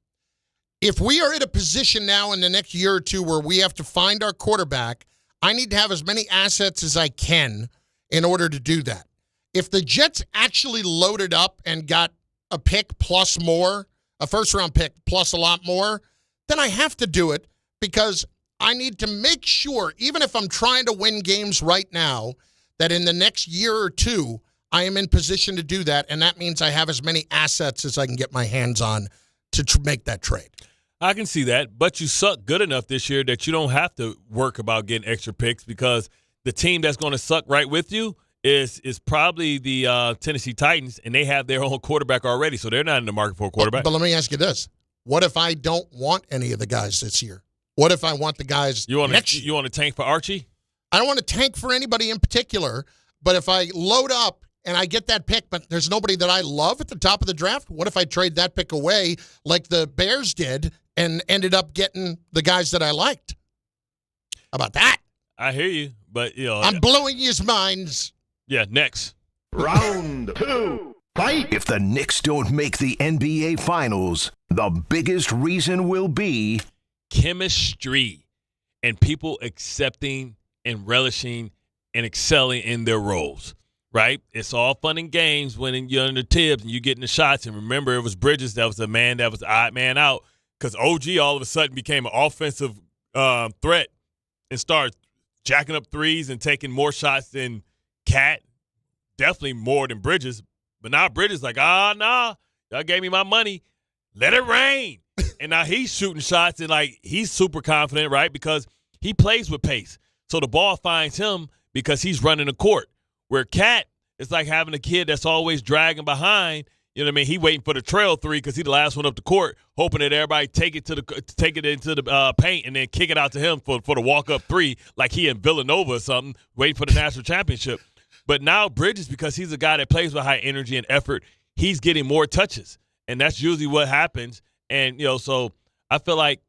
If we are in a position now in the next year or two where we have to find our quarterback, I need to have as many assets as I can in order to do that. If the Jets actually loaded up and got a pick plus more, a first-round pick plus a lot more, then I have to do it because I need to make sure, even if I'm trying to win games right now, that in the next year or two, I am in position to do that, and that means I have as many assets as I can get my hands on to make that trade. I can see that, but you suck good enough this year that you don't have to work about getting extra picks because the team that's going to suck right with you is probably the Tennessee Titans, and they have their own quarterback already, so they're not in the market for a quarterback. But let me ask you this. What if I don't want any of the guys this year? What if I want the guys next year? You want to tank for Archie? I don't want to tank for anybody in particular, but if I load up and I get that pick, but there's nobody that I love at the top of the draft, what if I trade that pick away like the Bears did and ended up getting the guys that I liked? How about that? I hear you, but, I'm blowing his minds. Yeah, next. Round 2, fight! If the Knicks don't make the NBA Finals, the biggest reason will be chemistry and people accepting and relishing and excelling in their roles, right? It's all fun and games when you're under Tibbs and you're getting the shots. And remember, it was Bridges that was the man that was the odd man out because OG all of a sudden became an offensive threat and started jacking up threes and taking more shots than Cat, definitely more than Bridges. But now Bridges like, nah, y'all gave me my money. Let it rain. And now he's shooting shots and, like, he's super confident, right, because he plays with pace. So the ball finds him because he's running the court. Where Cat is like having a kid that's always dragging behind. You know what I mean? He waiting for the trail 3 because he's the last one up the court, hoping that everybody take it into the paint and then kick it out to him for the walk-up 3 like he in Villanova or something, waiting for the national championship. But now Bridges, because he's a guy that plays with high energy and effort, he's getting more touches. And that's usually what happens. And, so I feel like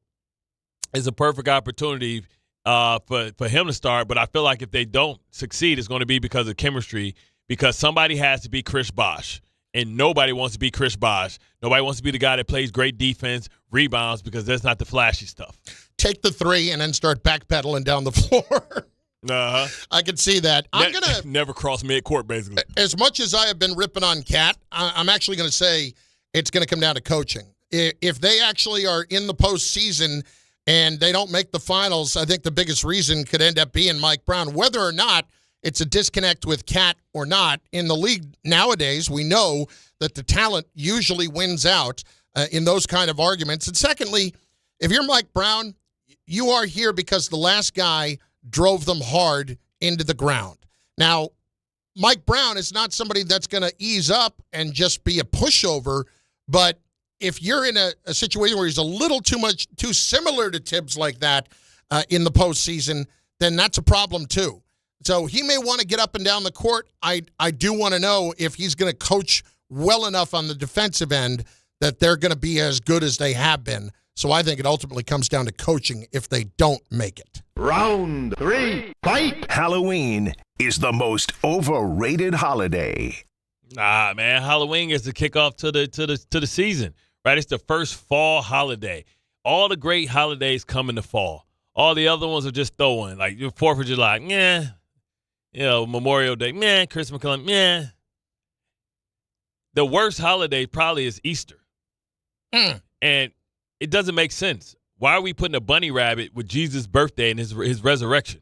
it's a perfect opportunity for him to start. But I feel like if they don't succeed, it's going to be because of chemistry, because somebody has to be Chris Bosh. And nobody wants to be Chris Bosh. Nobody wants to be the guy that plays great defense, rebounds, because that's not the flashy stuff. Take the 3 and then start backpedaling down the floor. I can see that. I'm going to never cross midcourt, basically. As much as I have been ripping on Cat, I'm actually going to say it's going to come down to coaching. If they actually are in the postseason and they don't make the finals, I think the biggest reason could end up being Mike Brown. Whether or not it's a disconnect with Cat or not, in the league nowadays, we know that the talent usually wins out in those kind of arguments. And secondly, if you're Mike Brown, you are here because the last guy drove them hard into the ground. Now, Mike Brown is not somebody that's going to ease up and just be a pushover, but if you're in a situation where he's a little too similar to Tibbs like that in the postseason, then that's a problem too. So he may want to get up and down the court. I do want to know if he's going to coach well enough on the defensive end that they're going to be as good as they have been. So I think it ultimately comes down to coaching if they don't make it. Round 3, fight! Halloween is the most overrated holiday. Nah, man, Halloween is the kickoff to the season, right? It's the first fall holiday. All the great holidays come in the fall. All the other ones are just throwing, like 4th of July, Memorial Day, Christmas, The worst holiday probably is Easter. And it doesn't make sense. Why are we putting a bunny rabbit with Jesus' birthday and his resurrection?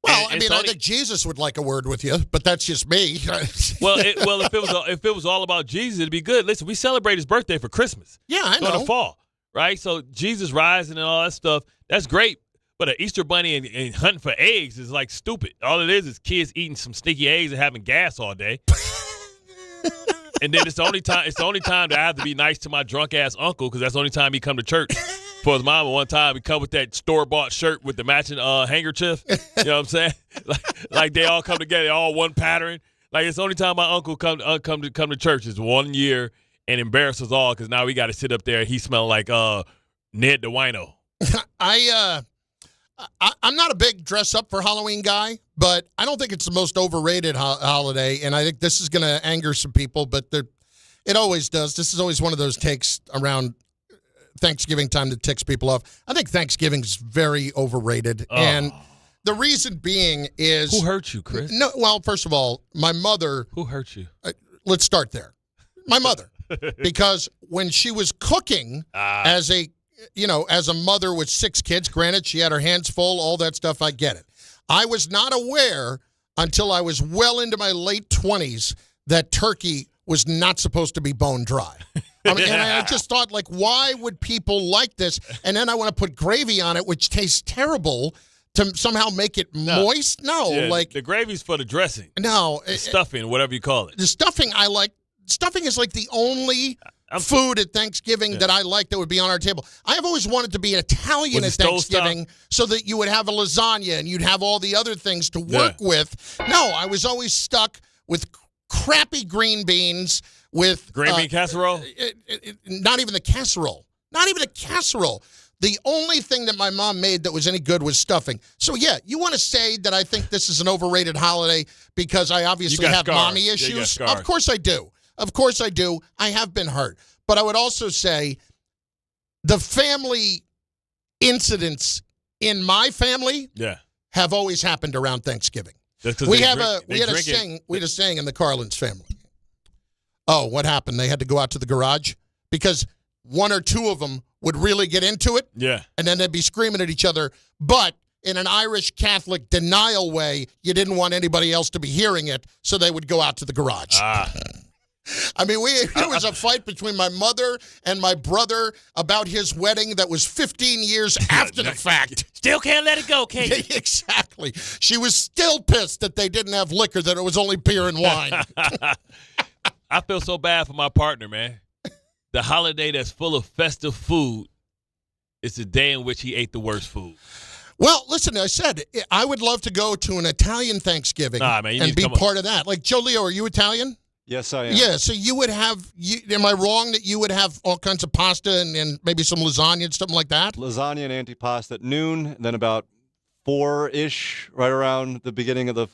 Well, I think Jesus would like a word with you, but that's just me. If it was all about Jesus, it'd be good. Listen, we celebrate his birthday for Christmas. Yeah, I know. In the fall, right? So Jesus rising and all that stuff, that's great. But an Easter bunny and hunting for eggs is like stupid. All it is kids eating some stinky eggs and having gas all day. And then it's the only time that I have to be nice to my drunk ass uncle because that's the only time he come to church. For his mama one time, he come with that store-bought shirt with the matching handkerchief. You know what I'm saying? like they all come together, all one pattern. Like it's the only time my uncle come to church is 1 year and embarrass us all because now we got to sit up there and he smell like Ned the Wino. I'm not a big dress-up for Halloween guy, but I don't think it's the most overrated holiday, and I think this is going to anger some people, but it always does. This is always one of those takes around Thanksgiving time that ticks people off. I think Thanksgiving's very overrated, and the reason being is... Who hurt you, Chris? No, well, first of all, my mother... Who hurt you? Let's start there. My mother. Because when she was cooking as a mother with 6 kids, granted, she had her hands full, all that stuff, I get it. I was not aware until I was well into my late 20s that turkey was not supposed to be bone dry. And I just thought, like, why would people like this? And then I want to put gravy on it, which tastes terrible, to somehow make it moist? No. The gravy's for the dressing. No. The stuffing, whatever you call it. The stuffing I like. Stuffing is like the only food at Thanksgiving that I like that would be on our table. I have always wanted to be Italian at Thanksgiving so that you would have a lasagna and you'd have all the other things to work with. No, I was always stuck with crappy green beans with... Green bean casserole? Not even the casserole. Not even a casserole. The only thing that my mom made that was any good was stuffing. So, yeah, you want to say that I think this is an overrated holiday because I obviously have mommy issues? Of course I do. Of course I do. I have been hurt. But I would also say the family incidents in my family have always happened around Thanksgiving. We had a saying in the Carlins family. Oh, what happened? They had to go out to the garage because one or two of them would really get into it. Yeah. And then they'd be screaming at each other. But in an Irish Catholic denial way, you didn't want anybody else to be hearing it, so they would go out to the garage. I mean, there was a fight between my mother and my brother about his wedding that was 15 years after the fact. Still can't let it go, can you? Exactly. She was still pissed that they didn't have liquor, that it was only beer and wine. I feel so bad for my partner, man. The holiday that's full of festive food is the day in which he ate the worst food. Well, listen, I said I would love to go to an Italian Thanksgiving and be part of that. Like, Joe Leo, are you Italian? Yes, I am. Yeah, so you would have, am I wrong that you would have all kinds of pasta and maybe some lasagna and something like that? Lasagna and antipasta at noon, then about 4-ish, right around the beginning of the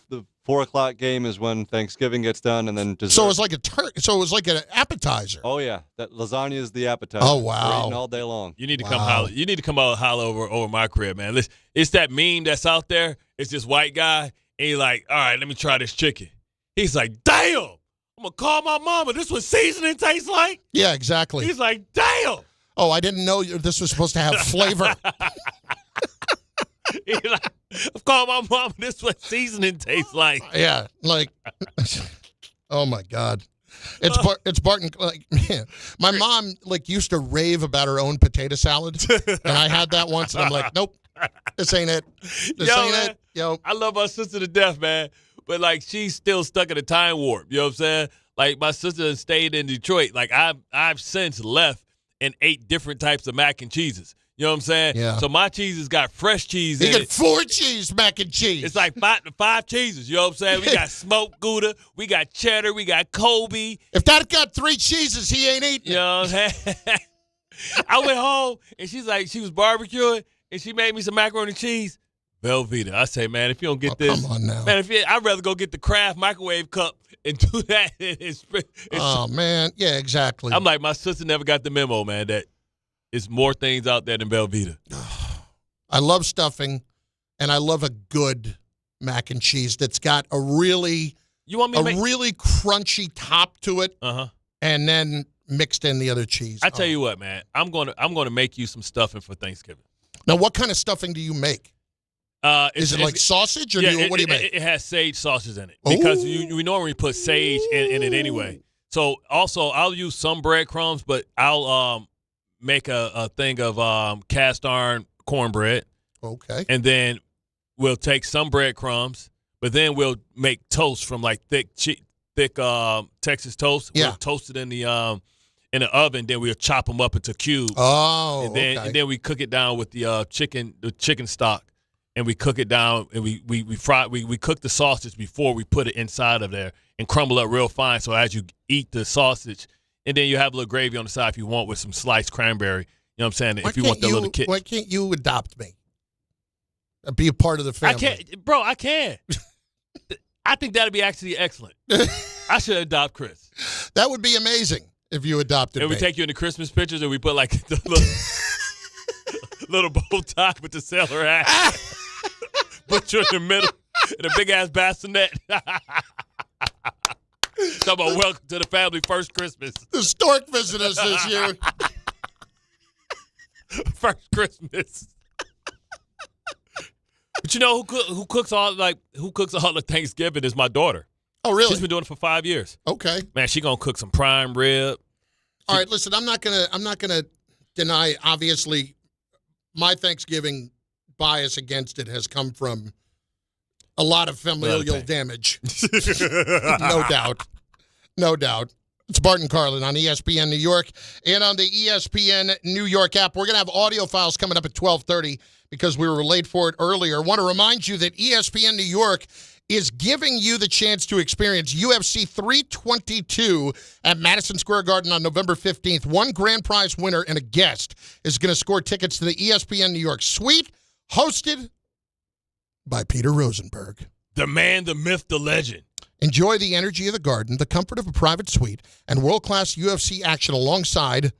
4 o'clock game is when Thanksgiving gets done, and then dessert. So it was like an appetizer. Oh yeah, that lasagna is the appetizer. Oh wow, we're eating all day long. You need to come holler. You need to come out and holler over my crib, man. Listen, it's that meme that's out there. It's this white guy, and he's like, "All right, let me try this chicken." He's like, "Damn, I'm gonna call my mama. This what seasoning tastes like." Yeah, exactly. He's like, "Damn." Oh, I didn't know this was supposed to have flavor. He's like, I'm calling my mom. This is what seasoning tastes like. Yeah, like, oh my God, it's Barton. Like, man, my mom used to rave about her own potato salad, and I had that once, and I'm like, nope, this ain't it. This ain't it. Yo, I love my sister to death, man, but she's still stuck in a time warp. You know what I'm saying? Like, my sister stayed in Detroit. Like, I've since left and ate different types of mac and cheeses. You know what I'm saying? Yeah. So my cheese has got fresh cheese in it. You get 4 cheese mac and cheese. It's like five cheeses. You know what I'm saying? We got smoked Gouda. We got cheddar. We got Kobe. If that got 3 cheeses, he ain't eating. You know what I'm saying? I went home, and she was barbecuing, and she made me some macaroni and cheese. Velveeta. I say, man, if you don't get this, come on now. man, I'd rather go get the Kraft microwave cup and do that. Oh, man. Yeah, exactly. I'm like, my sister never got the memo, man, that it's more things out there than Velveeta. I love stuffing, and I love a good mac and cheese that's got a really really crunchy top to it, and then mixed in the other cheese. I tell you what, man, I'm gonna make you some stuffing for Thanksgiving. Now, what kind of stuffing do you make? Is it like sausage, or what do you make? It has sage sauces in it because we normally put sage in it anyway. So also, I'll use some breadcrumbs, but I'll make a thing of cast iron cornbread. Okay. And then we'll take some breadcrumbs, but then we'll make toast from like thick Texas toast. Yeah. We'll toast it in the oven. Then we'll chop them up into cubes. Oh, and then we cook it down with the chicken stock. And we cook it down, and we cook the sausage before we put it inside of there and crumble up real fine. So as you eat the sausage, and then you have a little gravy on the side if you want with some sliced cranberry. You know what I'm saying? If you want the little kick. Why can't you adopt me? Be a part of the family. I can. I think that'd be actually excellent. I should adopt Chris. That would be amazing if you adopted me. And we take you in the Christmas pictures, and we put like the little bow tie with the sailor hat. Put you in the middle in a big-ass bassinet. Talk about welcome to the family first Christmas. The stork visit us this year. First Christmas. But you know who cooks all the Thanksgiving is my daughter. Oh, really? She's been doing it for 5 years. Okay. Man, she gonna cook some prime rib. All right, listen, I'm not gonna deny, obviously, my Thanksgiving bias against it has come from a lot of familial damage. No doubt. It's Bart Carlin on ESPN New York and on the ESPN New York app. We're going to have audio files coming up at 12:30 because we were late for it earlier. I want to remind you that ESPN New York is giving you the chance to experience UFC 322 at Madison Square Garden on November 15th. One grand prize winner and a guest is going to score tickets to the ESPN New York suite, hosted by Peter Rosenberg. The man, the myth, the legend. Enjoy the energy of the Garden, the comfort of a private suite, and world-class UFC action alongside,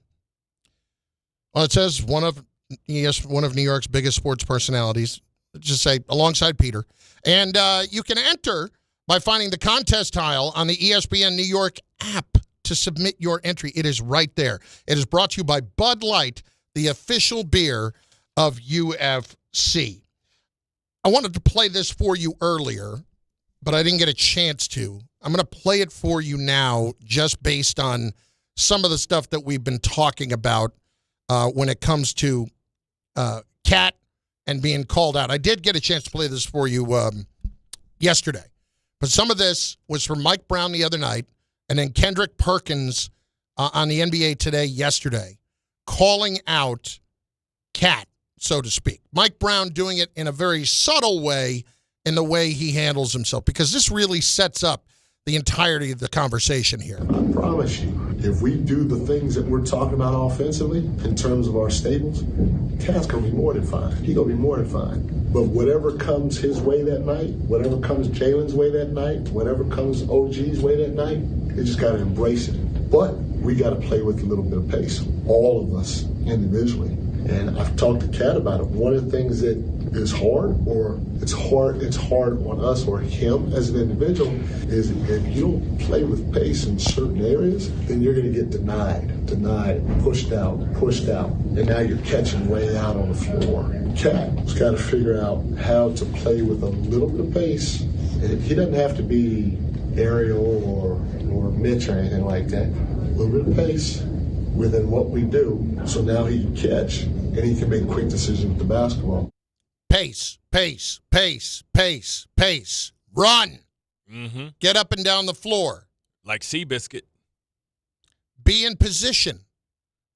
well, it says one of New York's biggest sports personalities. Just say alongside Peter. And you can enter by finding the contest tile on the ESPN New York app to submit your entry. It is right there. It is brought to you by Bud Light, the official beer of UFC. I wanted to play this for you earlier, but I didn't get a chance to. I'm going to play it for you now just based on some of the stuff that we've been talking about when it comes to Cat and being called out. I did get a chance to play this for you yesterday, but some of this was from Mike Brown the other night, and then Kendrick Perkins on the NBA Today yesterday, calling out Cat, so to speak. Mike Brown doing it in a very subtle way in the way he handles himself, because this really sets up the entirety of the conversation here. I promise you, if we do the things that we're talking about offensively in terms of our staples, Cat's going to be more than fine. He's going to be more than fine. But whatever comes his way that night, whatever comes Jalen's way that night, whatever comes OG's way that night, they just got to embrace it. But we got to play with a little bit of pace, all of us individually. And I've talked to Cat about it. One of the things that is hard, or it's hard on us or him as an individual, is if you don't play with pace in certain areas, then you're going to get denied, pushed out, and now you're catching way out on the floor. Cat's got to figure out how to play with a little bit of pace. And he doesn't have to be Ariel or Mitch or anything like that. A little bit of pace within what we do, so now he can catch and he can make quick decisions with the basketball. Pace. Run. Mm-hmm. Get up and down the floor. Like Seabiscuit. Be in position.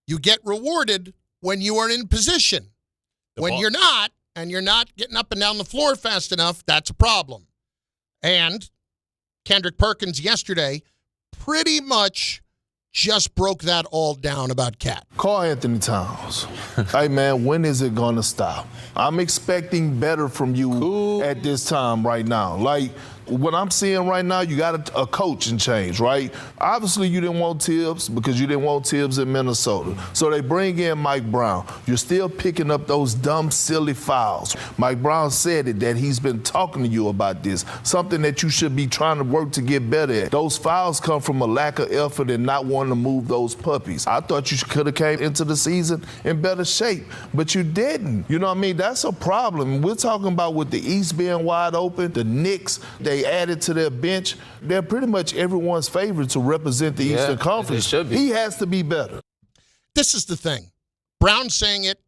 You get rewarded when you are in position. When you're not, and you're not getting up and down the floor fast enough, that's a problem. And Kendrick Perkins yesterday pretty much just broke that all down about Cat. Karl-Anthony Towns. Hey, man, when is it going to stop? I'm expecting better from you at this time right now. Like, what I'm seeing right now, you got a coaching change, right? Obviously, you didn't want Tibbs because you didn't want Tibbs in Minnesota. So they bring in Mike Brown. You're still picking up those dumb, silly fouls. Mike Brown said it, that he's been talking to you about this, something that you should be trying to work to get better at. Those fouls come from a lack of effort and not wanting to move those puppies. I thought you could have came into the season in better shape, but you didn't. You know what I mean? That's a problem. We're talking about with the East being wide open, the Knicks, they added to their bench. They're pretty much everyone's favorite to represent the Eastern Conference. Should be. He has to be better. This is the thing. Brown's saying it.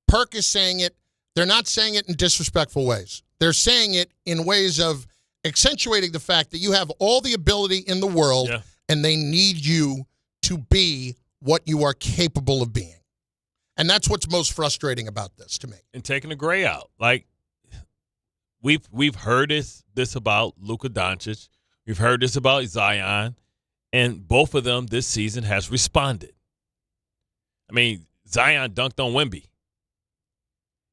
Perk is saying it. They're not saying it in disrespectful ways. They're saying it in ways of accentuating the fact that you have all the ability in the world and they need you to be what you are capable of being. And that's what's most frustrating about this to me. And taking the gray out. Like, we've heard this about Luka Doncic. We've heard this about Zion. And both of them this season has responded. I mean, Zion dunked on Wemby.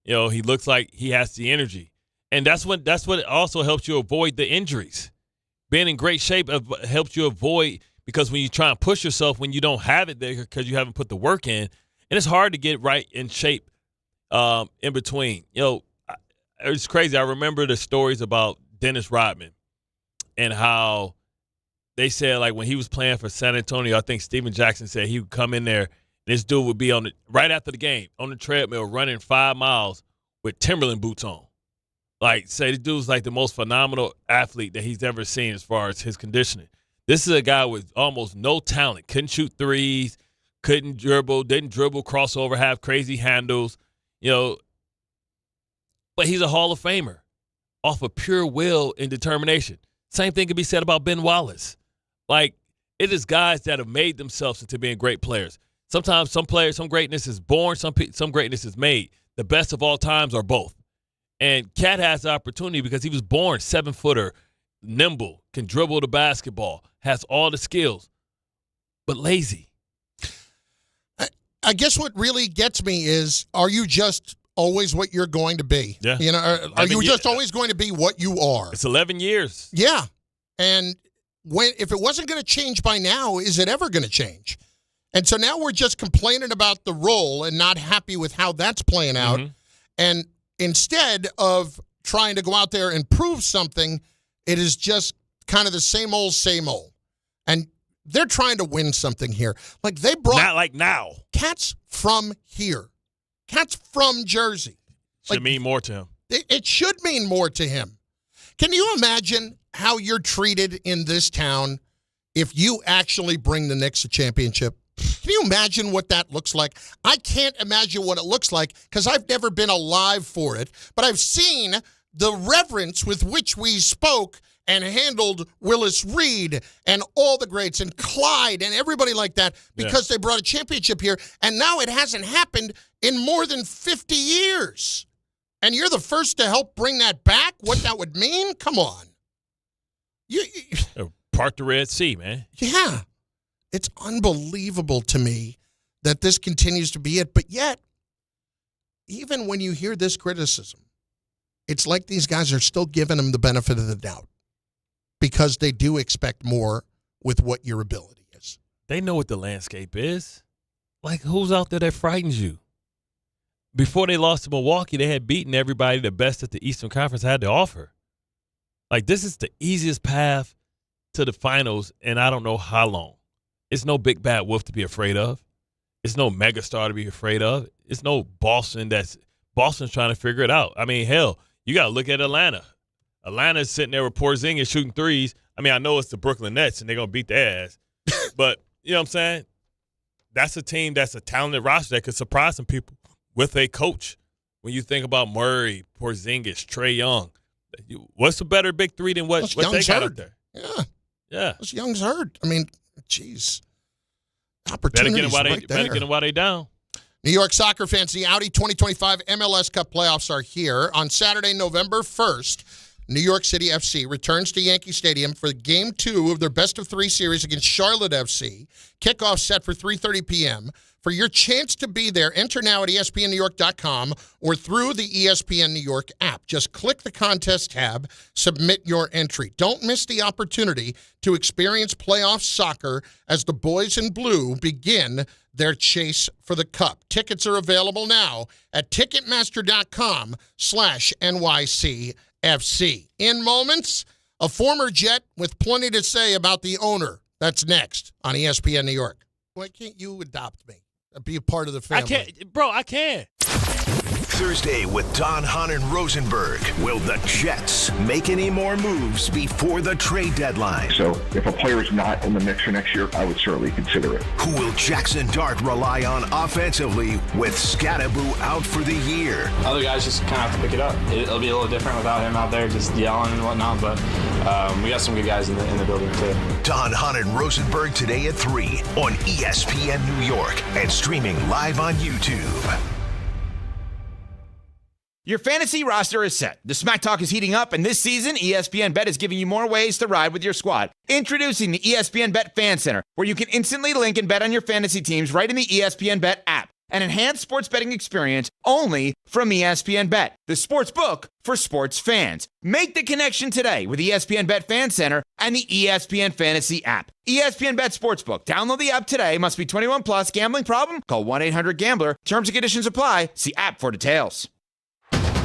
You know, he looks like he has the energy. And that's what also helps you avoid the injuries. Being in great shape helps you avoid, because when you try and push yourself when you don't have it there because you haven't put the work in, and it's hard to get right in shape in between. You know, it's crazy. I remember the stories about Dennis Rodman and how they said, like, when he was playing for San Antonio, I think Steven Jackson said he would come in there, and this dude would be right after the game on the treadmill running 5 miles with Timberland boots on. Like, say the dude's like the most phenomenal athlete that he's ever seen as far as his conditioning. This is a guy with almost no talent. Couldn't shoot threes, couldn't dribble, didn't dribble, crossover, have crazy handles, you know. But he's a Hall of Famer off of pure will and determination. Same thing can be said about Ben Wallace. Like, it is guys that have made themselves into being great players. Sometimes some greatness is born, some greatness is made. The best of all times are both. And Cat has the opportunity because he was born 7-footer, nimble, can dribble the basketball, has all the skills, but lazy. I guess what really gets me is, are you just always what you're going to be? Yeah. You know, are you just always going to be what you are? It's 11 years. Yeah. And if it wasn't going to change by now, is it ever going to change? And so now we're just complaining about the role and not happy with how that's playing out. Mm-hmm. And instead of trying to go out there and prove something, it is just kind of the same old, same old. And they're trying to win something here. Like, they brought... Not like now. Cat's from here. Cat's from Jersey. Should mean more to him. It should mean more to him. Can you imagine how you're treated in this town if you actually bring the Knicks a championship? Can you imagine what that looks like? I can't imagine what it looks like because I've never been alive for it, but I've seen the reverence with which we spoke and handled Willis Reed and all the greats and Clyde and everybody like that because they brought a championship here, and now it hasn't happened in more than 50 years. And you're the first to help bring that back? What that would mean? Come on. Part the Red Sea, man. Yeah. It's unbelievable to me that this continues to be it. But yet, even when you hear this criticism, it's like these guys are still giving them the benefit of the doubt because they do expect more with what your ability is. They know what the landscape is. Like, who's out there that frightens you? Before they lost to Milwaukee, they had beaten everybody the best that the Eastern Conference had to offer. Like, this is the easiest path to the finals, and I don't know how long. It's no big bad wolf to be afraid of. It's no megastar to be afraid of. It's no Boston's trying to figure it out. I mean, hell, you got to look at Atlanta. Atlanta's sitting there with Porzingis shooting threes. I mean, I know it's the Brooklyn Nets, and they're going to beat their ass. But, you know what I'm saying? That's a team that's a talented roster that could surprise some people with a coach. When you think about Murray, Porzingis, Trae Young, what's a better big three than what they got up there? Yeah. Those Young's hurt. I mean, jeez. Opportunities better right there. get them while they down. New York soccer fans, the Audi 2025 MLS Cup playoffs are here on Saturday, November 1st. New York City FC returns to Yankee Stadium for Game 2 of their best-of-3 series against Charlotte FC. Kickoff set for 3:30 p.m. For your chance to be there, enter now at ESPNNewYork.com or through the ESPN New York app. Just click the contest tab, submit your entry. Don't miss the opportunity to experience playoff soccer as the boys in blue begin their chase for the cup. Tickets are available now at Ticketmaster.com/NYCFC. In moments, a former Jet with plenty to say about the owner. That's next on ESPN New York. Why can't you adopt me? Be a part of the family. I can. Thursday with Don, Hahn, and Rosenberg. Will the Jets make any more moves before the trade deadline? So if a player is not in the mix for next year, I would certainly consider it. Who will Jackson Dart rely on offensively with Scattaboo out for the year? Other guys just kind of have to pick it up. It'll be a little different without him out there just yelling and whatnot, but we got some good guys in the building too. Don, Hahn, and Rosenberg today at 3 on ESPN New York and streaming live on YouTube. Your fantasy roster is set. The Smack Talk is heating up, and this season, ESPN Bet is giving you more ways to ride with your squad. Introducing the ESPN Bet Fan Center, where you can instantly link and bet on your fantasy teams right in the ESPN Bet app. An enhanced sports betting experience only from ESPN Bet, the sports book for sports fans. Make the connection today with ESPN Bet Fan Center and the ESPN Fantasy app. ESPN Bet Sportsbook. Download the app today. Must be 21 plus. Gambling problem? Call 1-800-GAMBLER. Terms and conditions apply. See app for details.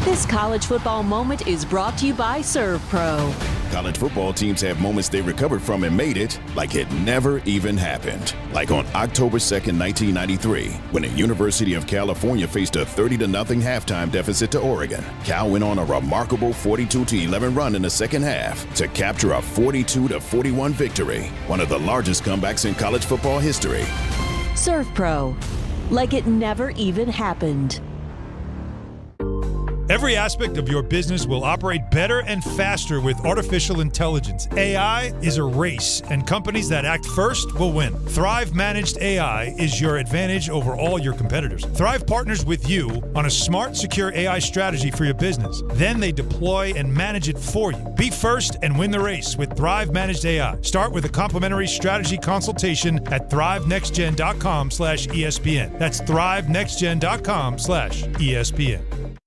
This college football moment is brought to you by Serve Pro. College football teams have moments they recovered from and made it like it never even happened. Like on October 2nd, 1993, when the University of California faced a 30-0 halftime deficit to Oregon. Cal went on a remarkable 42-11 run in the second half to capture a 42-41 victory, one of the largest comebacks in college football history. Serve Pro, like it never even happened. Every aspect of your business will operate better and faster with artificial intelligence. AI is a race, and companies that act first will win. Thrive Managed AI is your advantage over all your competitors. Thrive partners with you on a smart, secure AI strategy for your business. Then they deploy and manage it for you. Be first and win the race with Thrive Managed AI. Start with a complimentary strategy consultation at thrivenextgen.com/ESPN. That's thrivenextgen.com/ESPN.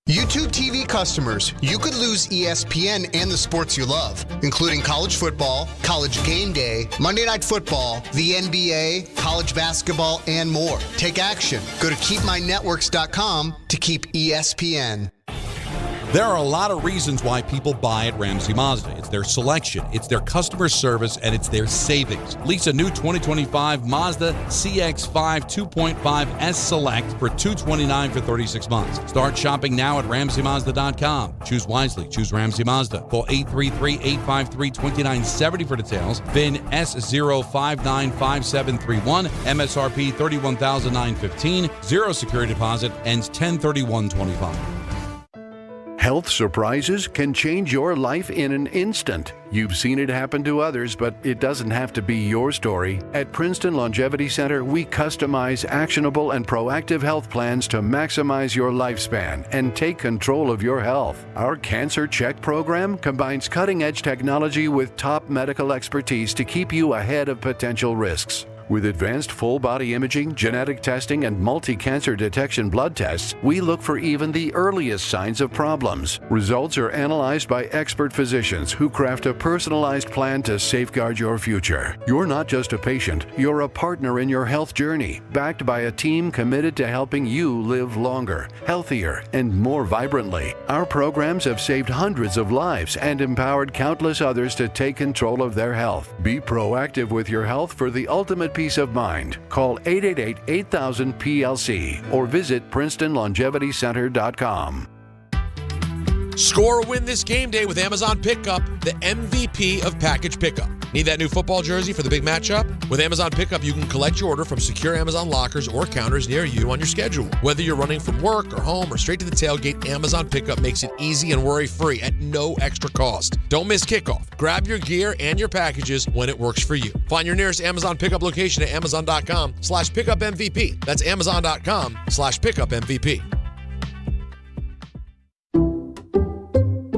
YouTube TV customers, you could lose ESPN and the sports you love, including college football, college game day, Monday Night Football, the NBA, college basketball, and more. Take action. Go to keepmynetworks.com to keep ESPN. There are a lot of reasons why people buy at Ramsey Mazda. It's their selection, it's their customer service, and it's their savings. Lease a new 2025 Mazda CX-5 2.5 S Select for $229 for 36 months. Start shopping now at RamseyMazda.com. Choose wisely. Choose Ramsey Mazda. Call 833-853-2970 for details. VIN S0595731. MSRP $31,915. Zero security deposit. Ends 10/31/25. Health surprises can change your life in an instant. You've seen it happen to others, but it doesn't have to be your story. At Princeton Longevity Center, we customize actionable and proactive health plans to maximize your lifespan and take control of your health. Our Cancer Check program combines cutting-edge technology with top medical expertise to keep you ahead of potential risks. With advanced full-body imaging, genetic testing, and multi-cancer detection blood tests, we look for even the earliest signs of problems. Results are analyzed by expert physicians who craft a personalized plan to safeguard your future. You're not just a patient, you're a partner in your health journey, backed by a team committed to helping you live longer, healthier, and more vibrantly. Our programs have saved hundreds of lives and empowered countless others to take control of their health. Be proactive with your health for the ultimate peace of mind. Call 888-8000-PLC or visit PrincetonLongevityCenter.com. Score or win this game day with Amazon Pickup, the MVP of package pickup. Need that new football jersey for the big matchup? With Amazon Pickup, you can collect your order from secure Amazon lockers or counters near you on your schedule. Whether you're running from work or home or straight to the tailgate, Amazon Pickup makes it easy and worry-free at no extra cost. Don't miss kickoff. Grab your gear and your packages when it works for you. Find your nearest Amazon Pickup location at amazon.com/pickupmvp. That's amazon.com/pickupmvp.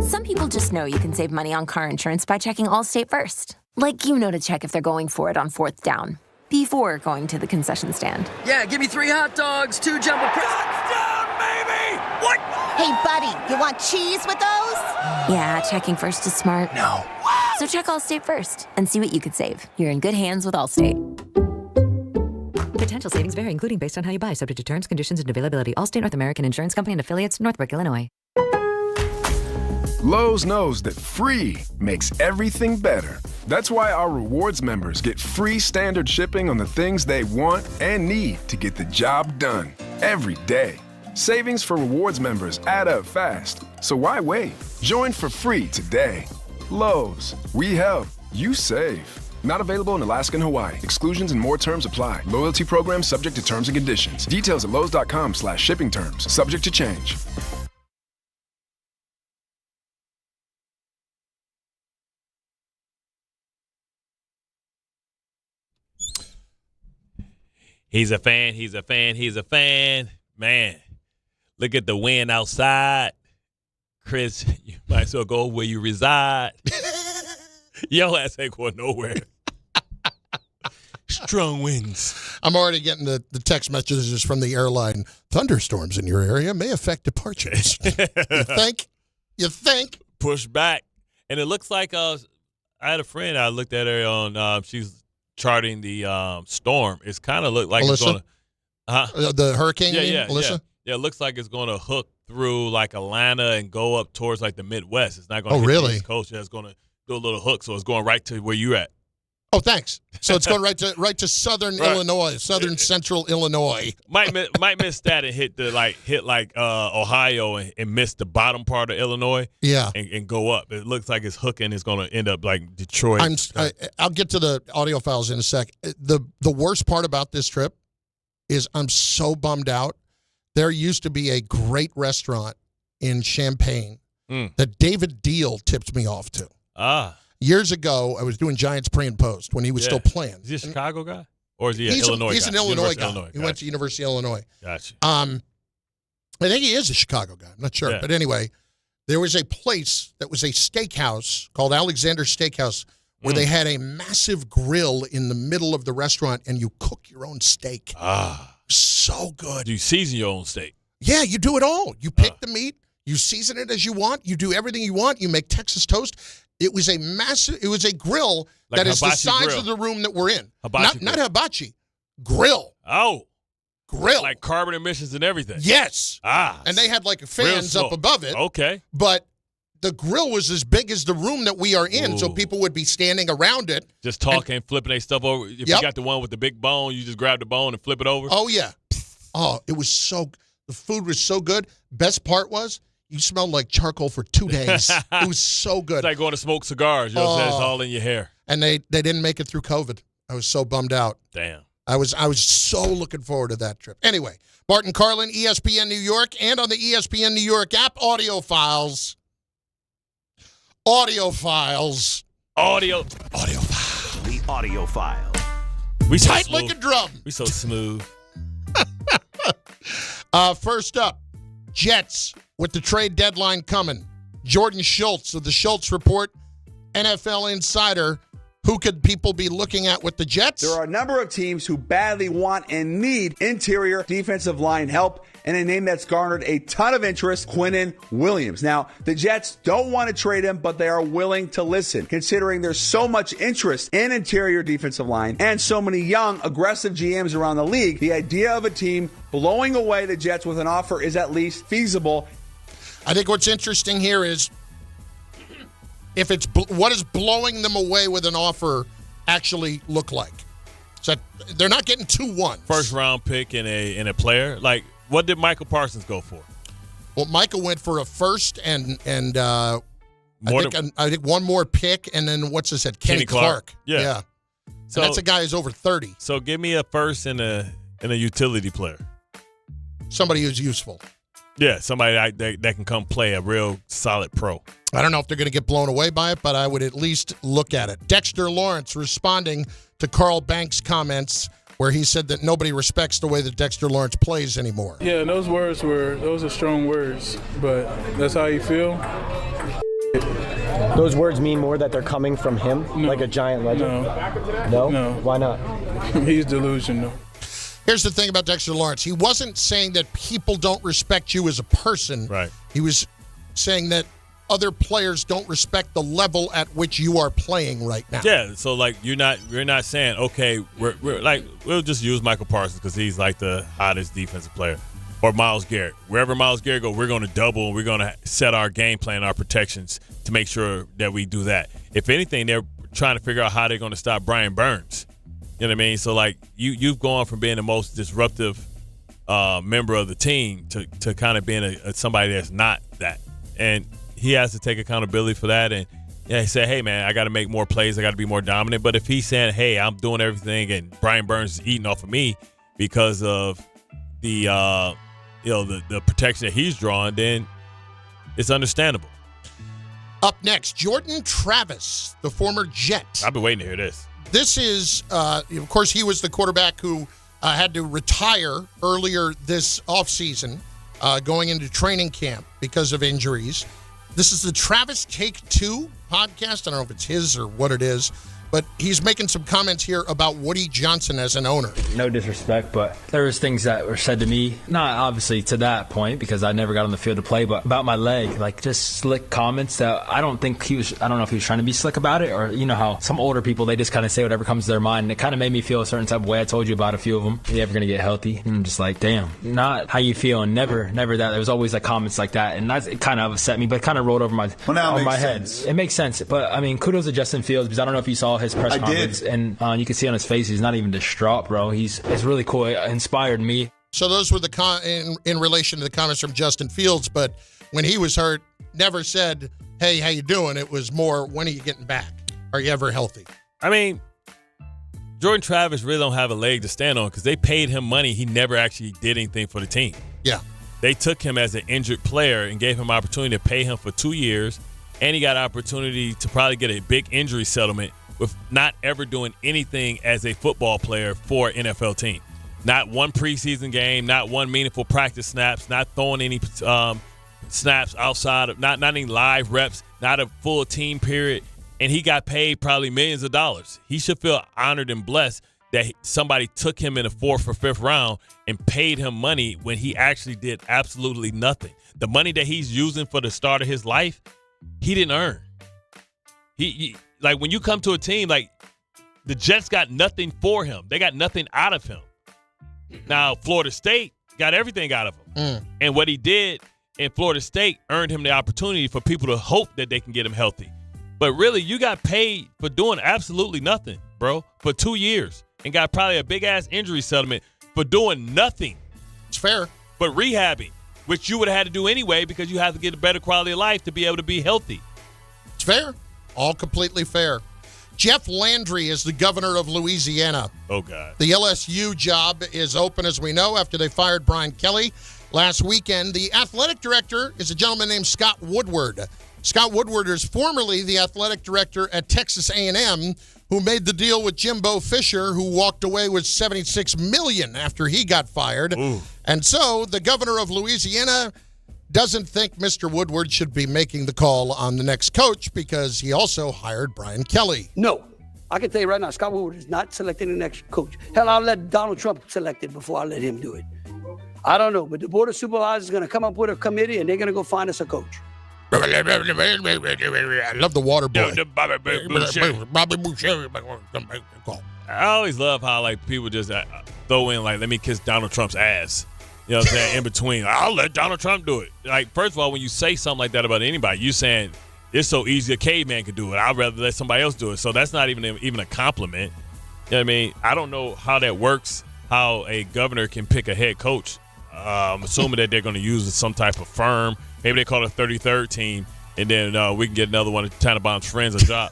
Some people just just know you can save money on car insurance by checking Allstate first. Like you know to check if they're going for it on 4th down before going to the concession stand. Yeah, give me 3 hot dogs, 2 jumbo touchdown, baby! What? Hey, buddy, you want cheese with those? Yeah, checking first is smart. No. So check Allstate first and see what you could save. You're in good hands with Allstate. Potential savings vary, including based on how you buy, subject to terms, conditions, and availability. Allstate North American Insurance Company and affiliates, Northbrook, Illinois. Lowe's knows that free makes everything better. That's why our rewards members get free standard shipping on the things they want and need to get the job done every day. Savings for rewards members add up fast, so why wait? Join for free today. Lowe's, we help, you save. Not available in Alaska and Hawaii. Exclusions and more terms apply. Loyalty program subject to terms and conditions. Details at lowes.com/shipping terms. Subject to change. He's a fan. He's a fan. He's a fan. Man, look at the wind outside. Chris, you might as well go where you reside. Yo ass ain't going nowhere. Strong winds. I'm already getting the text messages from the airline. Thunderstorms in your area may affect departures. You think? Push back. And it looks like I had a friend. I looked at her on. She's charting the storm. It's kind of look like Melissa? it's going to. The hurricane, Melissa? Yeah, it looks like it's going to hook through like Atlanta and go up towards like the Midwest. It's not going to hit really? the East Coast. Yeah, it's going to do a little hook, so it's going right to where you're at. Oh, thanks. So it's going right to southern Illinois, southern central Illinois. Might miss that and hit Ohio and miss the bottom part of Illinois. Yeah, and go up. It looks like it's hooking. It's going to end up like Detroit. I'll get to the audio files in a sec. The worst part about this trip is I'm so bummed out. There used to be a great restaurant in Champaign that David Deal tipped me off to. Years ago, I was doing Giants pre and post when he was still playing. Is he a Chicago guy? Or is he he's Illinois He's guy? an Illinois guy. Illinois. He went to University of Illinois. Gotcha. I think he is a Chicago guy. I'm not sure. Yeah. But anyway, there was a place that was a steakhouse called Alexander Steakhouse where they had a massive grill in the middle of the restaurant, and you cook your own steak. So good. You season your own steak. Yeah, you do it all. You pick the meat. You season it as you want. You do everything you want. You make Texas toast. It was a grill Like that is the hibachi size grill. of the room that we're in. Hibachi Not hibachi. Grill. Oh. Grill. Like carbon emissions and everything. Yes. And they had like fans up above it. Okay. But the grill was as big as the room that we are in, so people would be standing around it. Just talking, flipping their stuff over. If you got the one with the big bone, you just grab the bone and flip it over. Oh, yeah. Oh, it was the food was so good. Best part was you smelled like charcoal for 2 days. It was so good. It's like going to smoke cigars. You know what I'm saying? It's all in your hair. And they didn't make it through COVID. I was so bummed out. Damn. I was so looking forward to that trip. Anyway, Bart Carlin, ESPN New York, and on the ESPN New York app, audio files. The audio file. We so tight smooth. like a drum. We so smooth. First up, Jets with the trade deadline coming. Jordan Schultz of the Schultz Report, NFL Insider. Who could people be looking at with the Jets? There are a number of teams who badly want and need interior defensive line help, and a name that's garnered a ton of interest, Quinnen Williams. Now, the Jets don't want to trade him, but they are willing to listen, considering there's so much interest in interior defensive line and so many young, aggressive GMs around the league. The idea of a team blowing away the Jets with an offer is at least feasible. I think what's interesting here is if it's what does blowing them away with an offer actually look like? So they're not getting 2-1s. First round pick in a player. Like, what did Michael Parsons go for? Well, Michael went for a first and I think one more pick, and then what's this at? Kenny Clark. Yeah. So that's a guy who's over 30. So give me a first and a utility player. Somebody who's useful. Yeah, somebody that can come play a real solid pro. I don't know if they're going to get blown away by it, but I would at least look at it. Dexter Lawrence responding to Carl Banks' comments where he said that nobody respects the way that Dexter Lawrence plays anymore. Yeah, those are strong words, but that's how you feel. Those words mean more that they're coming from him, like a giant legend? No? Why not? He's delusional. Here's the thing about Dexter Lawrence. He wasn't saying that people don't respect you as a person. Right. He was saying that other players don't respect the level at which you are playing right now. Yeah, so like you're not saying, okay, we're like, we'll just use Michael Parsons because he's like the hottest defensive player, or Myles Garrett. Wherever Myles Garrett go, we're going to double and we're going to set our game plan, our protections to make sure that we do that. If anything, they're trying to figure out how they're going to stop Brian Burns. You know what I mean? So like you've gone from being the most disruptive member of the team to kind of being somebody that's not that. And he has to take accountability for that and he say, hey, man, I got to make more plays. I got to be more dominant. But if he's saying, hey, I'm doing everything and Brian Burns is eating off of me because of the the protection that he's drawing, then it's understandable. Up next, Jordan Travis, the former Jet. I've been waiting to hear this. This is, of course, he was the quarterback who had to retire earlier this offseason, going into training camp because of injuries. This is the Travis Take 2 podcast. I don't know if it's his or what it is, but he's making some comments here about Woody Johnson as an owner. No disrespect, but there was things that were said to me, not obviously to that point because I never got on the field to play, but about my leg, like just slick comments that I don't know if he was trying to be slick about it, or you know how some older people, they just kind of say whatever comes to their mind, and it kind of made me feel a certain type of way. I told you about a few of them. Are you ever going to get healthy? And I'm just like, damn, not how you feel, and never that. There was always like comments like that, and it kind of upset me, but it kind of rolled over my head. It makes sense, but I mean, kudos to Justin Fields, because I don't know if you saw his press conference, and you can see on his face he's not even distraught, bro. It's really cool. It inspired me. So those were the in relation to the comments from Justin Fields, but when he was hurt, never said, hey, how you doing? It was more, when are you getting back? Are you ever healthy? I mean, Jordan Travis really don't have a leg to stand on because they paid him money. He never actually did anything for the team. Yeah. They took him as an injured player and gave him opportunity to pay him for 2 years, and he got an opportunity to probably get a big injury settlement with not ever doing anything as a football player for an NFL team. Not one preseason game, not one meaningful practice snaps, not throwing any snaps outside of, not any live reps, not a full team period. And he got paid probably millions of dollars. He should feel honored and blessed that somebody took him in the 4th or 5th round and paid him money when he actually did absolutely nothing. The money that he's using for the start of his life, he didn't earn. He like when you come to a team, like the Jets got nothing for him. They got nothing out of him. Now, Florida State got everything out of him. And what he did in Florida State earned him the opportunity for people to hope that they can get him healthy. But really, you got paid for doing absolutely nothing, bro, for 2 years and got probably a big-ass injury settlement for doing nothing. It's fair. But rehabbing, which you would have had to do anyway because you have to get a better quality of life to be able to be healthy. It's fair. All completely fair. Jeff Landry is the governor of Louisiana. Oh, God. The LSU job is open, as we know, after they fired Brian Kelly last weekend. The athletic director is a gentleman named Scott Woodward. Scott Woodward is formerly the athletic director at Texas A&M, who made the deal with Jimbo Fisher, who walked away with $76 million after he got fired. Ooh. And so the governor of Louisiana doesn't think Mr. Woodward should be making the call on the next coach because he also hired Brian Kelly. No. I can tell you right now, Scott Woodward is not selecting the next coach. Hell, I'll let Donald Trump select it before I let him do it. I don't know, but the Board of Supervisors is going to come up with a committee, and they're going to go find us a coach. I love the water boy. Bobby Boucher. I always love how like people just throw in like, let me kiss Donald Trump's ass. You know what I'm saying? In between, I'll let Donald Trump do it. Like, first of all, when you say something like that about anybody, you saying it's so easy a caveman could do it. I'd rather let somebody else do it. So that's not even a compliment. You know what I mean? I don't know how that works, how a governor can pick a head coach. I'm assuming that they're going to use some type of firm. Maybe they call it a 33rd team, and then we can get another one of Tannenbaum's friends a job.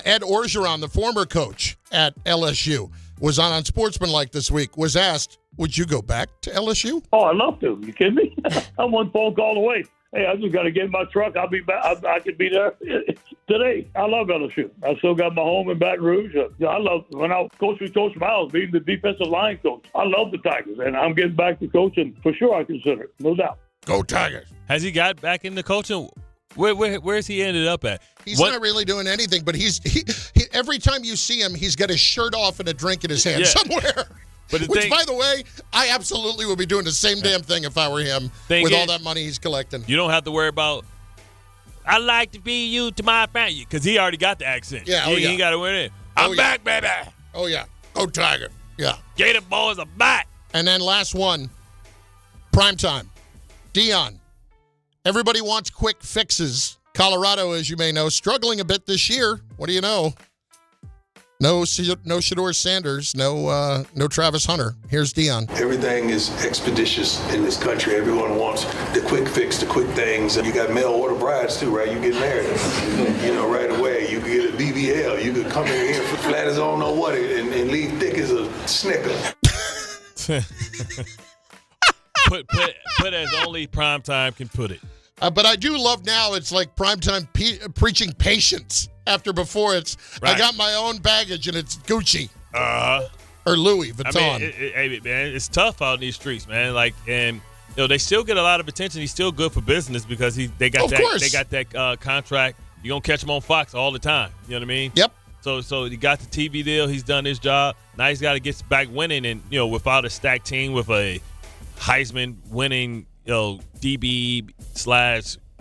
Ed Orgeron, the former coach at LSU, was on Sportsmanlike this week, was asked, would you go back to LSU? Oh, I'd love to. You kidding me? I'm one phone call away. hey, I just got to get in my truck. I'll be back. I could be there today. I love LSU. I still got my home in Baton Rouge. I love when I coached with Coach Miles, being the defensive line coach. I love the Tigers, and I'm getting back to coaching for sure. I consider it, no doubt. Go Tigers! Has he got back into coaching? Where's he ended up at? He's not really doing anything, but he every time you see him, he's got his shirt off and a drink in his hand somewhere. But by the way, I absolutely would be doing the same damn thing if I were him with all that money he's collecting. You don't have to worry about, I like to be you to my family, because he already got the accent. Yeah, he ain't got to wear it. I'm back, baby. Oh, yeah. Go Tiger. Yeah. Gator boys are back. And then last one, primetime. Dion. Everybody wants quick fixes. Colorado, as you may know, struggling a bit this year. What do you know? No Shedeur Sanders, no Travis Hunter. Here's Dion. Everything is expeditious in this country. Everyone wants the quick fix, the quick things. You got mail order brides too, right? You get married, right away. You could get a BBL. You could come in here for flat as I don't know what and leave thick as a Snicker. put as only primetime can put it. But I do love now it's like primetime preaching patience. After before, it's right. I got my own baggage and it's Gucci or Louis Vuitton. I mean, man, it's tough out in these streets, man. Like, and they still get a lot of attention. He's still good for business because they got that contract. You gonna catch him on Fox all the time. You know what I mean? Yep. So he got the TV deal. He's done his job. Now he's got to get back winning, and without a stacked team with a Heisman winning DB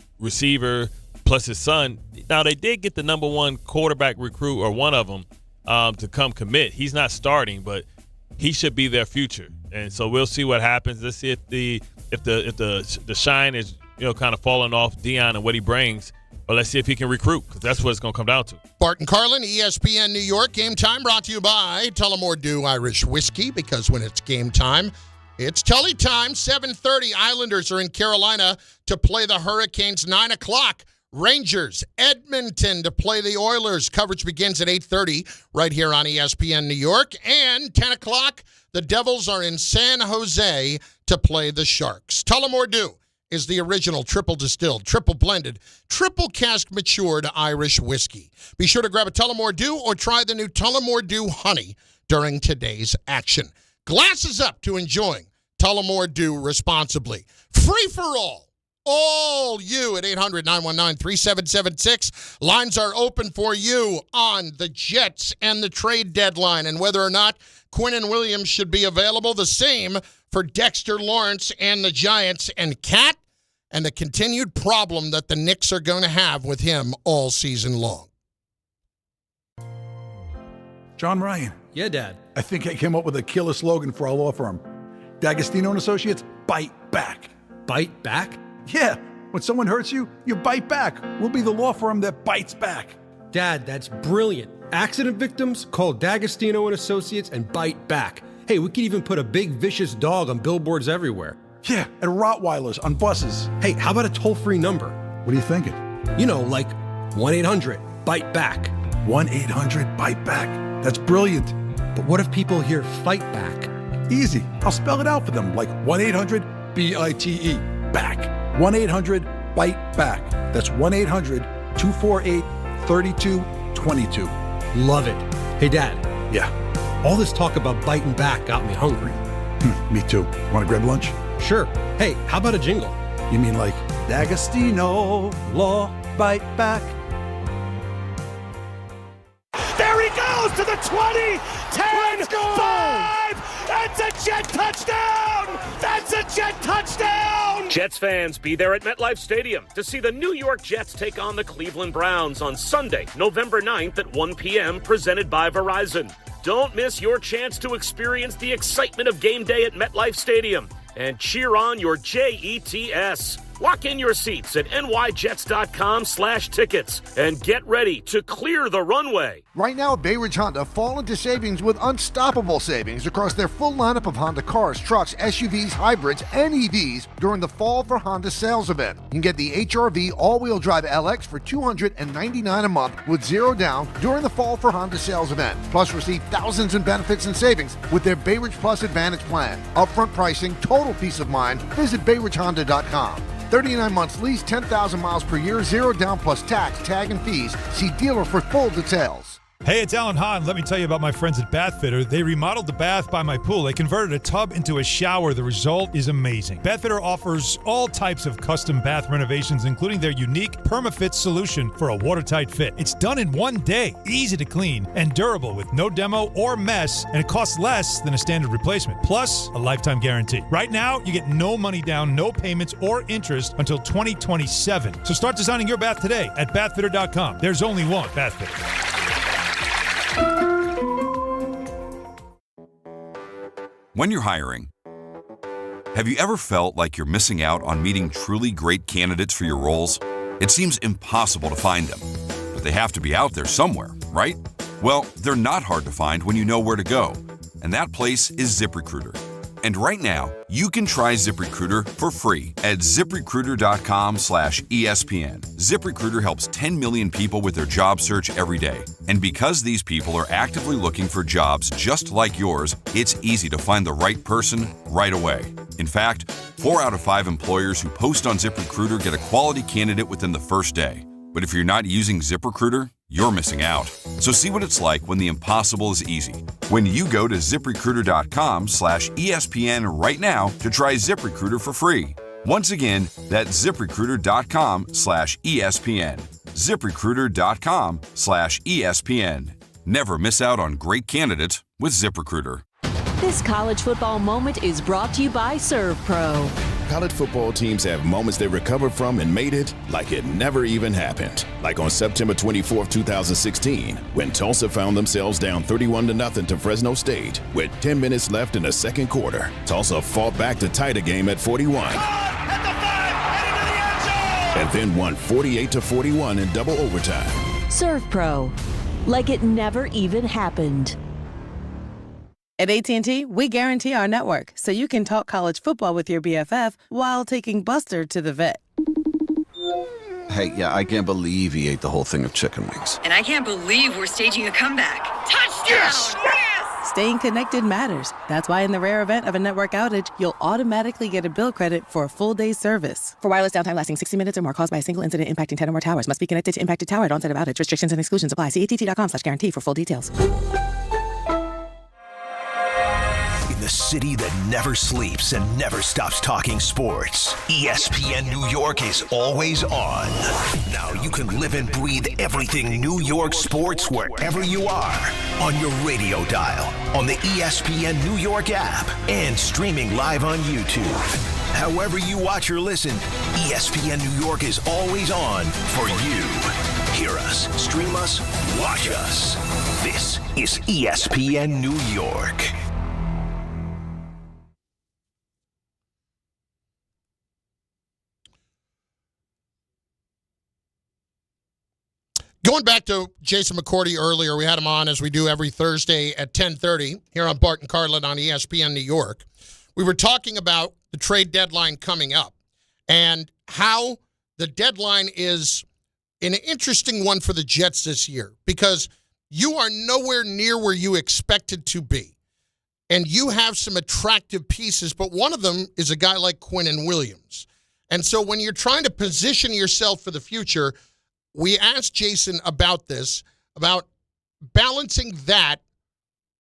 / receiver. Plus his son. Now, they did get the number one quarterback recruit, or one of them, to come commit. He's not starting, but he should be their future. And so we'll see what happens. Let's see if the shine is kind of falling off Dion and what he brings, or let's see if he can recruit, because that's what it's going to come down to. Bart Carlin, ESPN New York. Game time brought to you by Tullamore Dew Irish Whiskey, because when it's game time, it's Tully time. 7:30. Islanders are in Carolina to play the Hurricanes. 9 o'clock. Rangers, Edmonton to play the Oilers. Coverage begins at 8:30 right here on ESPN New York. And 10 o'clock, the Devils are in San Jose to play the Sharks. Tullamore Dew is the original triple distilled, triple blended, triple cask matured Irish whiskey. Be sure to grab a Tullamore Dew or try the new Tullamore Dew Honey during today's action. Glasses up to enjoying Tullamore Dew responsibly. Free for all. All you at 800-919-3776. Lines are open for you on the Jets and the trade deadline and whether or not Quinnen Williams should be available. The same for Dexter Lawrence and the Giants and Cat, and the continued problem that the Knicks are going to have with him all season long. John Ryan. Yeah, Dad. I think I came up with a killer slogan for our law firm. D'Agostino and Associates, bite back. Bite back? Yeah, when someone hurts you, you bite back. We'll be the law firm that bites back. Dad, that's brilliant. Accident victims, call D'Agostino and Associates and bite back. Hey, we could even put a big vicious dog on billboards everywhere. Yeah, and Rottweilers on buses. Hey, how about a toll-free number? What are you thinking? Like 1-800-BITE-BACK. 1-800-BITE-BACK. That's brilliant. But what if people hear fight back? Easy. I'll spell it out for them, like 1-800-BITE. Back. 1-800-BITE-BACK. That's 1-800-248-3222. Love it. Hey, Dad. Yeah? All this talk about biting back got me hungry. Me too. Want to grab lunch? Sure. Hey, how about a jingle? You mean like D'Agostino, law, bite back? There he goes to the 20, 10, 5. That's a Jet touchdown! That's a Jet touchdown! Jets fans, be there at MetLife Stadium to see the New York Jets take on the Cleveland Browns on Sunday, November 9th at 1 p.m., presented by Verizon. Don't miss your chance to experience the excitement of game day at MetLife Stadium and cheer on your Jets. Lock in your seats at nyjets.com/tickets and get ready to clear the runway. Right now at Bay Ridge Honda, fall into savings with unstoppable savings across their full lineup of Honda cars, trucks, SUVs, hybrids, and EVs during the Fall for Honda sales event. You can get the HR-V all-wheel drive LX for $299 a month with 0 down during the Fall for Honda sales event. Plus, receive thousands in benefits and savings with their Bay Ridge Plus Advantage plan. Upfront pricing, total peace of mind. Visit BayRidgeHonda.com. 39 months lease, 10,000 miles per year, 0 down plus tax, tag, and fees. See dealer for full details. Hey, it's Alan Hahn. Let me tell you about my friends at Bath Fitter. They remodeled the bath by my pool. They converted a tub into a shower. The result is amazing. Bath Fitter offers all types of custom bath renovations, including their unique PermaFit solution for a watertight fit. It's done in one day, easy to clean, and durable with no demo or mess, and it costs less than a standard replacement. Plus, a lifetime guarantee. Right now, you get no money down, no payments, or interest until 2027. So start designing your bath today at bathfitter.com. There's only one Bath Fitter. When you're hiring, have you ever felt like you're missing out on meeting truly great candidates for your roles? It seems impossible to find them, but they have to be out there somewhere, right? Well, they're not hard to find when you know where to go, and that place is ZipRecruiter. And right now, you can try ZipRecruiter for free at ZipRecruiter.com/ESPN. ZipRecruiter helps 10 million people with their job search every day. And because these people are actively looking for jobs just like yours, it's easy to find the right person right away. In fact, 4 out of 5 employers who post on ZipRecruiter get a quality candidate within the first day. But if you're not using ZipRecruiter, you're missing out. So see what it's like when the impossible is easy. When you go to ZipRecruiter.com/ESPN right now to try ZipRecruiter for free. Once again, that's ZipRecruiter.com/ESPN. ZipRecruiter.com/ESPN. Never miss out on great candidates with ZipRecruiter. This college football moment is brought to you by ServPro. College football teams have moments they recovered from and made it like it never even happened. Like on September 24, 2016, when Tulsa found themselves down 31-0 to Fresno State with 10 minutes left in the second quarter. Tulsa fought back to tie the game at 41. And then won 48-41 in double overtime. ServPro, like it never even happened. At AT&T, we guarantee our network so you can talk college football with your BFF while taking Buster to the vet. Hey, yeah, I can't believe he ate the whole thing of chicken wings. And I can't believe we're staging a comeback. Touchdown! Yes! Yes! Staying connected matters. That's why in the rare event of a network outage, you'll automatically get a bill credit for a full day's service. For wireless downtime lasting 60 minutes or more caused by a single incident impacting 10 or more towers, must be connected to impacted tower at onset of outage. Restrictions and exclusions apply. See att.com/guarantee for full details. The city that never sleeps and never stops talking sports. ESPN New York is always on. Now you can live and breathe everything New York sports wherever you are. On your radio dial, on the ESPN New York app, and streaming live on YouTube. However you watch or listen, ESPN New York is always on for you. Hear us, stream us, watch us. This is ESPN New York. Going back to Jason McCourty earlier, we had him on as we do every Thursday at 10:30 here on Bart Carlin on ESPN New York. We were talking about the trade deadline coming up and how the deadline is an interesting one for the Jets this year because you are nowhere near where you expected to be. And you have some attractive pieces, but one of them is a guy like Quinnen Williams. And so when you're trying to position yourself for the future, we asked Jason about this, about balancing that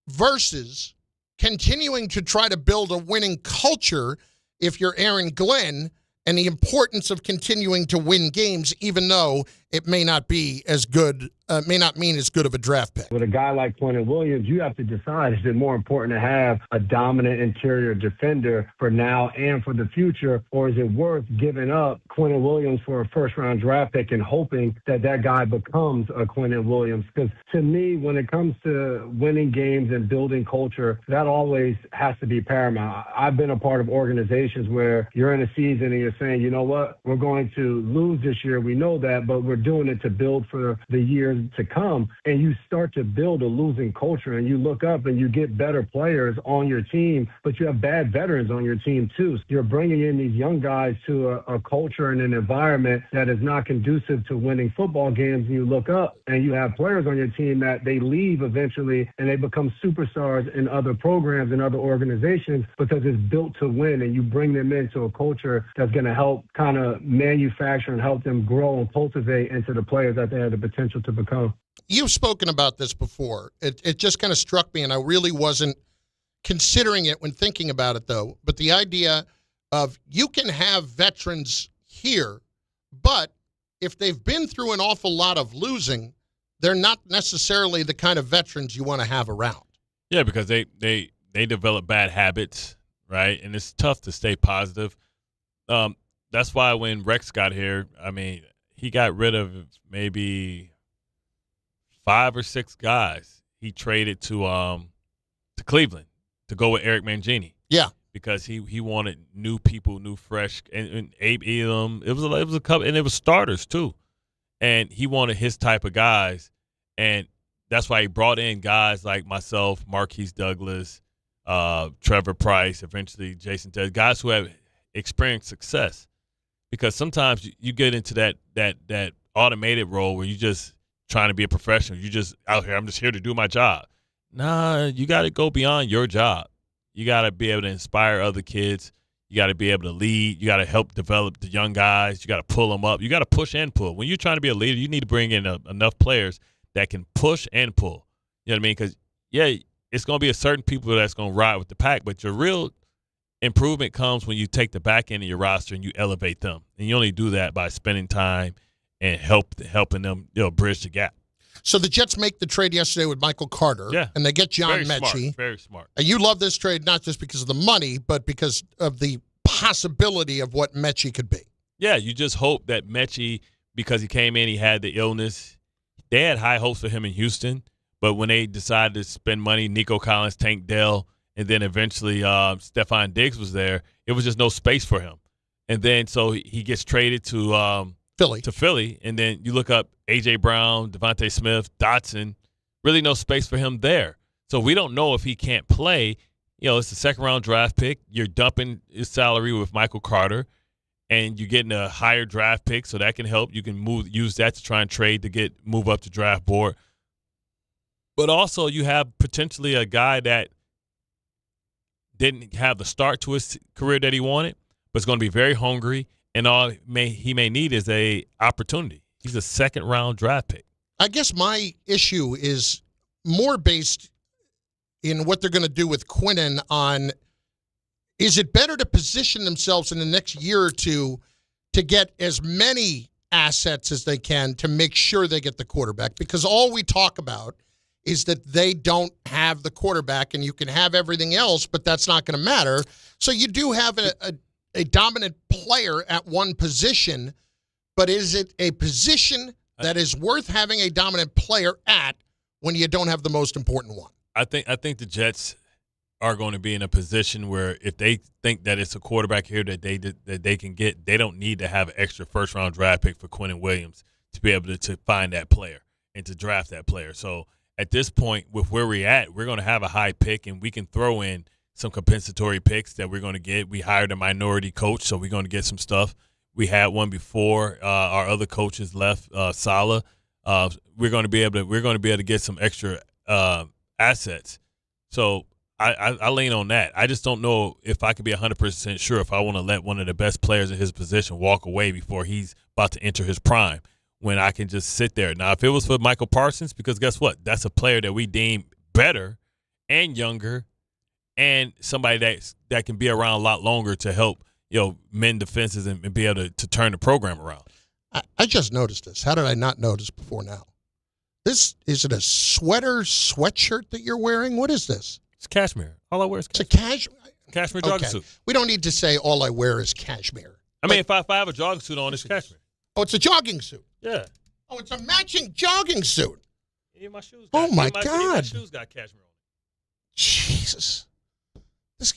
versus continuing to try to build a winning culture if you're Aaron Glenn, and the importance of continuing to win games, even though it may not be as good, may not mean as good of a draft pick. With a guy like Quinnen Williams, you have to decide, is it more important to have a dominant interior defender for now and for the future, or is it worth giving up Quinnen Williams for a first-round draft pick and hoping that that guy becomes a Quinnen Williams? Because to me, when it comes to winning games and building culture, that always has to be paramount. I've been a part of organizations where you're in a season and you're saying, you know what, we're going to lose this year. We know that, but we're doing it to build for the years to come. And you start to build a losing culture, and you look up and you get better players on your team, but you have bad veterans on your team too. So you're bringing in these young guys to a culture and an environment that is not conducive to winning football games. And you look up and you have players on your team that they leave eventually and they become superstars in other programs and other organizations because it's built to win, and you bring them into a culture that's going to help kind of manufacture and help them grow and cultivate into the players that they have the potential to become. You've spoken about this before. It just kind of struck me, and I really wasn't considering it when thinking about it, though. But the idea of you can have veterans here, but if they've been through an awful lot of losing, they're not necessarily the kind of veterans you want to have around. Yeah, because they develop bad habits, right? And it's tough to stay positive. That's why when Rex got here, I mean, he got rid of maybe 5 or 6 guys. He traded to Cleveland to go with Eric Mangini. Yeah, because he wanted new people, new fresh, and Abe Elam. It was a couple, and it was starters too. And he wanted his type of guys, and that's why he brought in guys like myself, Marquise Douglas, Trevor Price, eventually Jason Ted, guys who have experienced success. Because sometimes you get into that automated role where you just trying to be a professional. You just out here, I'm just here to do my job. Nah, you got to go beyond your job. You got to be able to inspire other kids. You got to be able to lead. You got to help develop the young guys. You got to pull them up. You got to push and pull. When you're trying to be a leader, you need to bring in enough players that can push and pull. You know what I mean? Because, yeah, it's going to be a certain people that's going to ride with the pack, but your real improvement comes when you take the back end of your roster and you elevate them. And you only do that by spending time and helping them, bridge the gap. So the Jets make the trade yesterday with Michael Carter, and they get John Mechie. Very smart. And you love this trade not just because of the money, but because of the possibility of what Mechie could be. Yeah, you just hope that Mechie, because he came in, he had the illness. They had high hopes for him in Houston, but when they decided to spend money, Nico Collins, Tank Dell, and then eventually Stephon Diggs was there, it was just no space for him. And then so he gets traded to Philly, and then you look up A.J. Brown, Devontae Smith, Dotson, really no space for him there. So we don't know if he can't play. It's a second-round draft pick. You're dumping his salary with Michael Carter, and you're getting a higher draft pick, so that can help. You can use that to try and trade to move up the draft board. But also you have potentially a guy that didn't have the start to his career that he wanted, but is going to be very hungry, and all he may need is a opportunity. He's a second-round draft pick. I guess my issue is more based in what they're going to do with Quinnen on, is it better to position themselves in the next year or two to get as many assets as they can to make sure they get the quarterback? Because all we talk about is that they don't have the quarterback, and you can have everything else, but that's not going to matter. So you do have a dominant player at one position, but is it a position that is worth having a dominant player at when you don't have the most important one? I think the Jets are going to be in a position where if they think that it's a quarterback here that they can get, they don't need to have an extra first-round draft pick for Quinnen Williams to be able to find that player and to draft that player. So at this point, with where we're at, we're going to have a high pick, and we can throw in some compensatory picks that we're going to get. We hired a minority coach, so we're going to get some stuff. We had one before our other coaches left, Saleh. We're going to be able to get some extra assets. So I lean on that. I just don't know if I could be 100% sure if I want to let one of the best players in his position walk away before he's about to enter his prime, when I can just sit there. Now, if it was for Michael Parsons, because guess what? That's a player that we deem better and younger and somebody that can be around a lot longer to help, mend defenses and be able to turn the program around. I just noticed this. How did I not notice before now? Is it a sweatshirt that you're wearing? What is this? It's cashmere. All I wear is cashmere. It's a cashmere jogging suit. We don't need to say all I wear is cashmere. I mean, if I have a jogging suit on, it's cashmere. Oh, it's a jogging suit. Yeah. Oh, it's a matching jogging suit. My shoes. My God. My shoes got cashmere on. Jesus.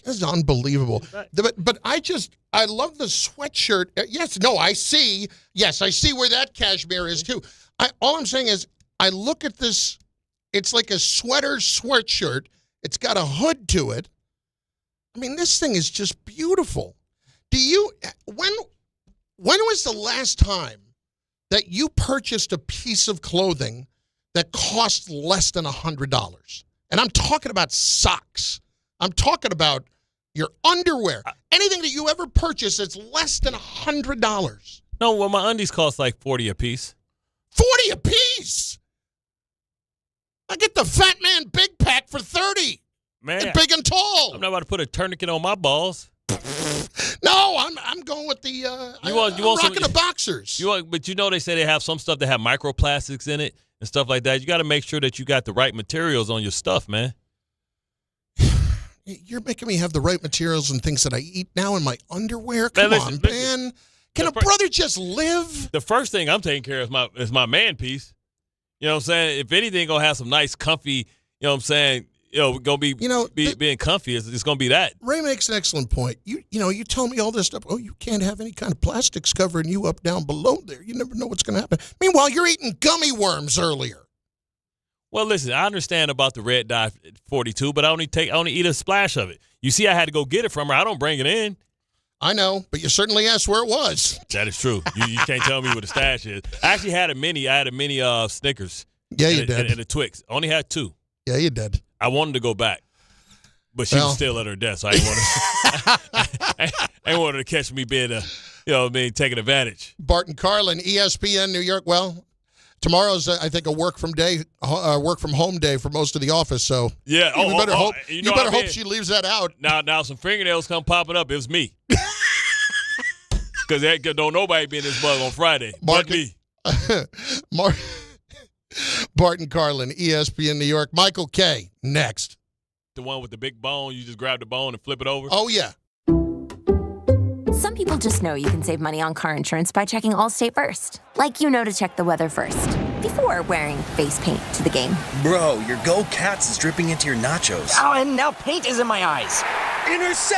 This is unbelievable. But I love the sweatshirt. Yes, no, I see. Yes, I see where that cashmere is too. All I'm saying is I look at this. It's like a sweatshirt. It's got a hood to it. I mean, this thing is just beautiful. When was the last time that you purchased a piece of clothing that cost less than $100? And I'm talking about socks. I'm talking about your underwear. Anything that you ever purchase that's less than $100. No, well, my undies cost like $40 a piece. $40 a piece? I get the Fat Man Big Pack for $30. Man, big and tall. I'm not about to put a tourniquet on my balls. No, I'm going with the. I'm rocking the boxers. But they say they have some stuff that have microplastics in it and stuff like that. You got to make sure that you got the right materials on your stuff, man. You're making me have the right materials and things that I eat now in my underwear. Come on, man. Can a brother just live? The first thing I'm taking care of is my man piece. You know what I'm saying? If anything, gonna have some nice, comfy. You know what I'm saying? Gonna be being comfy. It's gonna be that. Ray makes an excellent point. You tell me all this stuff. Oh, you can't have any kind of plastics covering you up down below there. You never know what's gonna happen. Meanwhile, you're eating gummy worms earlier. Well, listen, I understand about the red dye 42, but I only eat a splash of it. You see, I had to go get it from her. I don't bring it in. I know, but you certainly asked where it was. That is true. You can't tell me where the stash is. I actually had a mini. I had a mini Snickers. Yeah, you did. And a Twix. I only had 2. Yeah, you did. I wanted to go back, but she was still at her desk. So I didn't want her to catch me being taking advantage. Bart Carlin, ESPN New York. Well, tomorrow's I think a work from home day for most of the office. So yeah, you better hope she leaves that out. Now some fingernails come popping up. It was me, because don't nobody be in this bug on Friday. But me. Bart Carlin, ESPN New York. Michael K. next. The one with the big bone. You just grab the bone and flip it over. Oh yeah. Some people just know you can save money on car insurance by checking Allstate first. Like to check the weather first, before wearing face paint to the game. Bro, your Go Cats is dripping into your nachos. Oh, and now paint is in my eyes. Intercept!